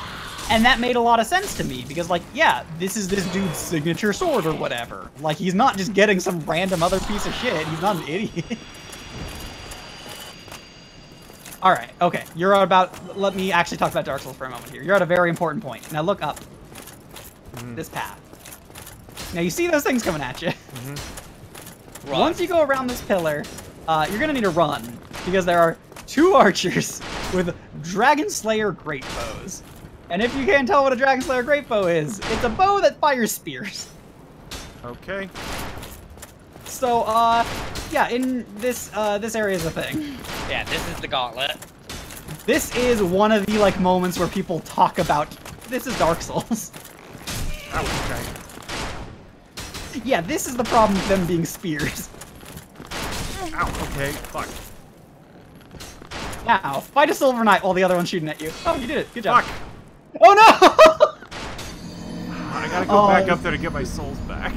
And that made a lot of sense to me because like yeah, this is this dude's signature sword or whatever. Like he's not just getting some random other piece of shit. He's not an idiot. Alright, okay, let me actually talk about Dark Souls for a moment here. You're at a very important point. Now look up. This path. Now you see those things coming at you. Once you go around this pillar, you're gonna need to run, because there are two archers with Dragon Slayer Great Bows. And if you can't tell what a Dragon Slayer Great Bow is, it's a bow that fires spears. Okay. So, yeah, in this area is a thing. Yeah, this is the gauntlet. This is one of the, like, moments where people talk about, this is Dark Souls. Oh, okay. Yeah, this is the problem with them being spears. Ow, okay, fuck. Now, fight a Silver Knight while the other one's shooting at you. Oh, you did it. Good job. Fuck! Oh, no! I gotta go back up there to get my souls back.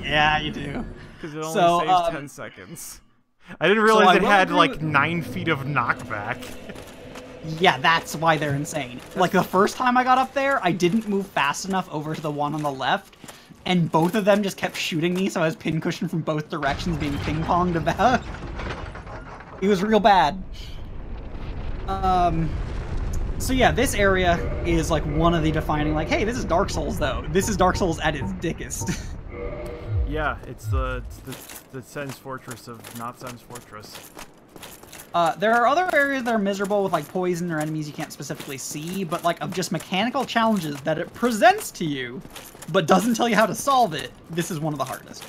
Yeah, you do. Because it only saves 10 seconds. I didn't realize it had, like, 9 feet of knockback. Yeah, that's why they're insane. Like, the first time I got up there, I didn't move fast enough over to the one on the left, and both of them just kept shooting me, so I was pincushioned from both directions being ping-ponged about. It was real bad. So yeah, this area is, like, one of the defining, like, hey, this is Dark Souls, though. This is Dark Souls at its dickest. Yeah, it's the Sen's Fortress of not Sen's Fortress. There are other areas that are miserable with like poison or enemies you can't specifically see, but like of just mechanical challenges that it presents to you, but doesn't tell you how to solve it. This is one of the hardest.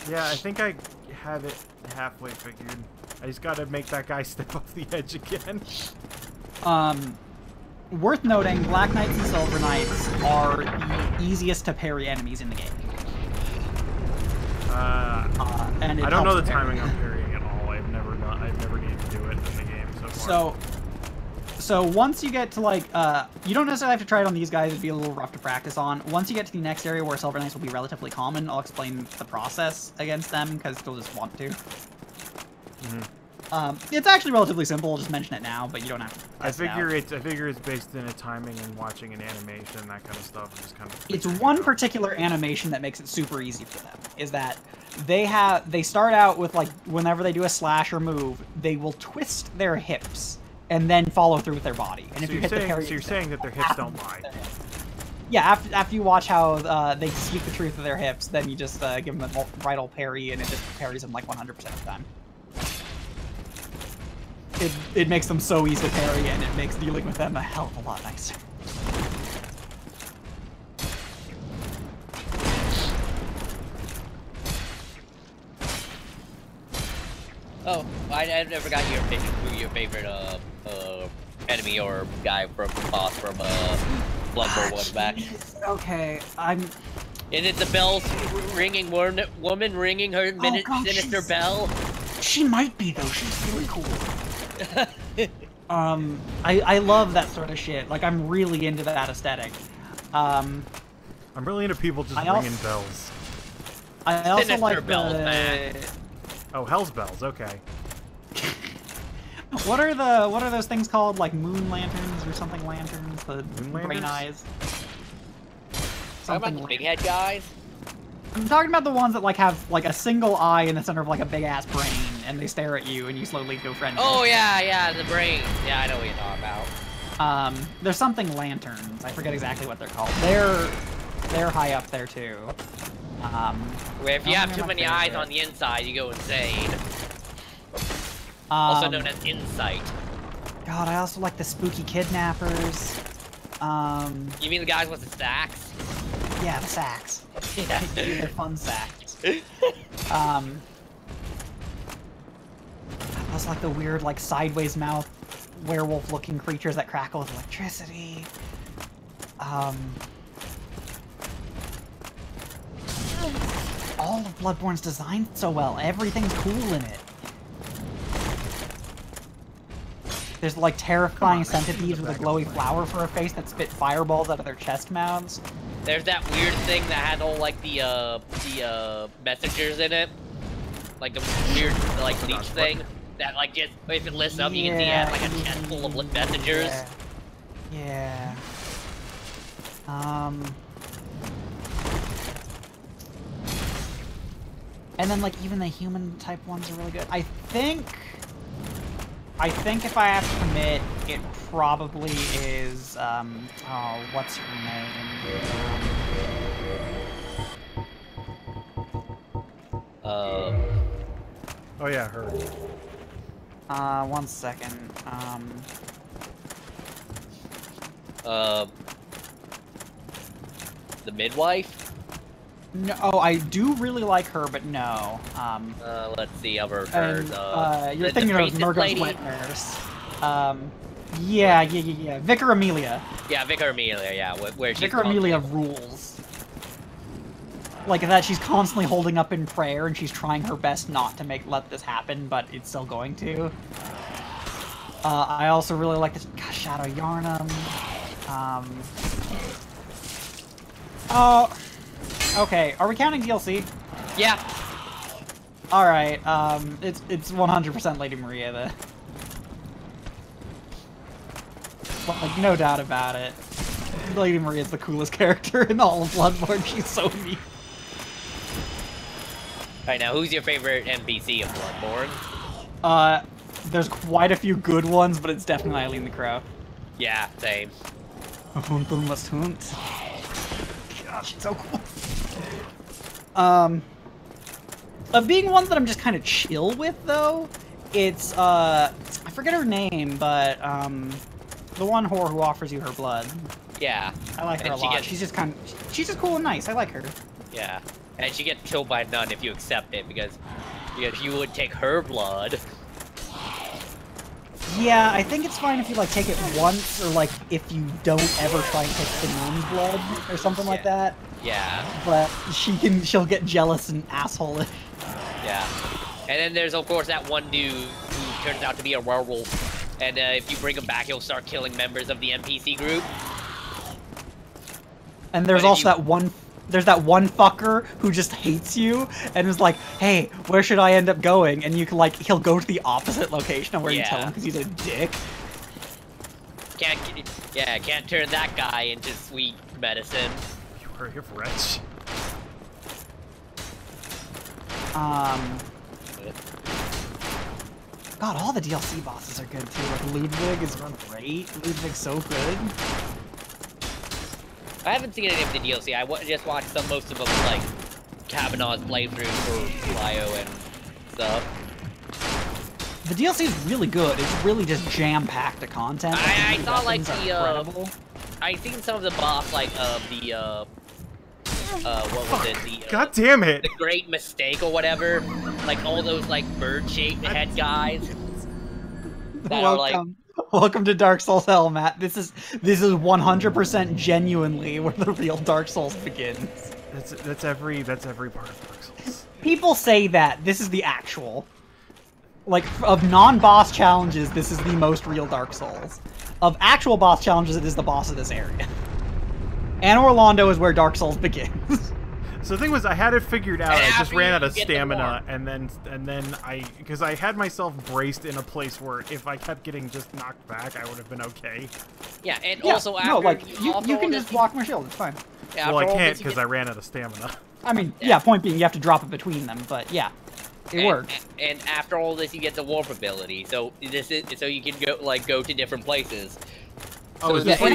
Yeah, I think I have it halfway figured. I just gotta make that guy step off the edge again. Worth noting, Black Knights and Silver Knights are the easiest to parry enemies in the game. And I don't know the timing on parrying at all. I've never needed to do it in the game so far. So once you get to like, you don't necessarily have to try it on these guys, it'd be a little rough to practice on. Once you get to the next area where Silver Knights will be relatively common, I'll explain the process against them, because you'll just want to. It's actually relatively simple, I'll just mention it now, but you don't have to I figure it's based in a timing and watching an animation, that kind of stuff. Just kind of it's one particular animation that makes it super easy for them, is that they start out with, like, whenever they do a slash or move, they will twist their hips and then follow through with their body. And if you hit the parry, so you're saying that their hips don't lie. Yeah, after you watch how they speak the truth of their hips, then you just give them a right old parry, and it just parries them like 100% of the time. It makes them so easy to parry, and it makes dealing with them a hell of a lot nicer. Oh, I never got your opinion. Who your favorite enemy or guy from boss from Bloodborne was back? Okay, Is it the bells ringing woman ringing her sinister bell? She might be though. She's really cool. I love that sort of shit. Like, I'm really into that aesthetic. I'm really into people just ringing bells. I also Sinister like bells, man. Oh, Hell's Bells. Okay. What are those things called? Like moon lanterns or something? Lanterns, the brain eyes. Talking about the big head guys. I'm talking about the ones that like have like a single eye in the center of like a big ass brain, and they stare at you, and you slowly go friendly. Oh yeah, the brain. Yeah, I know what you're talking about. There's something lanterns. I forget exactly what they're called. They're high up there too. Where if you have too many eyes on the inside, you go insane. Also known as insight. God, I also like the spooky kidnappers. You mean the guys with the sacks? Yeah, the sacks. Yeah. They're fun sacks. Plus, like the weird, like sideways mouth, werewolf-looking creatures that crackle with electricity. All of Bloodborne's designed so well. Everything's cool in it. There's like terrifying centipedes with a glowy flower for a face that spit fireballs out of their chest mouths. There's that weird thing that has all like the messengers in it, like the weird like leech thing that like just if it lifts up you can see it has like a chest full of messengers. Yeah. And then like even the human type ones are really good. I think if I have to commit, it probably is, oh, what's her name? Oh yeah, her. 1 second. The midwife? No, oh, I do really like her, but no. Let's see other turns. You're thinking of Murgo's wet nurse. Yeah. Vicar Amelia. Yeah, Vicar Amelia, yeah, where she's Vicar Amelia rules. Like that she's constantly holding up in prayer and she's trying her best not to let this happen, but it's still going to. I also really like this Shadow Yarnum. Oh, okay. Are we counting DLC? Yeah. All right. It's 100% Lady Maria then. Like, no doubt about it. Lady Maria is the coolest character in all of Bloodborne. She's so neat. Alright, now who's your favorite NPC of Bloodborne? There's quite a few good ones, but it's definitely Eileen the Crow. Yeah, same. Hunt must hunt. Gosh, she's so cool. Of being ones that I'm just kind of chill with, though, it's, I forget her name, but, the one whore who offers you her blood. Yeah. I like her a lot. She's just cool and nice. I like her. Yeah. And she gets killed by none if you accept it, because you would take her blood. Yeah, I think it's fine if you, like, take it once, or, like, if you don't ever try and take the moon's blood, or something like that. Yeah. But she'll get jealous and asshole-ish. Yeah. And then there's, of course, that one dude who turns out to be a werewolf And if you bring him back, he'll start killing members of the NPC group. And there's also that one. There's that one fucker who just hates you and is like, "Hey, where should I end up going?" And you can like, he'll go to the opposite location of where you tell him because he's a dick. Can't turn that guy into sweet medicine. You are a wretch. God, all the DLC bosses are good too. Like Ludwig is great. Ludwig's so good. I haven't seen any of the DLC. I just watched most of them, like Kavanaugh's playthrough for Lio and stuff. The DLC is really good. It's really just jam-packed to content. I saw like incredible. I seen some of the boss like what was it? The God damn it! The Great Mistake or whatever. Like all those like bird-shaped head guys. That are like. Welcome to Dark Souls Hell, Matt. This is 100% genuinely where the real Dark Souls begins. That's every part of Dark Souls. People say that this is the actual. Like, of non-boss challenges, this is the most real Dark Souls. Of actual boss challenges, it is the boss of this area. Anor Lando is where Dark Souls begins. So the thing was, I had it figured out. I just ran out of stamina, and then because I had myself braced in a place where if I kept getting just knocked back, I would have been okay. Yeah, and also after you can just block my shield. It's fine. Yeah, well, I can't because I ran out of stamina. I mean, yeah. Point being, you have to drop it between them, but yeah, it works. And after all this, you get the warp ability, so you can go to different places. Oh, so is this where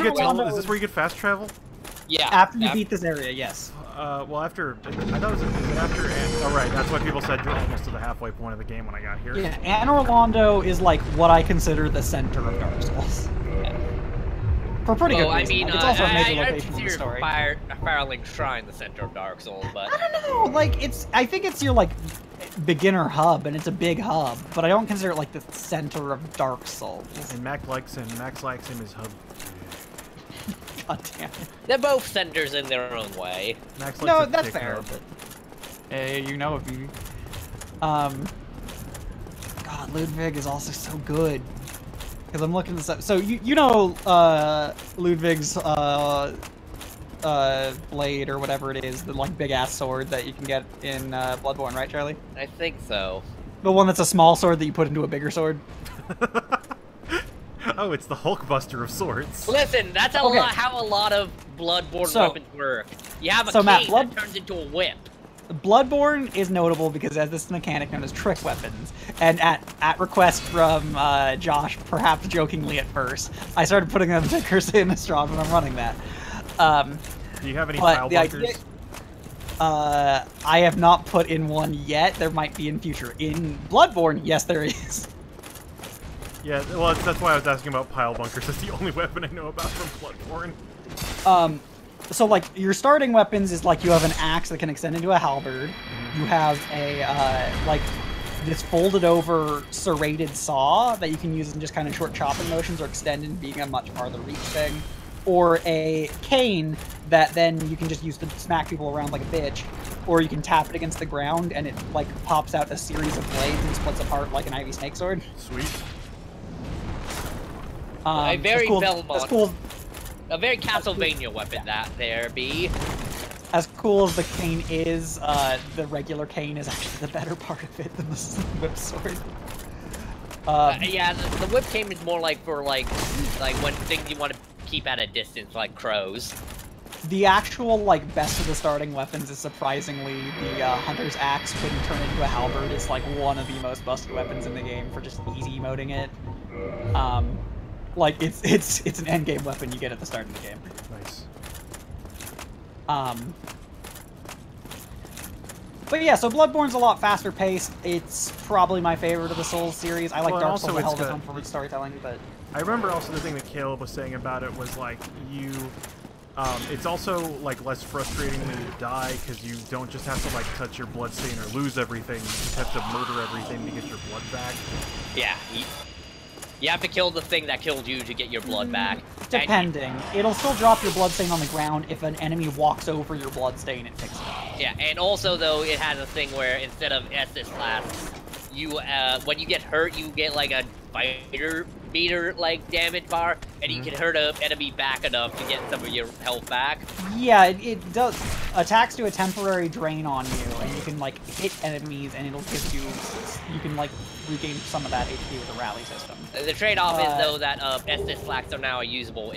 you get fast travel? Yeah. After you beat this area, yes. Well, after I thought is it after? Oh, right. That's what people said. You're almost to the halfway point of the game when I got here. Yeah, Anor Lando is like what I consider the center of Dark Souls. Yeah. For pretty good reason. I mean, it's also a major I location in the story. Firelink Shrine the center of Dark Souls, but I don't know. Like I think it's your like beginner hub, and it's a big hub, but I don't consider it like the center of Dark Souls. And Max likes him his hub. God damn it. They're both centers in their own way. Max no, that's fair. But, hey, you know, if you... God, Ludwig is also so good. Because I'm looking this up. So, you know Ludwig's blade, or whatever it is, the, like, big-ass sword that you can get in Bloodborne, right, Charlie? I think so. The one that's a small sword that you put into a bigger sword? Oh, it's the Hulkbuster of swords. Listen, that's how a lot of Bloodborne weapons work. You have a cane that turns into a whip. Bloodborne is notable because it has this mechanic known as trick weapons. And at request from Josh, perhaps jokingly at first, I started putting them to Cursed in Strahd when I'm running that. Do you have any pile bunkers? I have not put in one yet. There might be in future. In Bloodborne, yes, there is. Yeah, well, that's why I was asking about pile bunkers. That's the only weapon I know about from Bloodborne. So, like, your starting weapons is, like, you have an axe that can extend into a halberd. You have a, like, this folded-over serrated saw that you can use in just kind of short chopping motions or extend in being a much farther reach thing. Or a cane that then you can just use to smack people around like a bitch. Or you can tap it against the ground and it, like, pops out a series of blades and splits apart like an ivy snake sword. Sweet. A very Belmont, cool. a very Castlevania weapon that there be. As cool as the cane is, the regular cane is actually the better part of it than the whip sword. Yeah, the whip cane is more like for like when things you want to keep at a distance, like crows. The actual like best of the starting weapons is surprisingly the Hunter's Axe when you turn into a halberd is like one of the most busted weapons in the game for just easy emoting it. Like, it's an endgame weapon you get at the start of the game. Nice. But yeah, so Bloodborne's a lot faster paced. It's probably my favorite of the Souls series. I like Dark Souls a hell of a ton for its storytelling, but... I remember also the thing that Caleb was saying about it was, like, it's also, like, less frustrating when you die, because you don't just have to, like, touch your bloodstain or lose everything. You just have to murder everything to get your blood back. Yeah, you have to kill the thing that killed you to get your blood back. Depending. It'll still drop your bloodstain on the ground. If an enemy walks over your bloodstain, it picks it up. Yeah, and also, though, it has a thing where instead of Estus lasts, you when you get hurt, you get like a fighter meter like damage bar, and you can hurt an enemy back enough to get some of your health back. Yeah, it does. Attacks do a temporary drain on you, and you can like hit enemies, and it'll give you. You can like regain some of that HP with the rally system. The trade-off is though that Estus Flax are now a usable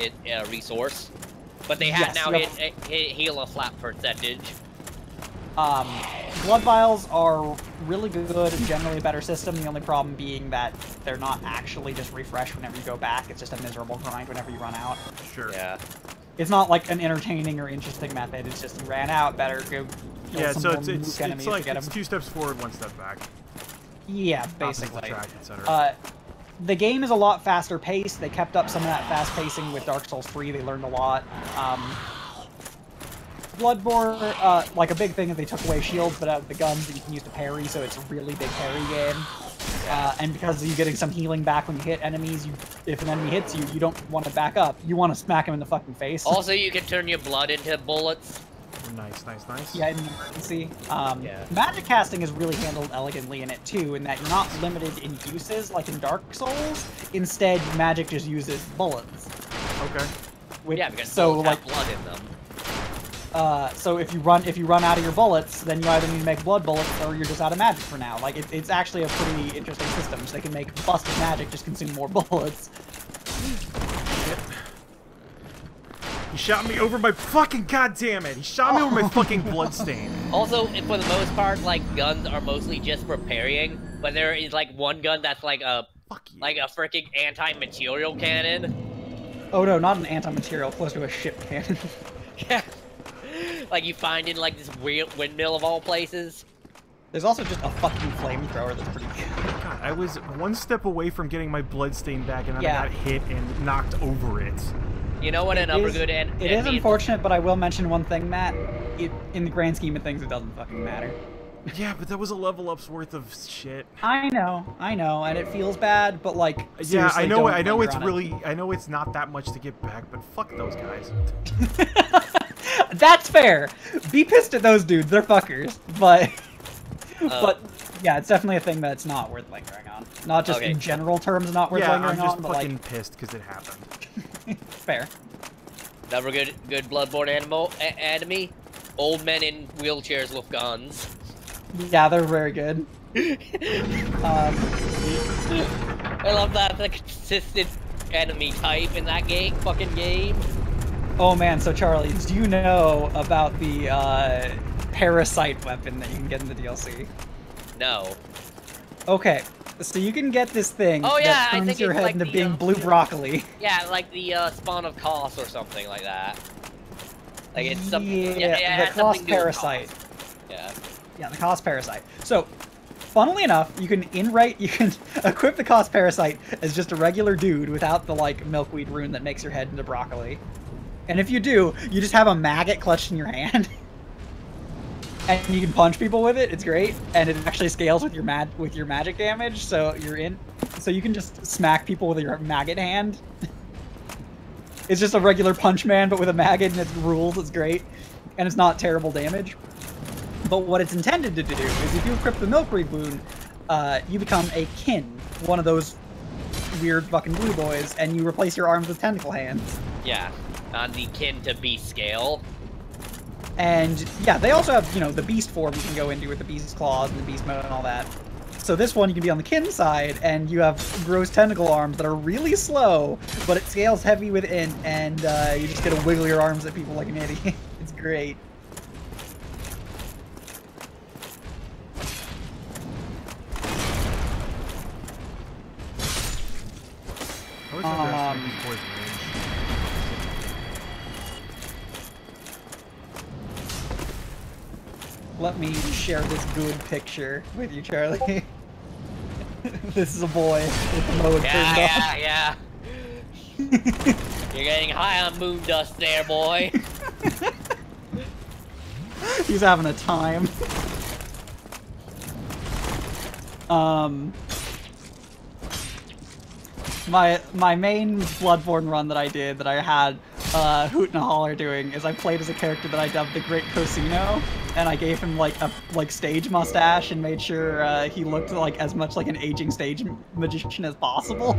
resource, but they have now heal a flat percentage. Blood vials are really good and generally a better system. The only problem being that they're not actually just refresh whenever you go back. It's just a miserable grind whenever you run out. Sure. Yeah. It's not like an entertaining or interesting method. It's just you ran out, better go. Yeah, so it's like it's 2 steps forward, 1 step back. Yeah, basically. Track, etc. The game is a lot faster paced. They kept up some of that fast pacing with Dark Souls 3. They learned a lot. Bloodborne, like a big thing is they took away shields, but the guns that you can use to parry, so it's a really big parry game. And because you're getting some healing back when you hit enemies, if an enemy hits you, you don't want to back up. You want to smack him in the fucking face. Also, you can turn your blood into bullets. Nice, nice, nice. Yeah, in an emergency. Magic casting is really handled elegantly in it too, in that you're not limited in uses like in Dark Souls. Instead, magic just uses bullets. Okay. Yeah, because bullets have blood in them. So if you run out of your bullets, then you either need to make blood bullets or you're just out of magic for now. Like it's actually a pretty interesting system. So they can make busted magic just consume more bullets. He shot me over my fucking goddamn it! He shot me over my fucking bloodstain. Also, for the most part, like guns are mostly just for parrying, but there is like one gun that's like a freaking anti-material cannon. Oh no, not an anti-material, close to a ship cannon. Yeah. Like you find in like this weird windmill of all places. There's also just a fucking flamethrower that's pretty good. God, I was 1 step away from getting my bloodstain back, and then I got hit and knocked over it. You know what another good It is unfortunate, but I will mention one thing, Matt. In the grand scheme of things, it doesn't fucking matter. Yeah, but that was a level up's worth of shit. I know, and it feels bad, but like, yeah, I know it's not that much to get back, but fuck those guys. That's fair. Be pissed at those dudes, they're fuckers. But yeah, it's definitely a thing that's not worth lingering on. Not just in general terms, not worth lingering on. Yeah, I'm just but fucking like... pissed because it happened. Fair. Another good Bloodborne enemy. Old men in wheelchairs with guns. Yeah, they're very good. I love that the consistent enemy type in that fucking game. Oh man, so Charlie, do you know about the parasite weapon that you can get in the DLC? No. Okay, so you can get this thing that turns your head into being blue broccoli. Yeah, like the Spawn of Koss or something like that. Like it's some the Koss parasite. Yeah. Yeah, the Koss parasite. So, funnily enough, you can equip the Koss parasite as just a regular dude without the like milkweed rune that makes your head into broccoli. And if you do, you just have a maggot clutched in your hand. And you can punch people with it. It's great, and it actually scales with your magic damage. So you can just smack people with your maggot hand. It's just a regular punch man, but with a maggot, and it rules. It's great, and it's not terrible damage. But what it's intended to do is, if you equip the milkweed boon, you become a kin, one of those weird fucking blue boys, and you replace your arms with tentacle hands. Yeah, on the kin to beast scale. And yeah, they also have, the beast form you can go into with the beast claws and the beast mode and all that. So this one, you can be on the kin side, and you have gross tentacle arms that are really slow, but it scales heavy within, and you just get to wiggle your arms at people like an idiot. It's great. Let me share this good picture with you, Charlie. This is a boy with the mode turned off. Yeah. You're getting high on moon dust there, boy. He's having a time. My main Bloodborne run that I did, that I had hoot and holler doing is I played as a character that I dubbed the Great Cosino, and I gave him like a stage mustache and made sure he looked like as much like an aging stage magician as possible.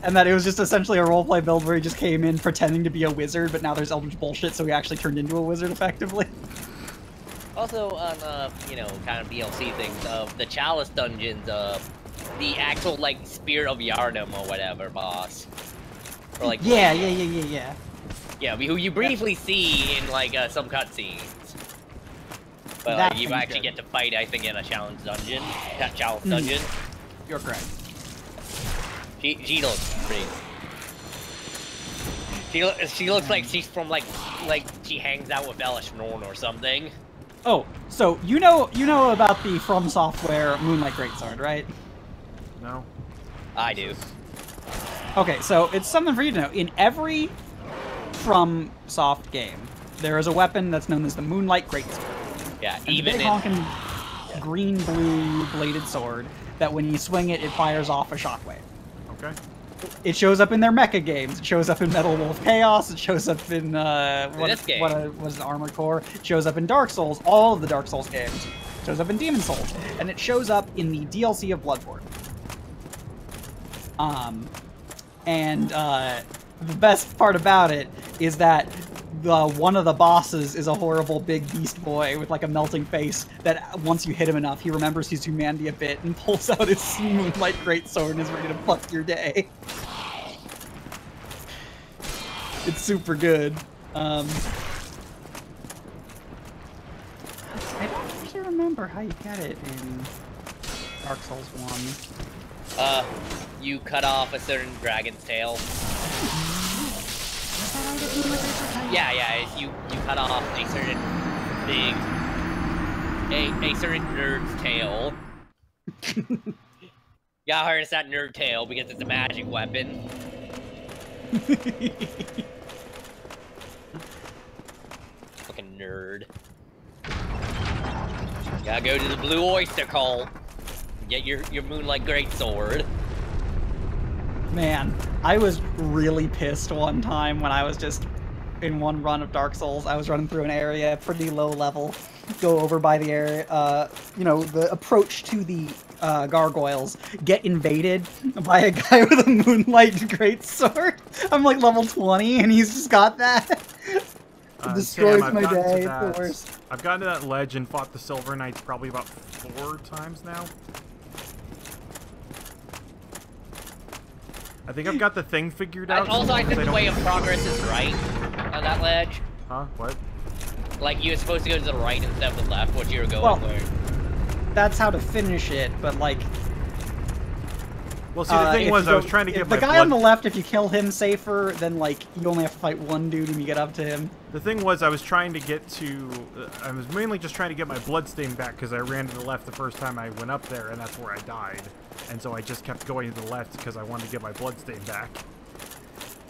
And that it was just essentially a roleplay build where he just came in pretending to be a wizard, but now there's Eldritch bullshit, so he actually turned into a wizard effectively. Also, on you know, kind of DLC things, the Chalice dungeons, the actual like Spirit of Yharnam or whatever boss, or like Yeah. Yeah, who you briefly see in like some cutscenes, but That you thing's actually good. get to fight, I think, in a challenge dungeon. That challenge dungeon. You're correct. She looks pretty. She looks like she's from like she hangs out with Elish Norn or something. Oh, so you know about the From Software Moonlight Greatsword, right? No. I do. Okay, so it's something for you to know. In every From Soft game, there is a weapon that's known as the Moonlight Greatsword. Yeah, And even it's a big honking green-blue bladed sword that when you swing it, it fires off a shockwave. Okay. It shows up in their mecha games. It shows up in Metal Wolf Chaos. It shows up in This game. what was it, Armored Core. It shows up in Dark Souls. All of the Dark Souls games. It shows up in Demon Souls, and it shows up in the DLC of Bloodborne. The best part about it is that one of the bosses is a horrible big beast boy with like a melting face that once you hit him enough, he remembers his humanity a bit and pulls out his Moonlight Greatsword and is ready to fuck your day. It's super good. I don't actually remember how you get it in Dark Souls 1. You cut off a certain dragon's tail. Yeah, you cut off a certain big, a certain nerd's tail. You gotta harness that nerd tail because it's a magic weapon. Fucking nerd. You gotta go to the Blue Oyster Cult. Get your Moonlight Greatsword. Man, I was really pissed one time when I was just in one run of Dark Souls. I was running through an area, pretty low level, go over by the area, you know, the approach to the gargoyles, get invaded by a guy with a Moonlight Greatsword. I'm like level 20 and he's just got that. Destroys Sam, my gotten to day, that- of course. I've gotten to that ledge and fought the Silver Knights probably about 4 times now. I think I've got the thing figured out. Also, I think because the way of progress is right on that ledge. Huh? What? Like, you were supposed to go to the right instead of the left, what you were going Well, for. That's how to finish it, but like... Well, see, the thing if was, you I was go- trying to get if my the guy blood... on the left, if you kill him safer, then like you only have to fight one dude when you get up to him. The thing was, I was trying to get to... I was mainly just trying to get my bloodstain back because I ran to the left the first time I went up there, and that's where I died. And so I just kept going to the left because I wanted to get my bloodstain back.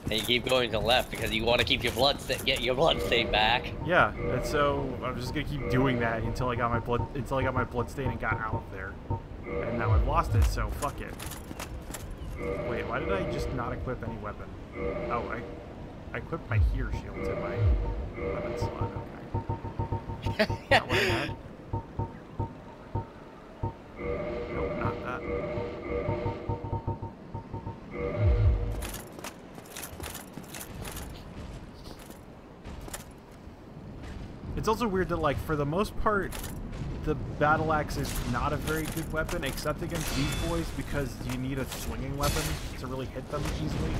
And you keep going to the left because you want to keep your get your bloodstain back. Yeah, and so I'm just gonna keep doing that until I got my bloodstain and got out of there. And now I've lost it, so fuck it. Wait, why did I just not equip any weapon? Oh, I equipped my hear shield to my weapon slot. Okay. Not what I had. Nope, not that. It's also weird that, like, for the most part, the battle axe is not a very good weapon, except against these boys, because you need a swinging weapon to really hit them easily.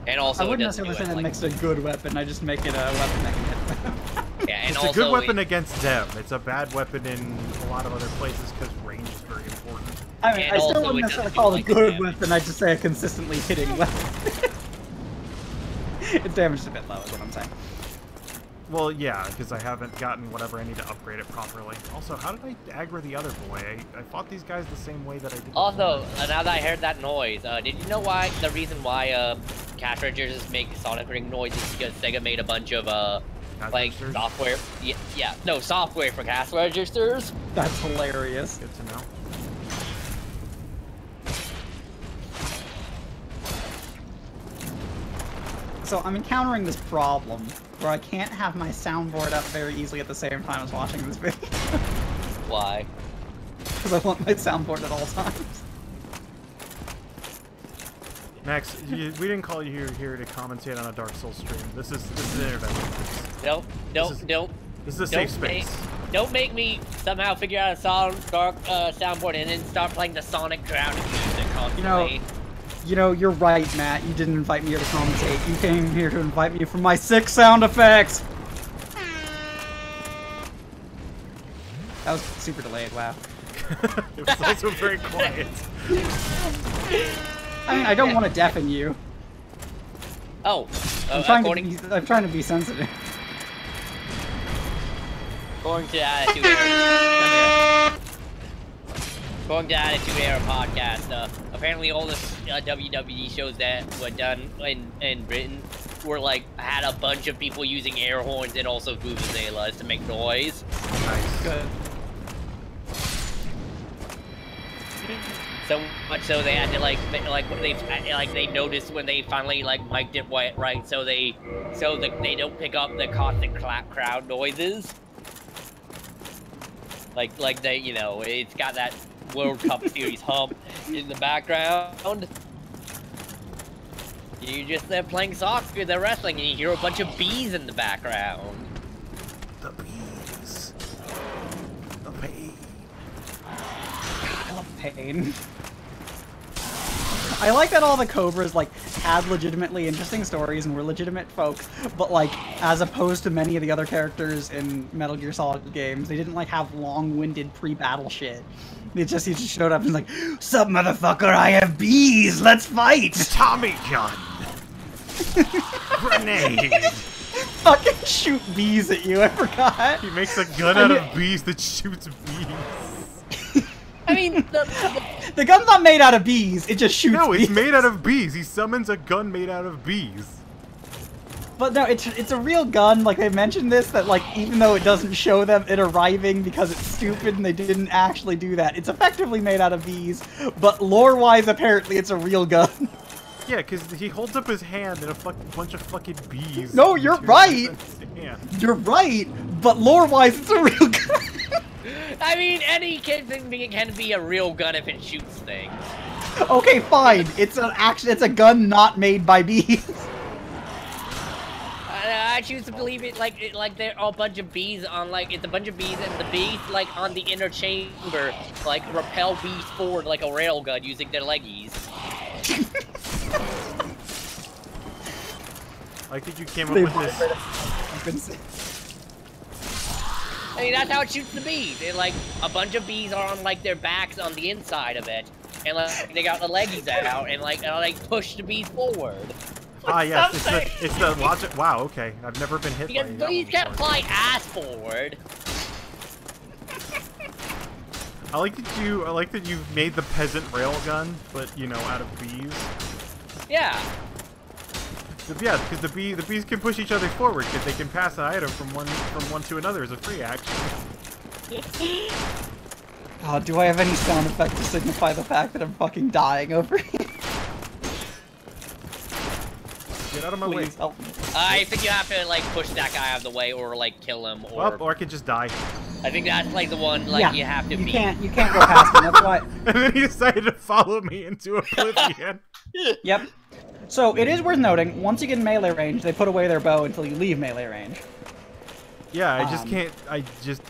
And also, I wouldn't it doesn't necessarily do say it, that like, makes it a good weapon. I just make it a weapon that can hit them. yeah, and It's also a good weapon it, against them. It's a bad weapon in a lot of other places because range is very important. I mean, And I still also wouldn't it necessarily doesn't call it a do, like, good damage. weapon. I just say a consistently hitting weapon. Its damage is a bit low, is what I'm saying. Well, yeah, because I haven't gotten whatever I need to upgrade it properly. Also, how did I aggro the other boy? I fought these guys the same way that I did Also, before. now that I heard that noise, did you know why the reason why cash registers make sonic ring noises is because Sega made a bunch of Cash like registers? software. Yeah, no software for cash registers. That's hilarious. Good to know. So I'm encountering this problem where I can't have my soundboard up very easily at the same time as watching this video. Why? Because I want my soundboard at all times. Max, we didn't call you here to commentate on a Dark Souls stream. This is an intervention. Nope. This is a safe space. Don't make me somehow figure out a soundboard and then start playing the Sonic drowning music constantly. You know, you're right, Matt. You didn't invite me here to commentate. You came here to invite me for my sick sound effects! That was super delayed, wow. It was also very quiet. I mean, I don't want to deafen you. Oh, I'm trying to be sensitive. Going to Attitude Era. Going to Attitude Era podcast. Apparently, all the WWE shows that were done in Britain were like had a bunch of people using air horns and also vuvuzelas to make noise. Nice. Good. So much so they had to they noticed when they finally like mic'd it right, so they don't pick up the constant crowd noises. Like they, you know, it's got that World Cup Series hump in the background. You're just there playing soccer, they're wrestling, and you hear a bunch of bees in the background. The bees. The pain. I love pain. I like that all the Cobras, like, had legitimately interesting stories and were legitimate folk, but, like, as opposed to many of the other characters in Metal Gear Solid games, they didn't, like, have long-winded pre-battle shit. He just showed up and was like, "Sup, motherfucker, I have bees, let's fight!" Tommy gun! Grenade! Fucking shoot bees at you, I forgot. He makes a gun out of bees that shoots bees. I mean, the gun's not made out of bees, it just shoots No, bees. it's made out of bees. He summons a gun made out of bees. But no, it's a real gun, like they mentioned this, that like, even though it doesn't show them it arriving because it's stupid and they didn't actually do that, it's effectively made out of bees, but lore-wise, apparently it's a real gun. Yeah, because he holds up his hand and a bunch of fucking bees. No, you're right! Yeah. You're right, but lore-wise, it's a real gun. I mean, any thing can be a real gun if it shoots things. Okay, fine, it's a gun not made by bees. I choose to believe it like they're all a bunch of bees on it's a bunch of bees and the bees like on the inner chamber like repel bees forward like a railgun using their leggies. I like that you came up with this. I mean that's how it shoots the bees. It, like a bunch of bees are on like their backs on the inside of it, and like they got the leggies out and like push the bees forward. Ah, yes, it's the logic. Wow, okay. I've never been hit Because by that bees one can't before. fly ass forward. I like that you've made the peasant railgun, but you know, out of bees. Yeah. Yeah, because the bees can push each other forward because they can pass an item from one to another as a free action. God, do I have any sound effect to signify the fact that I'm fucking dying over here? Get out of my Please way. help me. I think you have to like push that guy out of the way or like kill him or Well, or I could just die. I think that's like the one like Yeah, you have to you beat. can't go past him, that's why. And then he decided to follow me into oblivion. Yep. So, it is worth noting, once you get in melee range, they put away their bow until you leave melee range. Yeah, I just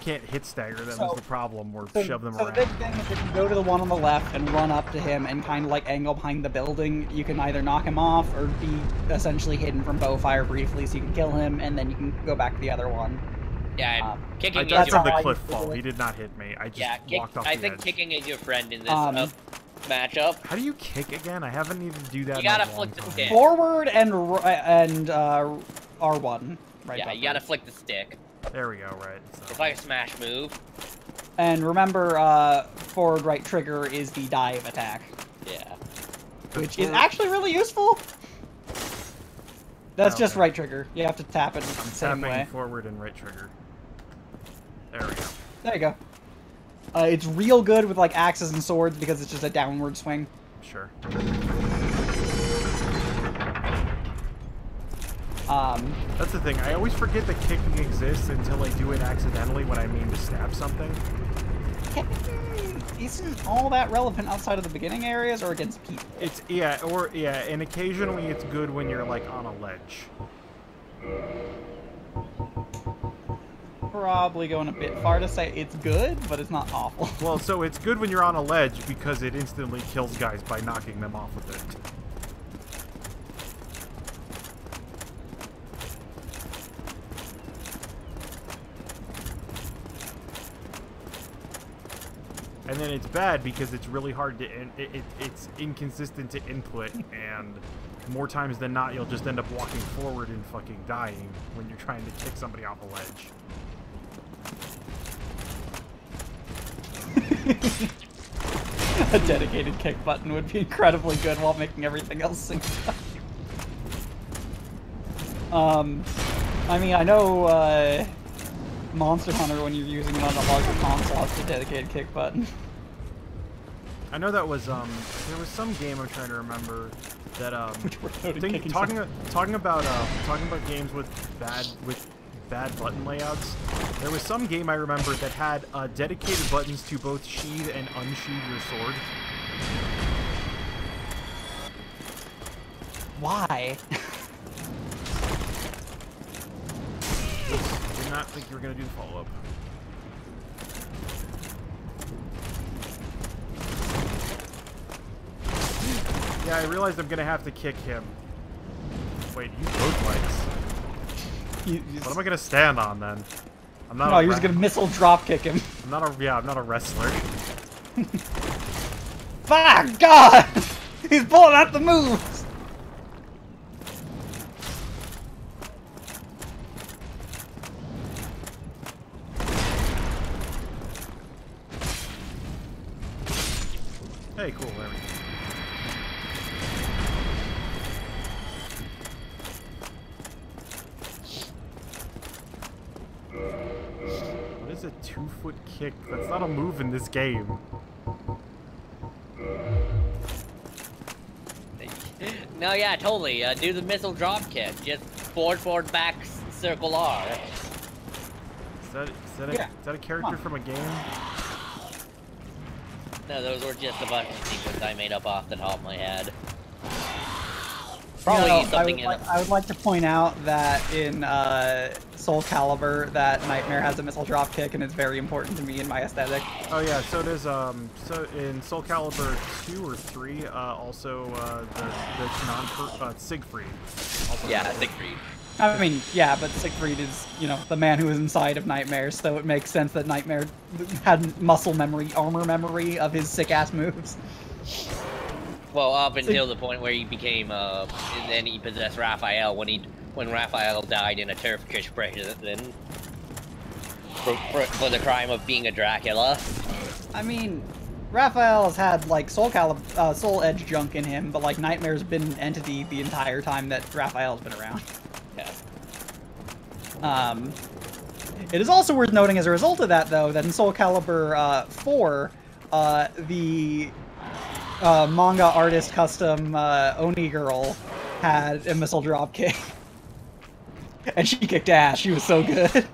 can't hit stagger them is the problem, or shove them so around. the big thing is if you go to the one on the left and run up to him and kind of like angle behind the building, you can either knock him off or be essentially hidden from bow fire briefly so you can kill him and then you can go back to the other one. Yeah, kicking I is died your from the how I cliff used to fall. do it. He did not hit me. I just walked off I the think edge. kicking is your friend in this matchup. How do you kick again? I haven't even do that. You in gotta a long flick the time. stick. Forward and R1, right? Yeah, button. you gotta flick the stick. There we go. Right. So. It's like a smash move. And remember, forward right trigger is the dive attack, Yeah. which is actually really useful. That's just Okay. right trigger. You have to tap it the I'm same tapping way. forward and right trigger. There we go. There you go. It's real good with like axes and swords because it's just a downward swing. Sure. That's the thing. I always forget that kicking exists until I do it accidentally when I mean to stab something. Kicking isn't all that relevant outside of the beginning areas or against people. It's and occasionally it's good when you're like on a ledge. Probably going a bit far to say it's good, but it's not awful. Well, so it's good when you're on a ledge because it instantly kills guys by knocking them off with it. And then it's bad because it's really hard to it's inconsistent to input, and more times than not you'll just end up walking forward and fucking dying when you're trying to kick somebody off a ledge. A dedicated kick button would be incredibly good while making everything else sync up. I mean, I know Monster Hunter, when you're using it on a larger console, it's a dedicated kick button. I know that was there was some game I'm trying to remember that talking about games with bad button layouts. There was some game I remember that had dedicated buttons to both sheathe and unsheathe your sword. Why? Did not think you were gonna do the follow-up. Yeah, I realized I'm gonna have to kick him. Wait, use both legs. What am I gonna stand on then? I'm not. No, you're just gonna missile drop kick him. I'm not a wrestler. Fuck God! He's pulling out the moves. Hey, cool. There we go. What is a 2-foot kick? That's not a move in this game. No, yeah, totally. Do the missile drop kick. Just forward, back, circle R. Is that a character from a game? No, those were just a bunch of sequences I made up off the top of my head. Probably something I would like to point out that in Soul Calibur, that Nightmare has a missile drop kick, and it's very important to me in my aesthetic. Oh yeah, so does so in Soul Calibur 2 or 3, also the Siegfried. Also yeah, Siegfried. I mean, yeah, but Siegfried is, you know, the man who is inside of Nightmare, so it makes sense that Nightmare had muscle memory, armor memory of his sick-ass moves. Well, up until the point where he became, then he possessed Raphael when Raphael died in a Turkish prison for the crime of being a Dracula. I mean, Raphael's had, like, Soul Edge junk in him, but, like, Nightmare's been an entity the entire time that Raphael's been around. Yeah. It is also worth noting as a result of that, though, that in Soul Calibur 4, the manga artist custom Oni girl had a missile drop kick. And she kicked ass. She was so good.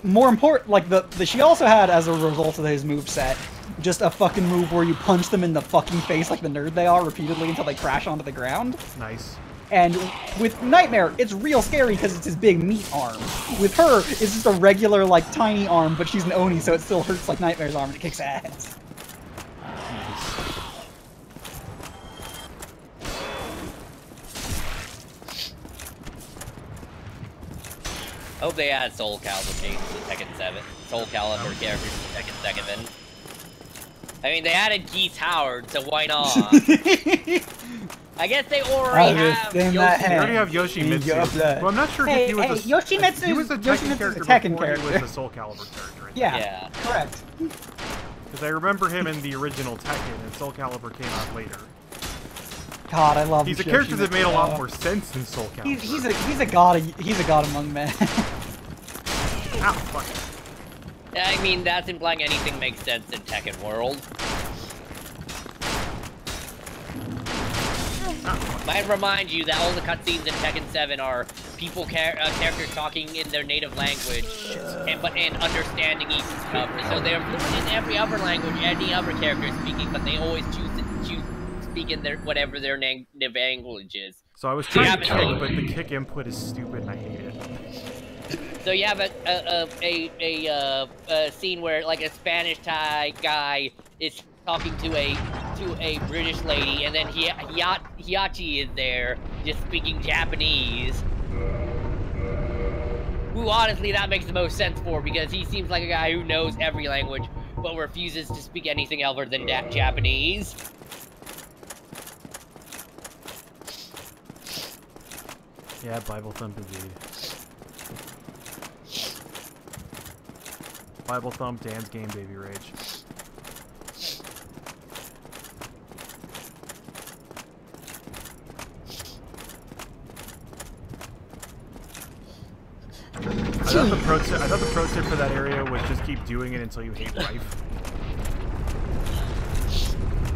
More important, like, she also had, as a result of his moveset, just a fucking move where you punch them in the fucking face like the nerd they are repeatedly until they crash onto the ground. Nice. And with Nightmare, it's real scary because it's his big meat arm. With her, it's just a regular, like, tiny arm, but she's an Oni, so it still hurts like Nightmare's arm and it kicks ass. I hope they add Soul Calibur games to Tekken 7. Soul Calibur characters to Tekken 7. I mean, they added Geese Howard, so why not? I guess they already have Yoshi. They already have Yoshimitsu. Well, I'm not sure if he was Yoshimitsu. He was a Tekken character before he was a Soul Calibur character. Yeah, correct. Because I remember him in the original Tekken, and Soul Calibur came out later. God, I love. He's a character that made a lot more sense in Soul Calibur. He's a god among men. Ow, fuck. I mean, that's implying anything makes sense in Tekken World. Oh, Might remind you that all the cutscenes in Tekken 7 are people characters talking in their native language and understanding each other. So they're fluent in every other language any other character is speaking, but they always choose to speak in their whatever their native language is. So I was trying to kick, but the kick input is stupid and I hate it. So you have a scene where like a Spanish Thai guy is talking to a British lady, and then Hiachi is there just speaking Japanese. Who honestly that makes the most sense for, because he seems like a guy who knows every language but refuses to speak anything other than Japanese. Yeah, Bible thump indeed. Bible thump, Dan's game, baby rage. I thought the pro tip for that area was just keep doing it until you hate life.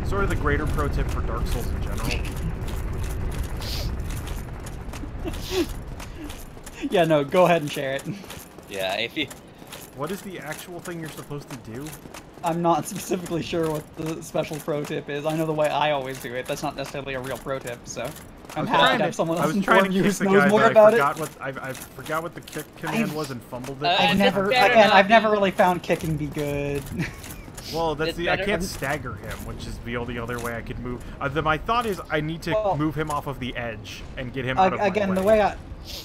Sort of the greater pro tip for Dark Souls in general. Yeah, no, go ahead and share it. Yeah, if you... What is the actual thing you're supposed to do? I'm not specifically sure what the special pro tip is. I know the way I always do it. That's not necessarily a real pro tip, so I'm happy to have someone else inform you who knows more about it. I forgot what the kick command was and fumbled it. I've never really found kicking be good. Well, that's I can't stagger him, which is the only other way I could move. My thought is I need to move him off of the edge and get him out of my way.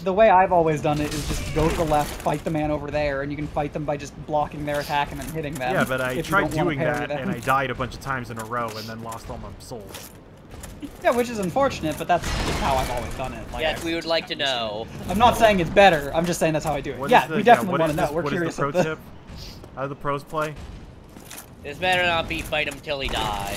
The way I've always done it is just go to the left, fight the man over there, and you can fight them by just blocking their attack and then hitting them. Yeah, but I tried doing that, and I died a bunch of times in a row, and then lost all my souls. Yeah, which is unfortunate, but that's just how I've always done it. Like, yes, we would like to know. I'm not saying it's better. I'm just saying that's how I do it. We definitely want to know. We're curious. What is the pro tip? How do the pros play? This better not be fight him till he dies.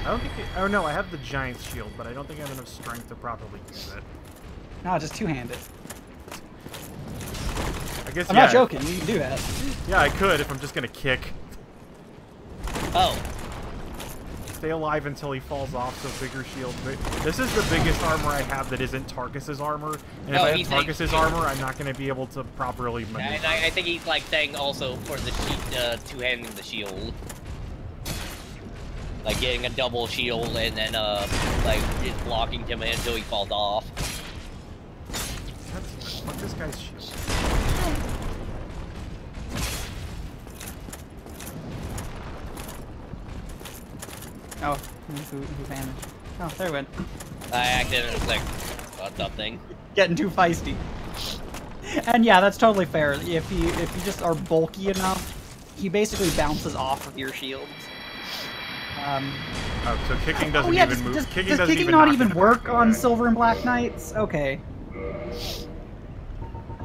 I don't think. Oh no, I have the giant shield, but I don't think I have enough strength to properly use it. No, just two-handed. I guess. I'm not joking. You can do that. Yeah, I could if I'm just gonna kick. Oh. Stay alive until he falls off, so bigger shield. This is the biggest armor I have that isn't Tarkus's armor, and if I have Tarkus's armor, I'm not going to be able to properly maneuver. And I think he's like saying also for the two-handing the shield. Like getting a double shield and then like just blocking him until he falls off. Fuck this guy's shield. Oh, who vanished? Oh, there he went. I accidentally clicked something. Getting too feisty. And yeah, that's totally fair. If you just are bulky enough, he basically bounces off of your shields. Oh, so kicking doesn't even move. Does kicking not even work on Silver and Black Knights? Okay.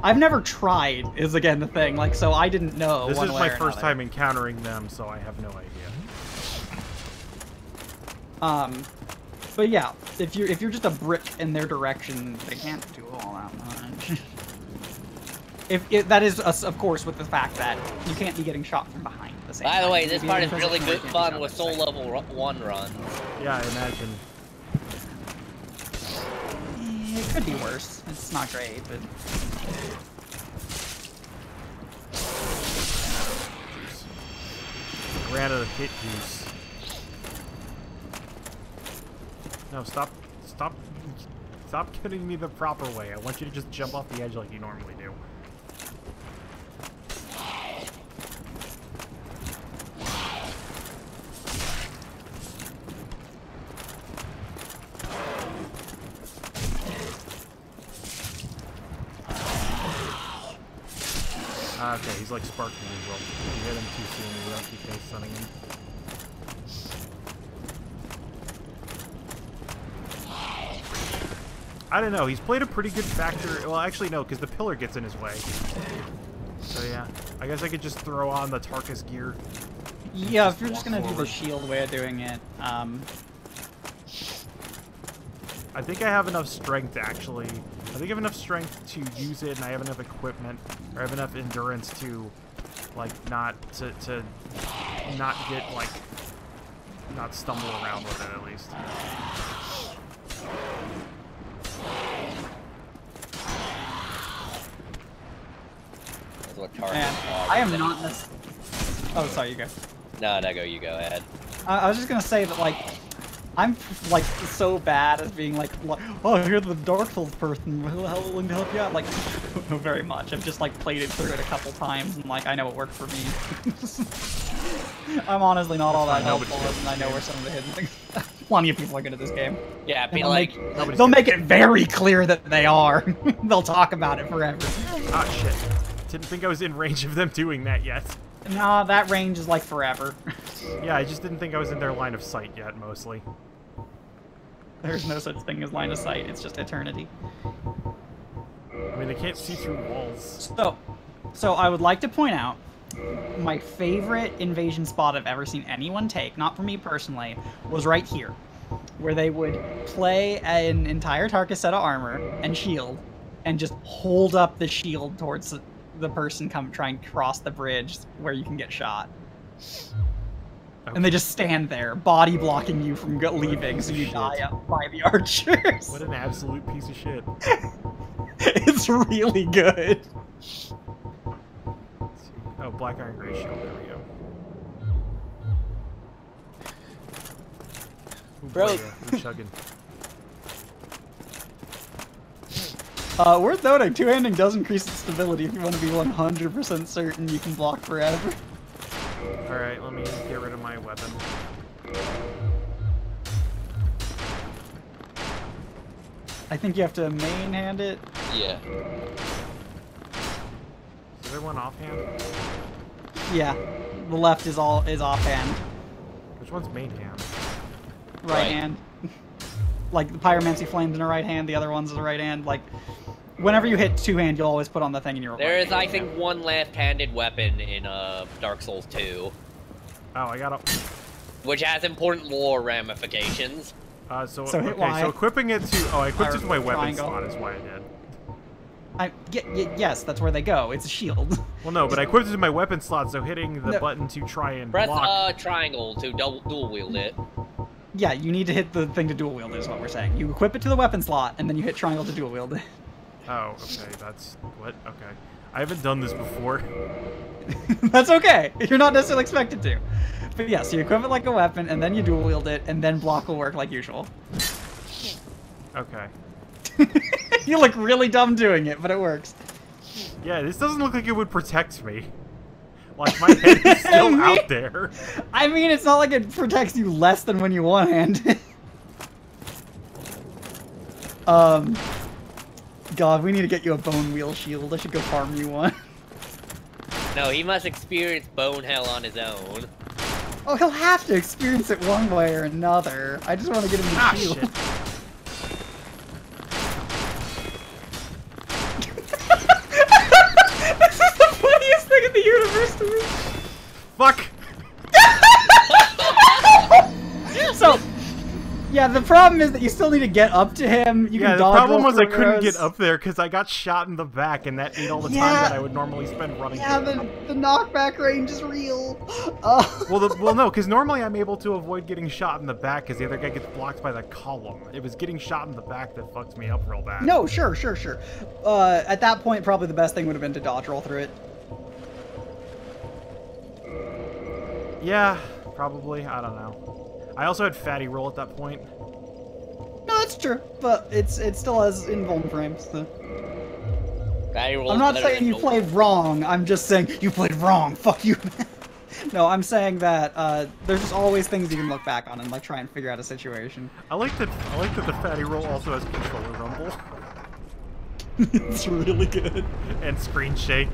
I've never tried, is again the thing. Like, so I didn't know. This is my first time encountering them, so I have no idea. But yeah, if you're just a brick in their direction, they can't do all that much. That is, of course, with the fact that you can't be getting shot from behind at the same time. By the way, this part is really good fun with Soul Level 1 runs. Yeah, I imagine. It could be worse. It's not great, but... Ran out of hit juice. No, stop getting me the proper way. I want you to just jump off the edge like you normally do. Okay, he's like sparking as well. You hit him too soon, you don't keep stunning him. I don't know, he's played a pretty good factor. Well, actually, no, because the pillar gets in his way. So, yeah. I guess I could just throw on the Tarkus gear. Yeah, if you're just gonna do the shield way of doing it, I think I have enough strength, actually. I think I have enough strength to use it, and I have enough equipment, or I have enough endurance to, like, not get, like, not stumble around with it, at least. That's what Target Man, I am not Oh, sorry, you go. No, you go ahead. I was just gonna say that, like, I'm, like, so bad at being like, oh, you're the Dark Souls person, how willing to help you out? Like, I don't know very much. I've just, like, played it through it a couple times, and, like, I know what worked for me. I'm honestly not all that helpful, and I know where some of the hidden things... Plenty of people are good at this game. Yeah, I mean, like... They'll make it very clear that they are. They'll talk about it forever. Ah, shit. Didn't think I was in range of them doing that yet. Nah, that range is, like, forever. Yeah, I just didn't think I was in their line of sight yet, mostly. There's no such thing as line of sight, it's just eternity. I mean, they can't see through walls. So I would like to point out, my favorite invasion spot I've ever seen anyone take, not for me personally, was right here. Where they would play an entire Tarkus set of armor and shield, and just hold up the shield towards the person trying to cross the bridge where you can get shot. Okay. And they just stand there, body blocking you from leaving, so you die up by the archers. What an absolute piece of shit. It's really good. Oh, Black Iron Gray Shield, there we go. Ooh, bro, boy, we're chugging. Worth noting, two-handing does increase its stability if you want to be 100% certain you can block forever. Alright, let me get rid of my weapon. I think you have to main-hand it. Yeah. Is there one offhand? Yeah. The left is offhand. Which one's main hand? Right hand. Like, the Pyromancy Flame's in a right hand, the other one's in the right hand. Like, whenever you hit two-hand, you'll always put on the thing in your There right is, I think, one left-handed weapon in Dark Souls 2. Oh, I got a... Which has important lore ramifications. So hit Y. so equipping it to... Oh, I equipped it to my weapon triangle. slot is why I did. Yes, that's where they go. It's a shield. Well, no, but I equipped it to my weapon slot, so hitting the button to try and Press block... triangle to dual wield it. Yeah, you need to hit the thing to dual wield is what we're saying. You equip it to the weapon slot, and then you hit triangle to dual wield it. Oh, okay, that's... What? Okay. I haven't done this before. That's okay. You're not necessarily expected to. But yeah, so you equip it like a weapon, and then you dual wield it, and then block will work like usual. Okay. You look really dumb doing it, but it works. Yeah, this doesn't look like it would protect me. Like, my head is still out there. I mean, it's not like it protects you less than when you one-handed. God, we need to get you a bone wheel shield. I should go farm you one. No, he must experience bone hell on his own. Oh, he'll have to experience it one way or another. I just want to get him the shield. Shit. This is the funniest thing in the universe to me. Fuck! So, yeah, the problem is that you still need to get up to him. You can the dodge problem roll was I through couldn't arrows. get up there because I got shot in the back, and that ate all the time Yeah. that I would normally spend running. Yeah, the knockback range is real. Well, no, because normally I'm able to avoid getting shot in the back because the other guy gets blocked by the column. It was getting shot in the back that fucked me up real bad. No, sure. At that point, probably the best thing would have been to dodge roll through it. Yeah, probably. I don't know. I also had fatty roll at that point. No, that's true, but it still has invuln frames. So. I'm not saying you played wrong. I'm just saying you played wrong. Fuck you. No, I'm saying that there's just always things you can look back on and like try and figure out a situation. I like that the fatty roll also has controller rumble It's really good. and screen shake.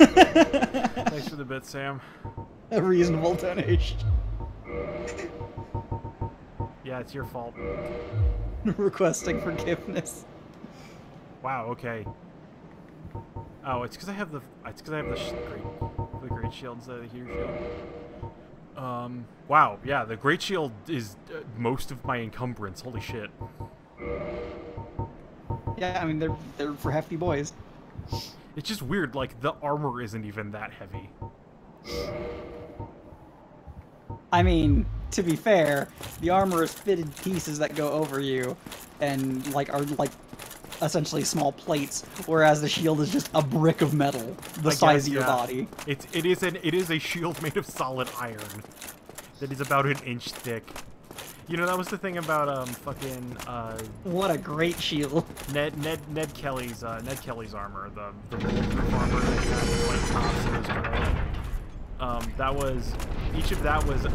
Thanks for the bit, Sam. A reasonable donation. Yeah, it's your fault. Requesting forgiveness. Wow. Okay. Oh, it's because I have the great shield instead of the huge shield. Wow, yeah, the Great Shield is most of my encumbrance. Holy shit. Yeah, I mean, they're for hefty boys. It's just weird, like, the armor isn't even that heavy. I mean, to be fair, the armor is fitted pieces that go over you, and, like, are, like, essentially small plates, whereas the shield is just a brick of metal, the size of your body. It is a shield made of solid iron that is about an inch thick. You know, that was the thing about fucking what a great shield. Ned Kelly's armor, the bulletproof armor that had like tops and his that was each of that was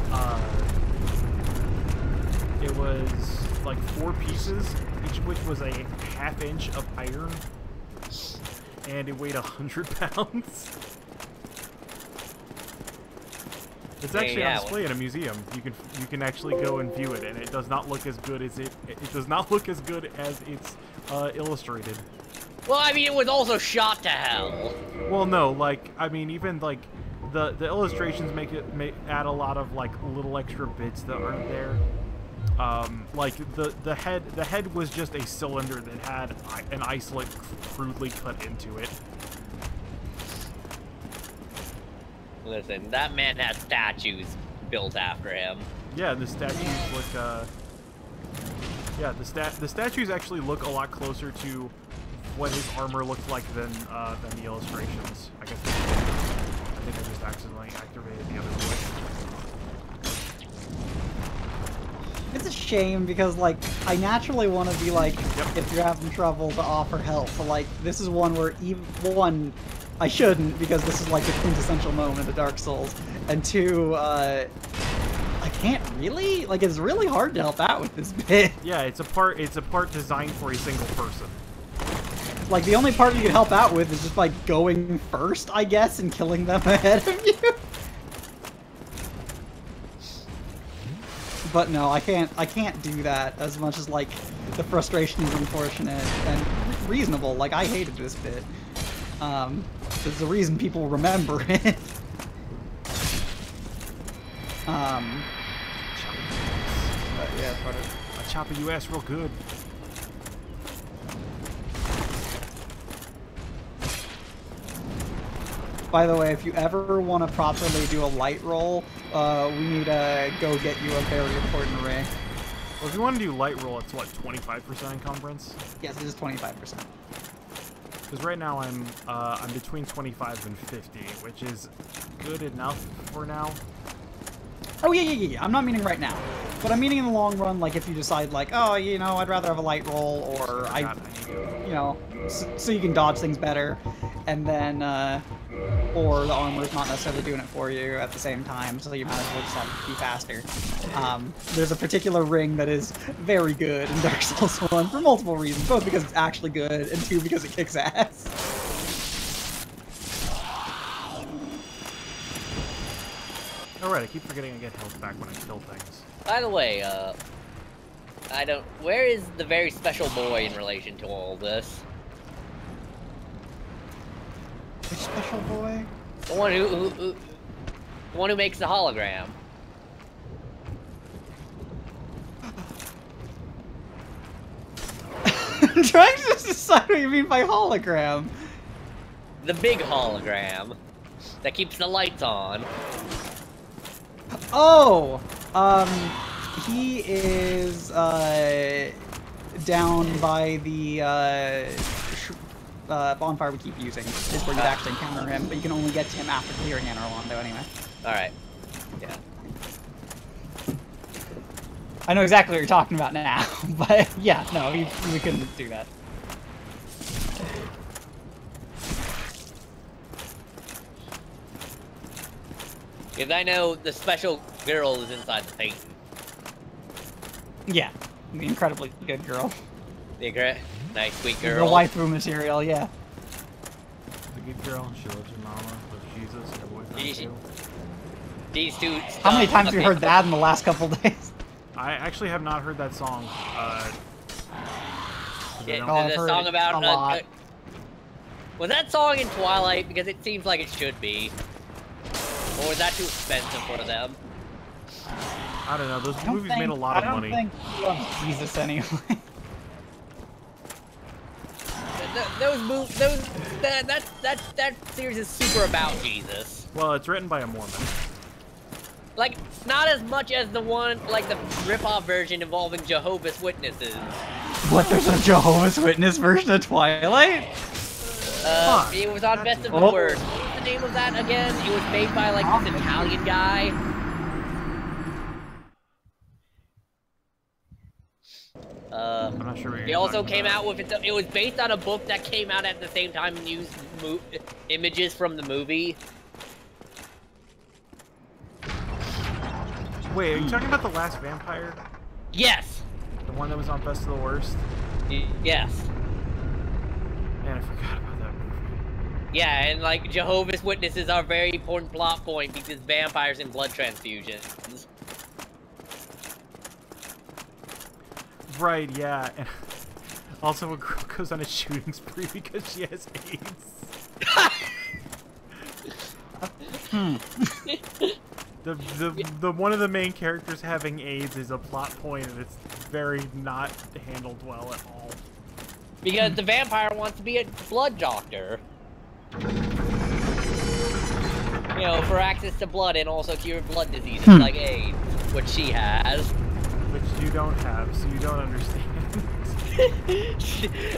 it was like 4 pieces, each of which was a ½ inch of iron, and it weighed 100 pounds. It's actually on display in a museum. You can actually go and view it, and it does not look as good as it does not look as good as it's illustrated. Well, I mean, it was also shot to hell. Well, no, like I mean, even like the illustrations add a lot of like little extra bits that aren't there. Like the head was just a cylinder that had an isolate crudely cut into it. Listen, that man has statues built after him. Yeah, the statues look, yeah, the statues actually look a lot closer to what his armor looked like than the illustrations. I think I just accidentally activated the other way. It's a shame because, like, I naturally want to be like, if you're having trouble, to offer help, but, like, this is one where I shouldn't, because this is like a quintessential moment of Dark Souls, and 2, I can't really? Like, it's really hard to help out with this bit. Yeah, it's a part designed for a single person. Like, the only part you can help out with is just, like, going first, I guess, and killing them ahead of you. But no, I can't do that, as much as, like, the frustration is unfortunate and reasonable. Like, I hated this bit. There's a reason people remember it. Yeah, I chop a US real good. By the way, if you ever want to properly do a light roll, we need to go get you a very important ring. Well, if you want to do light roll, it's what, 25% encumbrance? Yes, it is 25%. Because right now I'm between 25 and 50, which is good enough for now. Oh yeah. I'm not meaning right now, but I'm meaning in the long run. Like if you decide, like, oh, you know, I'd rather have a light roll, or you know, so you can dodge things better, and then, or the armor's not necessarily doing it for you at the same time, so you might as well just like be faster. There's a particular ring that is very good in Dark Souls 1 for multiple reasons, both because it's actually good, and 2 because it kicks ass. Alright, I keep forgetting I get health back when I kill things. By the way, where is the very special boy in relation to all this? Which special boy? The one who makes the hologram. I'm trying to decide what you mean by hologram. The big hologram that keeps the lights on. Oh, he is down by the bonfire we keep using. Is where you actually encounter him, but you can only get to him after clearing Anor Lando anyway. All right. Yeah. I know exactly what you're talking about now, but yeah, no, we couldn't do that. Because I know the special girl is inside the painting. Yeah, the incredibly good girl. The nice, sweet girl. The waifu material, yeah. The good girl, she loves her mama, loves Jesus, her boyfriend too. These two. How many times have you heard that in the last couple days? I actually have not heard that song. The song about was that song in Twilight? Because it seems like it should be. Or is that too expensive for them? I don't know. Those movies made a lot of money. I don't think he loves Jesus anyway. That series is super about Jesus. Well, it's written by a Mormon. Like, not as much as the one, like the rip-off version involving Jehovah's Witnesses. What? There's a Jehovah's Witness version of Twilight? It was on Best of the Worst. What was the name of that again? It was made by like this Italian guy. I'm not sure what you're It also talking came about. out with it was based on a book that came out at the same time and used images from the movie. Wait, are you talking about The Last Vampire? Yes. The one that was on Best of the Worst? Yes. Man, I forgot about that movie. Yeah, and like Jehovah's Witnesses are a very important plot point because vampires and blood transfusions. Right, yeah. And also, a girl goes on a shooting spree because she has AIDS. The one of the main characters having AIDS is a plot point, and it's very not handled well at all. Because the vampire wants to be a blood doctor. You know, for access to blood and also cure blood diseases like AIDS, which she has. Which you don't have, so you don't understand.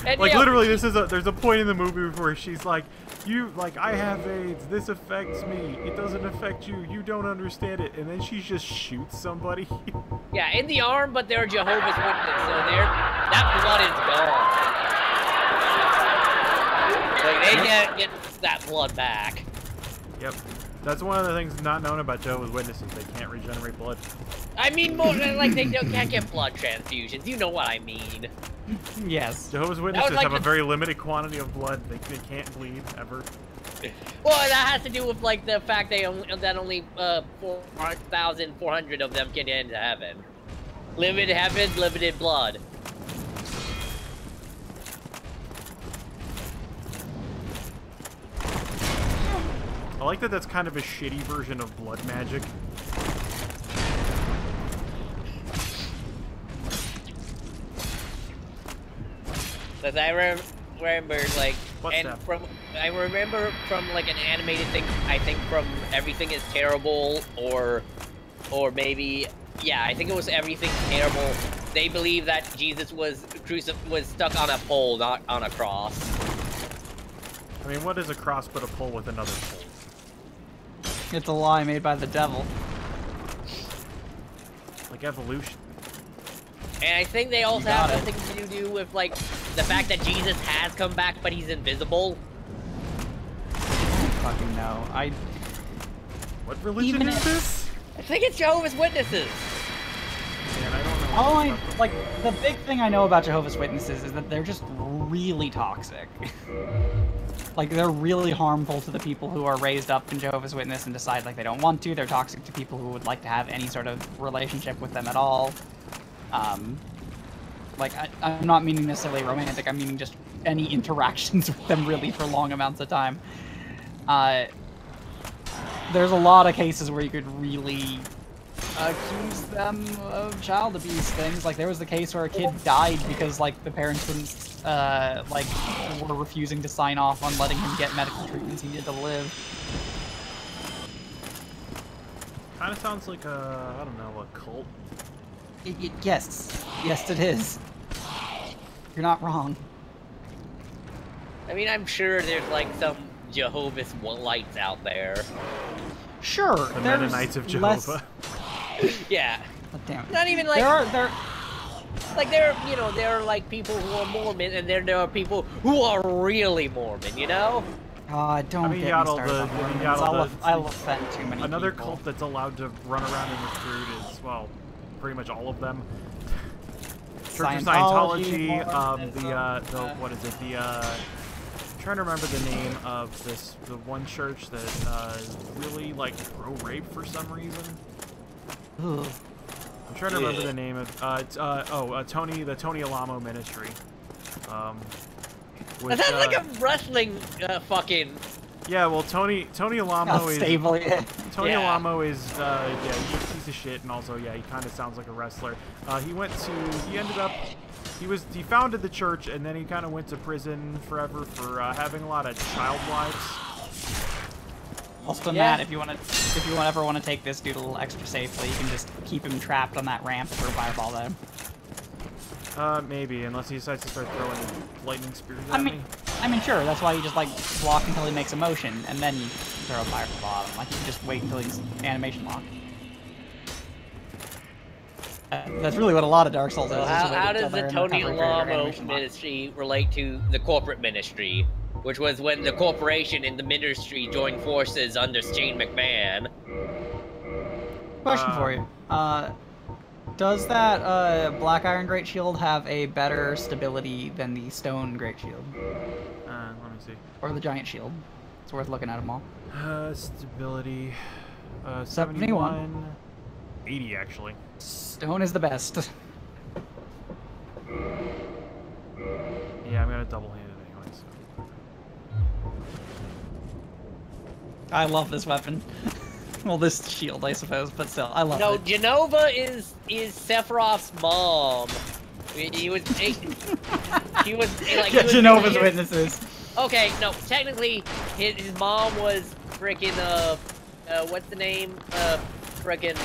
And, Like, you know, literally, there's a point in the movie where she's like, I have AIDS, this affects me, it doesn't affect you, you don't understand it, and then she just shoots somebody. yeah, in the arm, but they're Jehovah's Witnesses, so that blood is gone. Like, they can't get that blood back. Yep. That's one of the things not known about Jehovah's Witnesses, they can't regenerate blood. I mean, more than like they can't get blood transfusions. You know what I mean? Yes. Jehovah's Witnesses like have a very limited quantity of blood. They can't bleed ever. Well, that has to do with like the fact that only 4,400 of them can get into heaven. Limited heaven, limited blood. I like that that's kind of a shitty version of blood magic. Because I remember like, I remember from like an animated thing. I think from Everything Is Terrible, or maybe, yeah, I think it was Everything's Terrible. They believe that Jesus was stuck on a pole, not on a cross. I mean, what is a cross but a pole with another pole? It's a lie made by the devil. Like evolution. And I think they also have something to do with like the fact that Jesus has come back, but he's invisible. I don't fucking know. What religion is this? I think it's Jehovah's Witnesses. Man, I don't know. Like, the big thing I know about Jehovah's Witnesses is that they're just really toxic. Like, they're really harmful to the people who are raised up in Jehovah's Witness and decide, like, they don't want to. They're toxic to people who would like to have any sort of relationship with them at all. Like, I'm not meaning necessarily romantic, I'm meaning just any interactions with them, really, for long amounts of time. There's a lot of cases where you could really accuse them of child abuse things. Like, there was the case where a kid died because, like, the parents wouldn't, like, were refusing to sign off on letting him get medical treatments he needed to live. Kind of sounds like a, I don't know, a cult. Yes. Yes, it is. You're not wrong. I mean, I'm sure there's like some Jehovah's lights out there. Sure. The Mennonites of Jehovah. Yeah. Oh, damn it. Not even like There are like people who are Mormon, and there are people who are really Mormon. You know? Don't I mean, get you got me all started the- on I mean, you Mormons. got all the- I'll offend too many Another people. cult that's allowed to run around and recruit is, well, pretty much all of them. Church of Scientology, what is it, I'm trying to remember the name of the one church that really, like, pro-rape for some reason. Ugh. I'm trying to remember the name of, the Tony Alamo Ministry. Which, That sounds like a wrestling fucking. yeah, well, Tony Alamo is... Stable, yeah. Tony Yeah. Alamo is, he's piece of shit, and also, yeah, he kind of sounds like a wrestler. He founded the church, and then he kind of went to prison forever for having a lot of child wives. Also, Matt, if you ever want to take this dude a little extra safely, you can just keep him trapped on that ramp for fireball at him. Maybe, unless he decides to start throwing lightning spears at me. I mean, sure, that's why you just, like, block until he makes a motion, and then you throw a fireball at him. Like, you just wait until he's animation locked. That's really what a lot of Dark Souls is. So how does the Tony Lamo ministry relate to the corporate ministry? Which was when the corporation and the ministry joined forces under Shane McMahon. Question for you. Does that Black Iron Great Shield have a better stability than the Stone Great Shield? Let me see. Or the Giant Shield? It's worth looking at them all. Stability. 71. 80, actually. Stone is the best. Yeah, I'm gonna double-hand it anyway, so... I love this weapon. Well, this shield, I suppose, but still, I love it. No, Genova is Sephiroth's mom. He was like... Get Genova's witnesses. Okay, no, technically, his mom was frickin', what's the name? Frickin',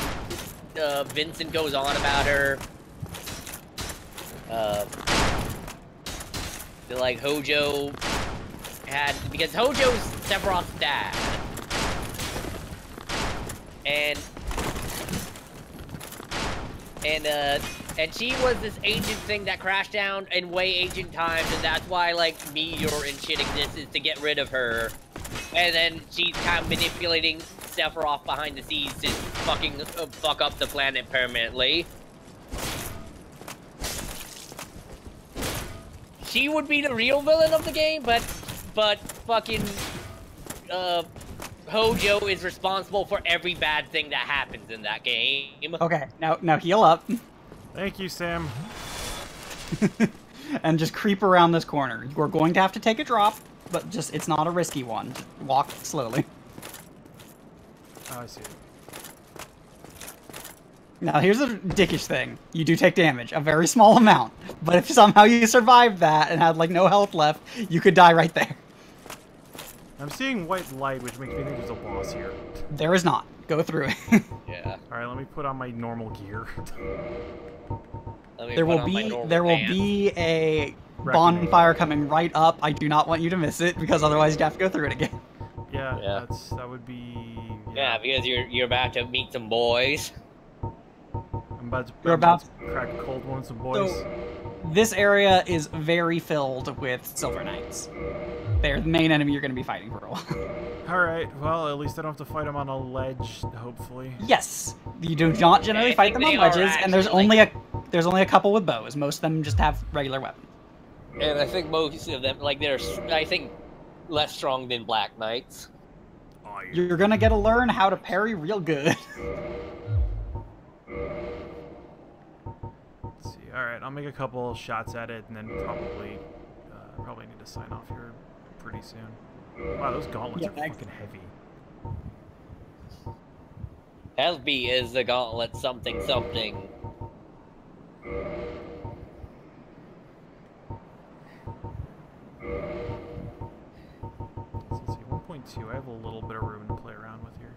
Vincent goes on about her. Like, Hojo had... Because Hojo's Sephiroth's dad. And she was this ancient thing that crashed down in way ancient times, and that's why, like, Meteor and shit exists, is to get rid of her. And then she's kind of manipulating Sephiroth behind the scenes to fucking fuck up the planet permanently. She would be the real villain of the game, but fucking, Hojo is responsible for every bad thing that happens in that game. Okay, now heal up. Thank you, Sam. And just creep around this corner. You're going to have to take a drop, but just, it's not a risky one. Just walk slowly. Oh, I see it. Now, here's a dickish thing. You do take damage, a very small amount. But if somehow you survived that and had, like, no health left, you could die right there. I'm seeing white light, which makes me think there's a boss here. There is not. Go through it. Yeah. Alright, let me put on my normal gear. There will be a bonfire coming right up. I do not want you to miss it, because otherwise you'd have to go through it again. Yeah. That would be... Yeah, because you're about to meet some boys. I'm about to crack a cold one with some boys. So, this area is very filled with Silver Knights. They're the main enemy you're going to be fighting for a while. Alright, well, at least I don't have to fight them on a ledge, hopefully. Yes! You do not generally fight them on ledges, and there's only a couple with bows. Most of them just have regular weapons. And I think most of them, like, they're, I think, less strong than Black Knights. Oh, yeah. You're going to learn how to parry real good. Let's see. Alright, I'll make a couple shots at it, and then probably need to sign off here pretty soon. Wow, those gauntlets are fucking heavy. Heavy is the gauntlet something something. Let's see, 1.2. I have a little bit of room to play around with here.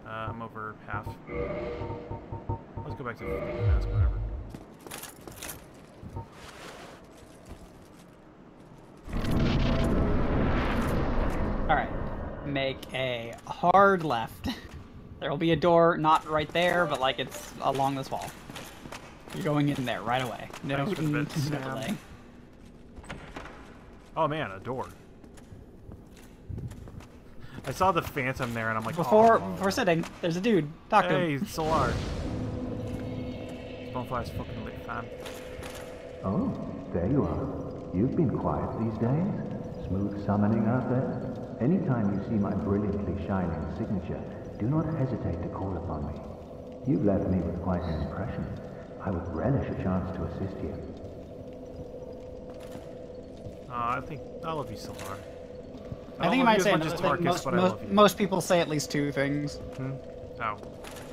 I'm over half. Let's go back to 50 mask, whatever. Alright. Make a hard left. There will be a door, not right there, but like it's along this wall. You're going in there right away. No delay. Oh man, a door. I saw the Phantom there, and I'm like, before oh. sitting, there's a dude. Talk to him. Hey, Solar. Bonfire's fucking lit, fam. Oh, there you are. You've been quiet these days. Smooth summoning out there. Anytime you see my brilliantly shining signature, do not hesitate to call upon me. You've left me with quite an impression. I would relish a chance to assist you. I think I love you, Solar. I think you might say just another thing. Tarkus, but I love you. Most people say at least two things. Oh.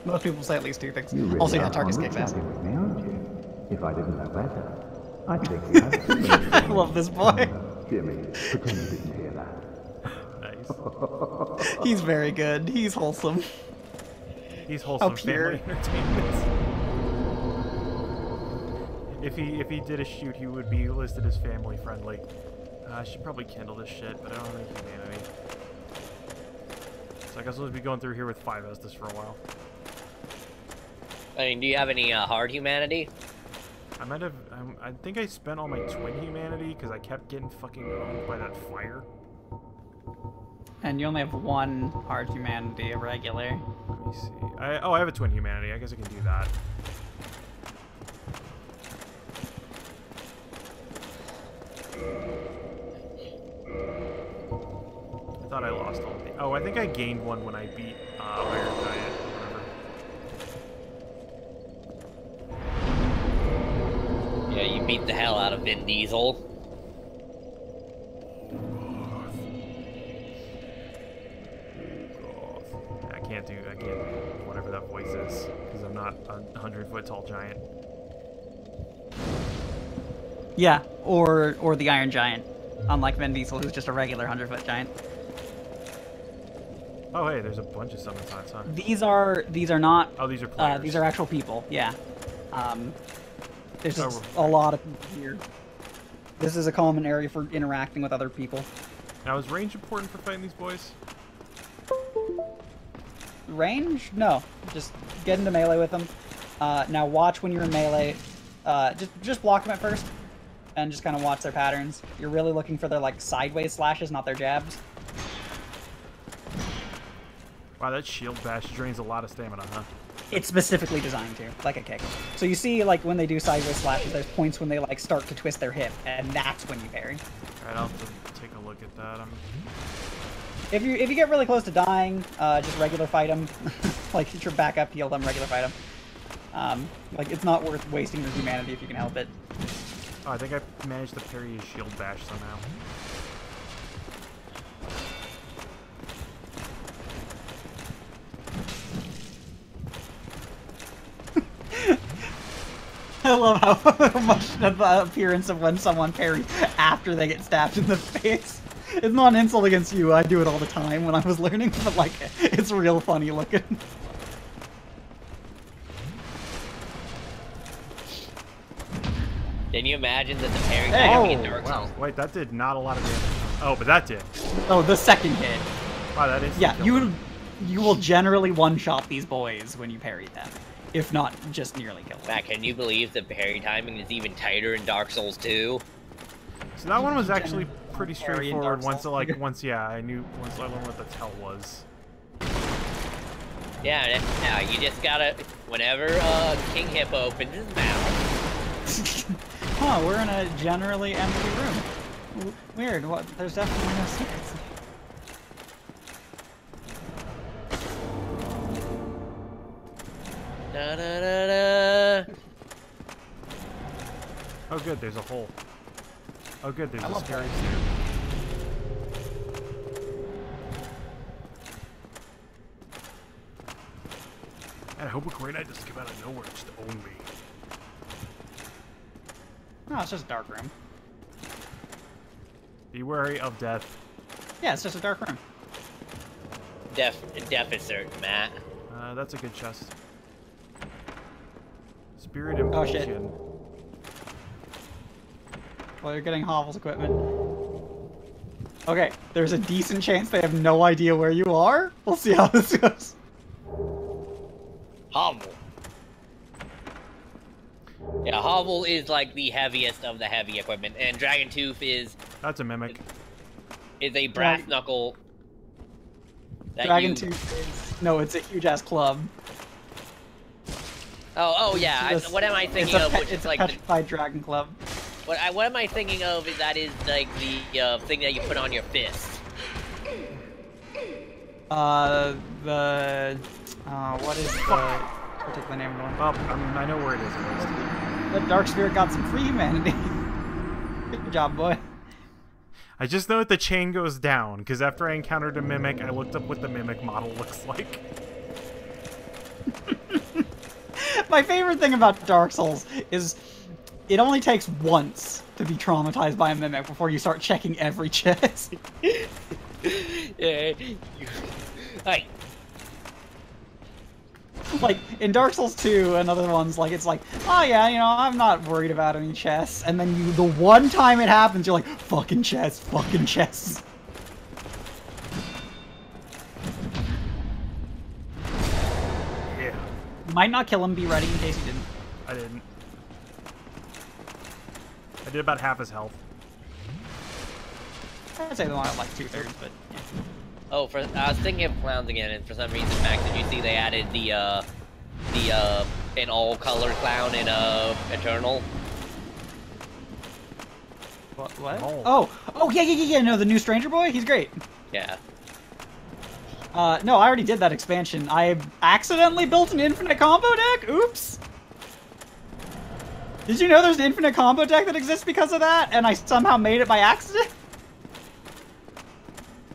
Most people say at least 2 things. You really Also, yeah, are Tarkus fond of kicks ass. chatting with me, aren't you? If I didn't know better, I'd think we had too many I love this boy. Jimmy, pretend you didn't hear that. Nice. He's very good. He's wholesome. He's wholesome pure. family entertainment. If he did a shoot, he would be listed as family friendly. I should probably kindle this shit, but I don't have any humanity. So I guess we'll just be going through here with 5 Estus for a while. I mean, do you have any hard humanity? I might have. I think I spent all my twin humanity because I kept getting fucking owned by that fire. And you only have 1 hard humanity, a regular. Let me see. I have a twin humanity. I guess I can do that. I thought I lost all of the. Oh, I think I gained one when I beat Iron Giant. Whatever. Yeah, you beat the hell out of Vin Diesel. I can't do whatever that voice is because I'm not a 100-foot tall giant. Yeah, or the Iron Giant. Unlike Vin Diesel, who's just a regular 100-foot giant. Oh, hey, there's a bunch of summon signs, huh? These are not. Oh, these are players. These are actual people. Yeah. There's Oh, just a lot of people here. This is a common area for interacting with other people. Now, is range important for fighting these boys? Range? No. Just get into melee with them. Now watch when you're in melee. Just block them at first, and just kind of watch their patterns. You're really looking for their like sideways slashes, not their jabs. Wow, that shield bash drains a lot of stamina, huh? It's specifically designed to, like a kick. So you see, like when they do sideways slashes, there's points when they like start to twist their hip, and that's when you parry. Alright, I'll have to take a look at that. If you get really close to dying, just regular fight them. Like get your back up, heal them, regular fight them. Like it's not worth wasting your humanity if you can help it. Oh, I think I managed to parry his shield bash somehow. I love how much of the appearance of when someone parries after they get stabbed in the face. It's not an insult against you. I do it all the time when I was learning, but like, it's real funny looking. Can you imagine that the parry Hey. timing in Dark Souls? Wow, wait, that did not a lot of damage. Oh, but that did. Oh, the second hit. Wow, that is. Yeah, you will generally one-shot these boys when you parry them, if not just nearly kill them. Matt, can you believe the parry timing is even tighter in Dark Souls 2? So that one was actually pretty Parry in straightforward. Dark Souls. Once I learned what the tell was. Yeah, you just gotta, whenever King Hippo opens his mouth. Huh, we're in a generally empty room. Weird, what? There's definitely no secrets. Da, da, da, da. Oh, good, there's a hole. Oh, good, there's I a love scary that. stair. And I hope a great night doesn't come out of nowhere just to own me. No, it's just a dark room. Be wary of death. Yeah, it's just a dark room. Death is certain, Matt. That's a good chest. Spirit Oh, shit. impulsion. Well, you're getting Hovel's equipment. Okay, there's a decent chance they have no idea where you are. We'll see how this goes. Hovel. Yeah, Hovel is like the heaviest of the heavy equipment, and Dragon Tooth is That's a mimic. a brass knuckle. That Dragon Tooth is... No, it's a huge-ass club. Oh yeah. This- What am I thinking of? Which it's is a like the, petrified dragon club. what am I thinking of? Is that is like the thing that you put on your fist. What is the particular name of the one? Oh, I know where it is at least. The Dark Spirit got some free humanity. Good job, boy. I just know that the chain goes down, because after I encountered a mimic, I looked up what the mimic model looks like. My favorite thing about Dark Souls is it only takes once to be traumatized by a mimic before you start checking every chest. Yeah. Hey. Like, in Dark Souls 2 and other ones, like, it's like, oh yeah, you know, I'm not worried about any chests. And then the one time it happens, you're like, fucking chests, fucking chests. Yeah. You might not kill him, be ready in case you didn't. I didn't. I did about half his health. I'd say the one at like 2/3, but yeah. Oh, I was thinking of clowns again, and for some reason, Max, did you see they added the an all-color clown in Eternal? What? Oh. Oh, yeah, no, the new Stranger Boy? He's great. Yeah. No, I already did that expansion. I accidentally built an infinite combo deck? Oops! Did you know there's an infinite combo deck that exists because of that, and I somehow made it by accident?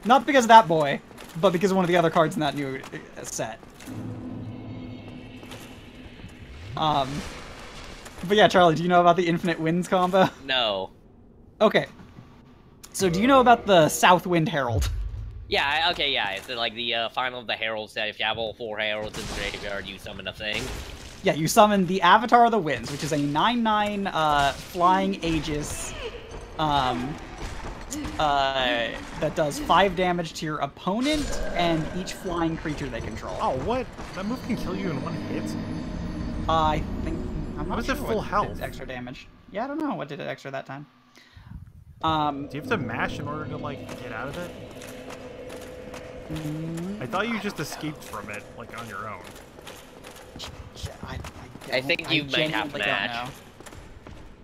Not because of that boy, but because of one of the other cards in that new set. But yeah, Charlie, do you know about the infinite winds combo? No. Okay. So do you know about the Southwind Herald? Yeah, okay, yeah. It's like the final of the Herald set. If you have all 4 Heralds in the graveyard, you summon a thing. Yeah, you summon the Avatar of the Winds, which is a 9/9 flying Aegis that does 5 damage to your opponent and each flying creature they control. Oh, what? That move can kill you in one hit? I think... I'm not was sure it full what health? did extra damage. Yeah, I don't know what did it extra that time. Do you have to mash in order to, like, get out of it? I thought you just escaped from it, like, on your own. I think you might have to genuinely match.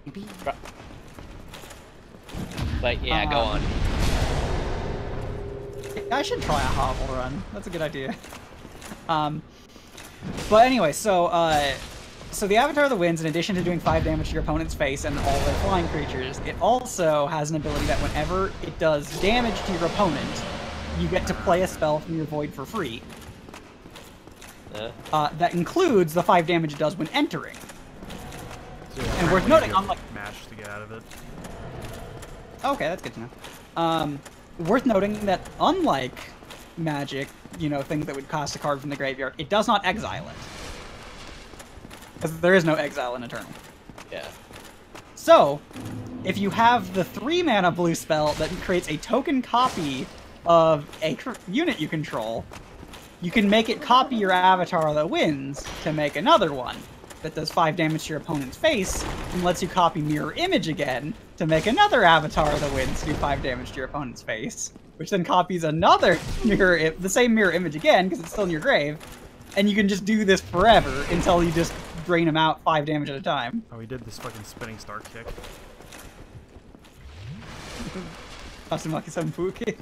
Maybe? But yeah, go on. I should try a Hovel run. That's a good idea. But anyway, so the Avatar of the Winds, in addition to doing 5 damage to your opponent's face and all their flying creatures, it also has an ability that whenever it does damage to your opponent, you get to play a spell from your void for free. That includes the 5 damage it does when entering. So, And worth noting, unlike... mash to get out of it. Okay, that's good to know. Worth noting that unlike Magic, you know, things that would cost a card from the graveyard, it does not exile it. Because there is no exile in Eternal. Yeah. So, if you have the 3-mana blue spell that creates a token copy of a unit you control, you can make it copy your Avatar of the Winds to make another one that does 5 damage to your opponent's face and lets you copy Mirror Image again to make another Avatar of the Winds to do 5 damage to your opponent's face, which then copies another the same Mirror Image again because it's still in your grave, and you can just do this forever until you just drain them out 5 damage at a time. Oh, he did this fucking spinning star kick. Asumaki Sampuki.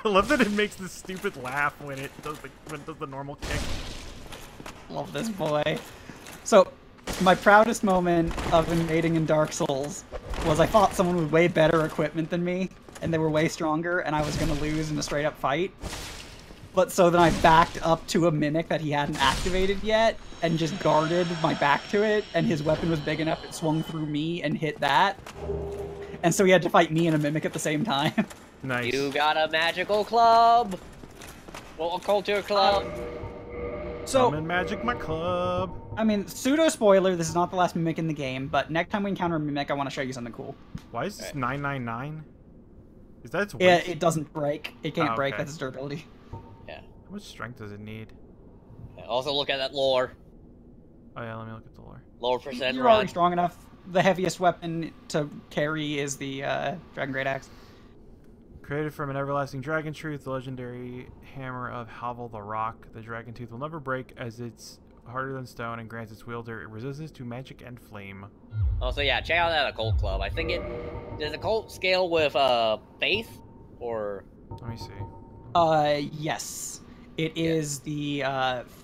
I love that it makes this stupid laugh when it does the normal kick. Love this boy. So, my proudest moment of invading in Dark Souls was I fought someone with way better equipment than me, and they were way stronger, and I was gonna lose in a straight-up fight. But so then I backed up to a Mimic that he hadn't activated yet, and just guarded my back to it, and his weapon was big enough it swung through me and hit that. And so he had to fight me and a Mimic at the same time. Nice. You got a magical club! Well, a culture club! So, I'm in Magic my club. I mean, pseudo-spoiler, this is not the last Mimic in the game, but next time we encounter a Mimic, I want to show you something cool. Why is this 999? Is that its weight? Yeah, it doesn't break. It can't break, okay. that's its durability. Yeah. How much strength does it need? Also look at that lore. Oh yeah, let me look at the lore. Lower percent You're run. already strong enough. The heaviest weapon to carry is the Dragon Great Axe. Created from an everlasting dragon truth, the legendary hammer of Havel the Rock, the dragon tooth will never break as it's harder than stone and grants its wielder resistance to magic and flame. Also, yeah, check out that occult club. I think does occult scale with faith or? Let me see. Yes. It is the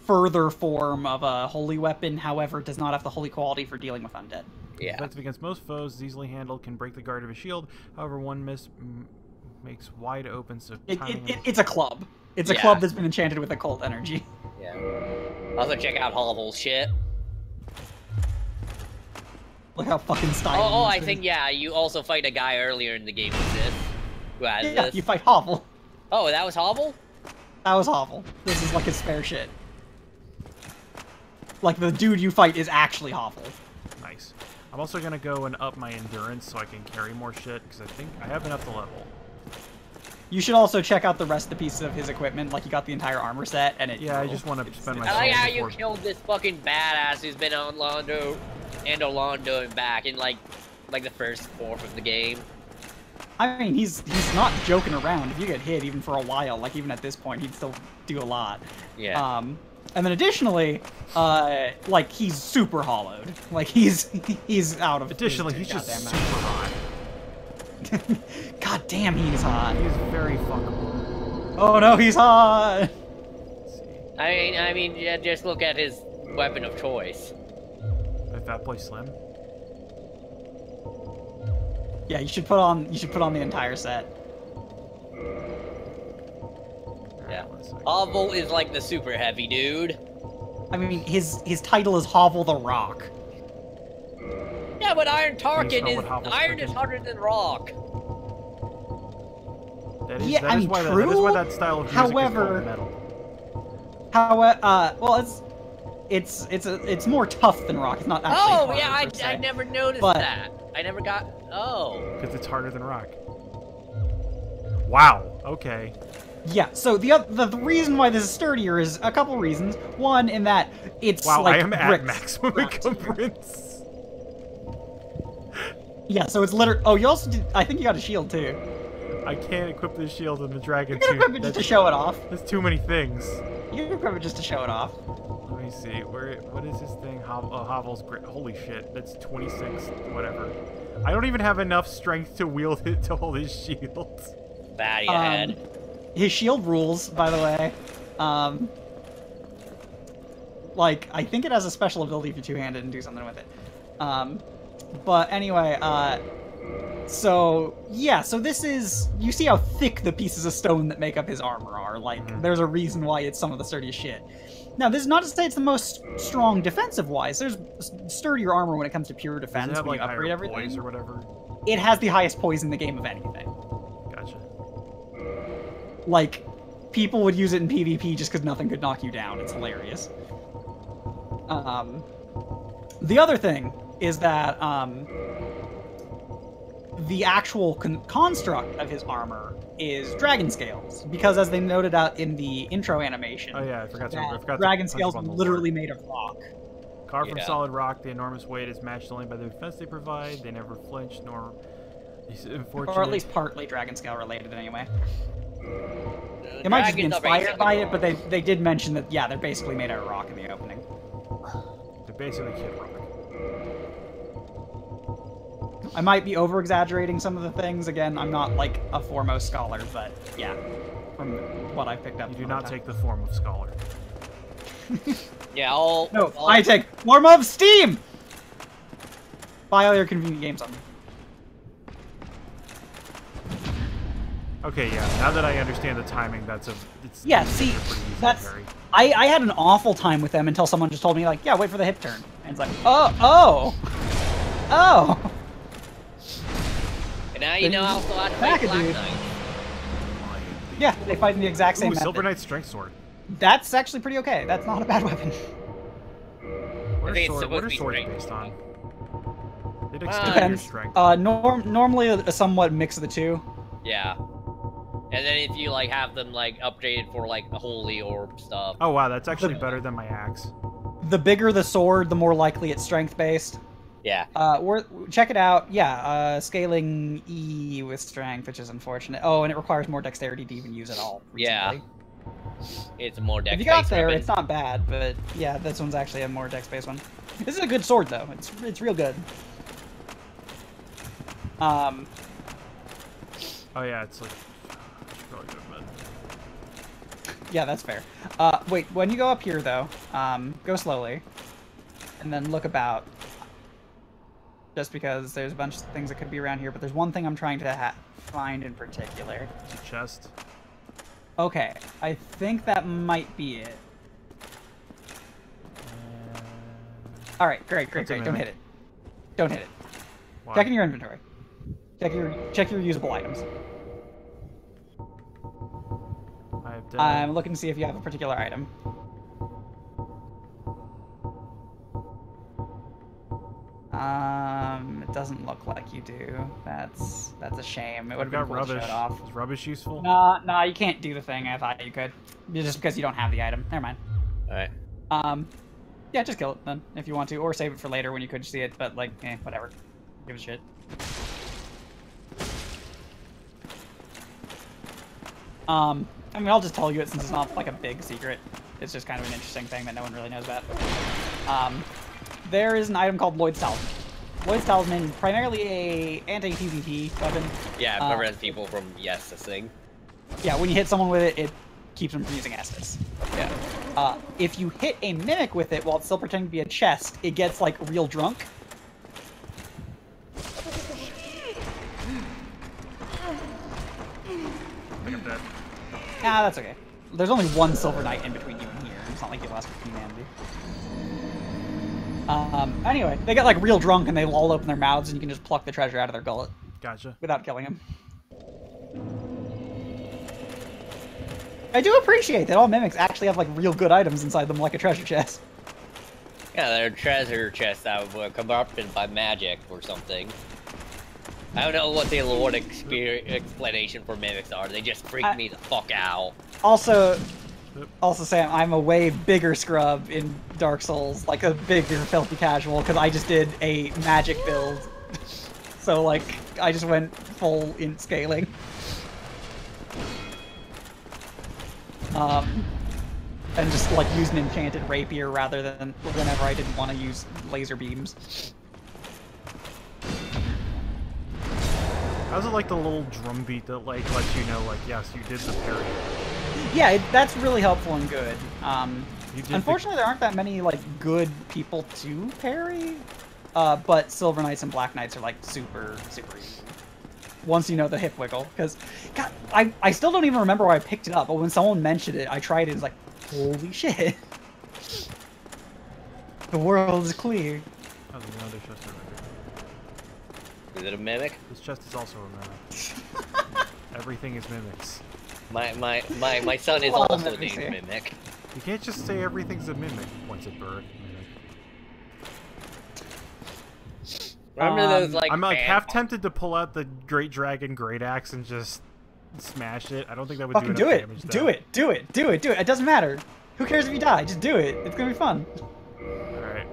further form of a holy weapon, however, it does not have the holy quality for dealing with undead. Yeah. Effective against most foes, is easily handled, can break the guard of a shield. However, one miss makes wide open, so It's a club. It's a Yeah. club that's been enchanted with occult energy. Yeah. Also check out Hovel's shit. Look how fucking stylish. Oh, I think, yeah, you also fight a guy earlier in the game with this. Who has Yeah, this. you fight Hovel. Oh, that was Hovel? That was Hovel. This is like his spare shit. Like, the dude you fight is actually Hovel. Nice. I'm also gonna go and up my endurance so I can carry more shit, because I think I have enough to level. You should also check out the rest of the pieces of his equipment, like you got the entire armor set, and it... Yeah, I just want to spend my I like how you before... killed this fucking badass who's been on Lando and Orlando and back in like the first fourth of the game. I mean, he's not joking around. If you get hit, even for a while, like even at this point, he'd still do a lot. Yeah. And then additionally, like he's super hollowed. Like he's out of. Additionally, he's just super hot. God damn, he's hot. He's very fuckable. Oh no, he's hot. I mean, yeah, just look at his weapon of choice. If that boy Slim. Yeah, you should put on the entire set. Yeah. Hovel is like the super heavy dude. I mean, his title is Hovel the Rock. Yeah, but Iron Tarkin is Iron is harder than rock. That is, Yeah, that I is mean, why true. That is why that style of music However- is called metal. However, well, it's more tough than rock. It's not actually. Oh, harder, yeah, per se. I never noticed But- that. I never got. Oh. Because it's harder than rock. Wow. Okay. Yeah. So the reason why this is sturdier is a couple reasons. One, in that it's Wow, like I am at bricks. maximum encumbrance. Yeah. So it's literally. Oh, you also did. I think you got a shield too. I can't equip the shield in the dragon You can equip it suit. just to show it off. That's too many things. You can equip it just to show it off. Let me see. What is this thing? Hovel's great. Holy shit. That's 26. Whatever. I don't even have enough strength to wield it to hold his shield. Batty ahead. His shield rules, by the way. Like, I think it has a special ability if you're two-handed and do something with it. But anyway, so, yeah, so this is... You see how thick the pieces of stone that make up his armor are. Like, there's a reason why it's some of the sturdiest shit. Now, this is not to say it's the most strong defensive-wise. There's sturdier armor when it comes to pure defense Does it have, when like, you upgrade higher everything. poise or whatever? It has the highest poise in the game of anything. Gotcha. Like, people would use it in PvP just because nothing could knock you down. It's hilarious. The other thing is that the actual construct of his armor is dragon scales, because as they noted out in the intro animation, Oh yeah, I forgot to dragon touch scales are upon the literally lore. made of rock. Carved from Yeah. solid rock, the enormous weight is matched only by the defense they provide. They never flinch, nor... Or at least partly dragon scale related anyway. The It might just be dragons are inspired basically by it, but they did mention that, yeah, they're basically made out of rock in the opening. They're basically Kid Rock. I might be over-exaggerating some of the things. Again, I'm not, like, a foremost scholar, but, yeah, from what I picked up. You do from not the take the form of scholar. Yeah, No, I take form of Steam! Buy all your convenient games on me. Okay, yeah, now that I understand the timing, it's Yeah, see, pretty easy to that's... carry. I had an awful time with them until someone just told me, like, yeah, wait for the hip turn. And it's like, oh! And now you know also how to Back fight a Black dude. Knight. Yeah, they fight in the exact same Ooh, method. Silver Knight's strength sword. That's actually pretty okay. That's not a bad weapon. What think it's are supposed to be swords strength. based on? They Well, extend your Depends. strength. Normally a somewhat mix of the two. Yeah. And then if you like have them like upgraded for like the holy orb stuff. Oh wow, that's actually better than my axe. The bigger the sword, the more likely it's strength-based. Yeah. Check it out. Yeah, scaling E with strength, which is unfortunate. Oh, and it requires more dexterity to even use it all. Yeah. reasonably. It's a more dex. If you got there, it's not bad, but yeah, this one's actually a more dex-based one. This is a good sword, though. It's real good. Oh yeah, it's like really good, but Yeah, that's fair. Wait, when you go up here, though, go slowly, and then look about. Just because there's a bunch of things that could be around here, but there's one thing I'm trying to find in particular. it's a chest. Okay, I think that might be it. All right, great. That's a Don't mimic. hit it. Don't hit it. Why? Check in your inventory. Check your usable items. I have dead. I'm looking to see if you have a particular item. It doesn't look like you do. That's a shame. It would I've have got been cool to rubbish. show it off. Is rubbish useful? Nah, you can't do the thing I thought you could. Just because you don't have the item. Never mind. Alright. Yeah, just kill it then, if you want to, or save it for later when you could see it, but like, whatever. Give a shit. I mean, I'll just tell you it since it's not like a big secret. It's just kind of an interesting thing that no one really knows about. There is an item called Lloyd's Talisman. Lloyd's Talisman, primarily a anti-PvP weapon. Yeah, it prevents people from Estusing. Yeah, when you hit someone with it, it keeps them from using Estus. Yeah. If you hit a mimic with it while it's still pretending to be a chest, it gets like real drunk. I think I'm dead. Ah, that's okay. There's only one Silver Knight in between you and here. It's not like you lost your humanity. Anyway, they get like real drunk and they all open their mouths and you can just pluck the treasure out of their gullet Gotcha. without killing them. I do appreciate that all mimics actually have like real good items inside them, like a treasure chest. Yeah, they're treasure chests that were corrupted by magic or something. I don't know what the Lord explanation for mimics are. They just freak me the fuck out. Also, Sam, I'm a way bigger scrub in Dark Souls, like a bigger filthy casual, because I just did a magic build. So like, I just went full in scaling. And just like used an enchanted rapier rather than whenever I didn't want to use laser beams. How's it like the little drum beat that like lets you know like yes you did the parry? Yeah, that's really helpful and good. You did Unfortunately, there aren't that many like good people to parry, but Silver Knights and Black Knights are like super easy. Once you know the hip wiggle, because God, I still don't even remember why I picked it up, but when someone mentioned it, I tried it and was like, holy shit. The world is clear. Oh, there's another chest over here. Is it a mimic? This chest is also a mimic. Everything is mimics. My son is A lot of also mimics named here. Mimic. You can't just say everything's a mimic. Once it bird. Remember those like I'm like fan- half tempted to pull out the Great Dragon Great Axe and just smash it. I don't think that would Fucking do do enough it. damage. Do it. Do it. Do it. Do it. It doesn't matter. Who cares if you die? Just do it. It's gonna be fun. Alright.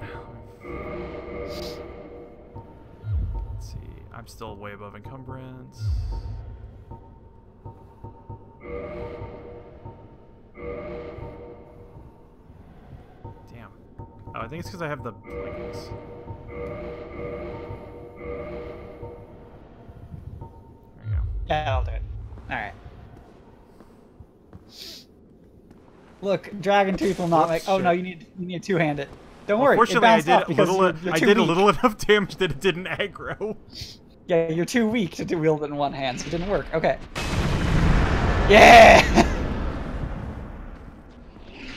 Let's see. I'm still way above encumbrance. Damn. Oh, I think it's because I have the leggings. There you go. Yeah, I'll do it. Alright. Look, Dragon Tooth will not make. Oh no, you need to two-hand it. Don't worry. It Unfortunately, bounced off because you're I too did a weak. little enough damage that it didn't aggro. Yeah, you're too weak to wield it in one hand, so it didn't work. Okay. Yeah!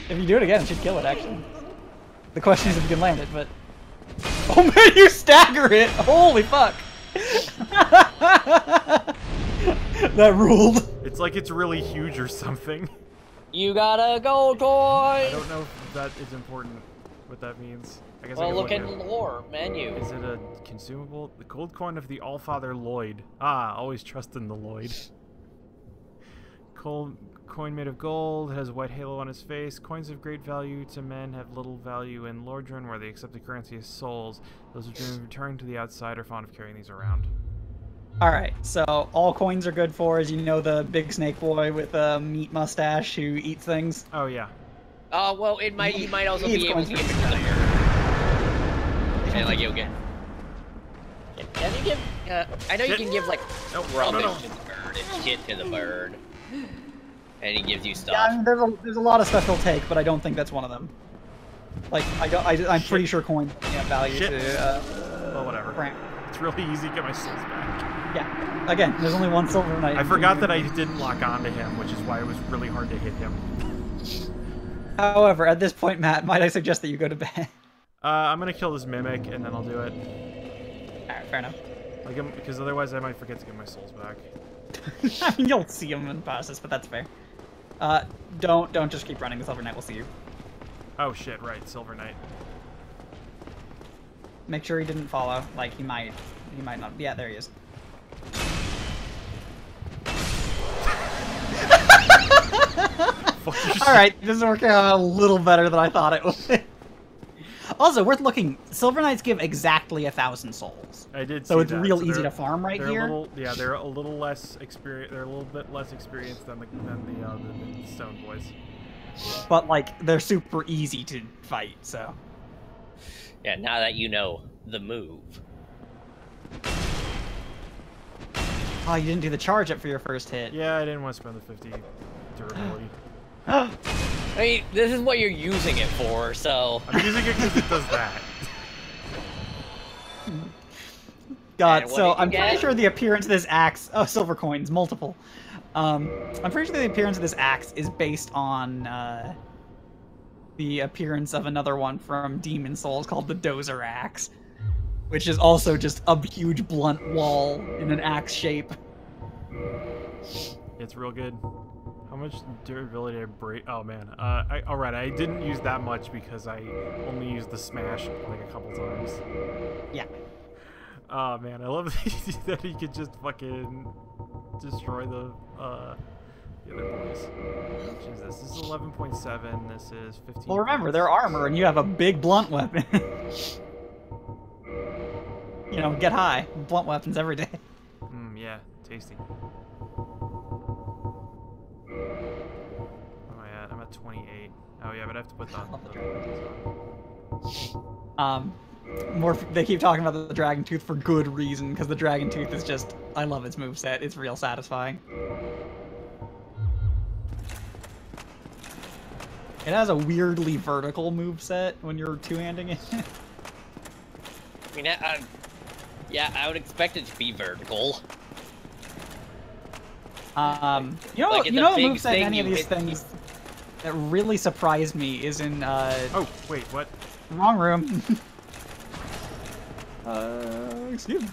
If you do it again, it should kill it, actually. The question is if you can land it, but... Oh man, you stagger it! Holy fuck! That ruled. It's like it's really huge or something. You got a gold I coin! don't know if that is important, what that means. I guess I Well, can look at at lore menu. Is it a consumable? The gold coin of the Allfather Lloyd. Ah, always trust in the Lloyd. Coin made of gold, has a white halo on his face. Coins of great value to men have little value in Lordran, where they accept the currency as souls. Those who dream of returning to the outside are fond of carrying these around. Alright, so all coins are good for, as you know, the big snake boy with a meat mustache who eats things. Oh, yeah. Oh, well, he might also Needs be able coins to for give it to the bird. And like you'll get. Can you give? I know you can give like rubbish to the bird and shit to the bird, and he gives you stuff. Yeah, I mean, there's a lot of stuff he'll take, but I don't think that's one of them. Like, I'm pretty sure coins have value Shit. to, Well, whatever. rank. It's really easy to get my souls back. Yeah. Again, there's only one Silver Knight. I forgot that I didn't lock onto him, which is why it was really hard to hit him. However, at this point, Matt, might I suggest that you go to bed? I'm gonna kill this mimic and then I'll do it. Alright, fair enough. Like, because otherwise I might forget to get my souls back. I mean, you'll see him in the process, but that's fair. Don't just keep running. The Silver Knight will see you. Oh shit! Right, Silver Knight. Make sure he didn't follow. Like, he might not. Yeah, there he is. Alright, this is working out a little better than I thought it would. Also, worth looking, Silver Knights give exactly 1,000 souls. I did. So see it's that. real So easy to farm right here. They're a little less experienced. They're a little bit less experienced than the Stone Boys. But like, they're super easy to fight. So. Yeah. Now that you know the move. Oh, you didn't do the charge up for your first hit. Yeah, I didn't want to spend the 50 durability. I mean, this is what you're using it for, so... I'm using it because it does that. God, so I'm pretty sure the appearance of this axe... Oh, silver coins, multiple. I'm pretty sure the appearance of this axe is based on the appearance of another one from Demon Souls called the Dozer Axe. Which is also just a huge blunt wall in an axe shape. It's real good. How much durability I break? Oh man. Alright, I didn't use that much because I only used the smash like a couple times. Yeah. Oh man, I love that he could just fucking destroy the other boys. Which is this? This is 11.7. This is 15. Well, remember, they're armor and you have a big blunt weapon. You know, get high. Blunt weapons every day. Yeah, tasty. I'm at 28. Oh yeah, but I have to put the They keep talking about the Dragon Tooth for good reason, because the Dragon Tooth is just... I love its moveset. It's real satisfying. It has a weirdly vertical moveset when you're two-handing it. I mean, yeah, I would expect it to be vertical. You know, like, you know what moveset in any of these things that really surprised me is in, Oh, wait, what? Wrong room. Excuse me.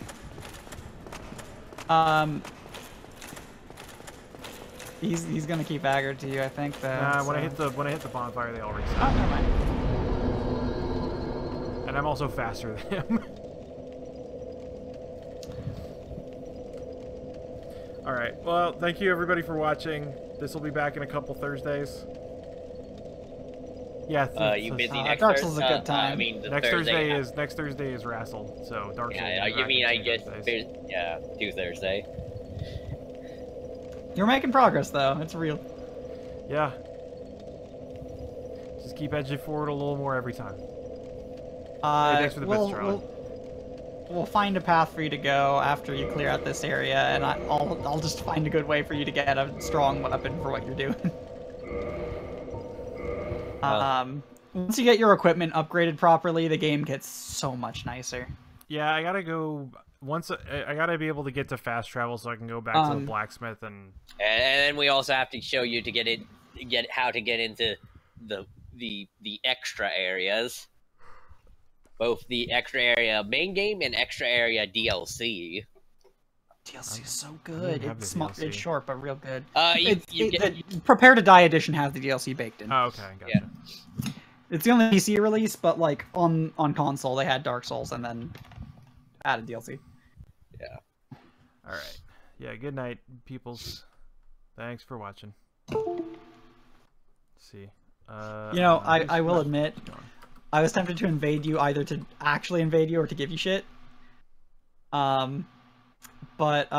He's gonna keep aggro to you, I think. Though, Nah, so. when I hit the bonfire, they all reset. Oh, never mind. And I'm also faster than him. All right. Well, thank you everybody for watching. This will be back in a couple Thursdays. Yeah. You busy next Dark Souls is Thursday? a good time. I mean, next Thursday is Wrestle. So Dark Souls. Yeah, you mean I guess? Yeah, 2 Thursday. You're making progress, though. It's real. Yeah. Just keep edging forward a little more every time. Hey, thanks for the bits, Charlie. We'll find a path for you to go after you clear out this area, and I'll just find a good way for you to get a strong weapon for what you're doing. Once you get your equipment upgraded properly, the game gets so much nicer. Yeah, I gotta go. I gotta be able to get to fast travel so I can go back to the blacksmith and then we also have to show you to get how to get into the extra areas. Both the extra area main game and extra area DLC. DLC is so good. It's smart, it's short, but real good. The Prepare to Die edition has the DLC baked in. Oh, okay, gotcha. Yeah. It's the only PC release, but like on console they had Dark Souls and then added DLC. Yeah. All right. Yeah. Good night, peoples. Thanks for watching. Let's see. You know, I will admit, I was tempted to invade you, either to actually invade you or to give you shit. But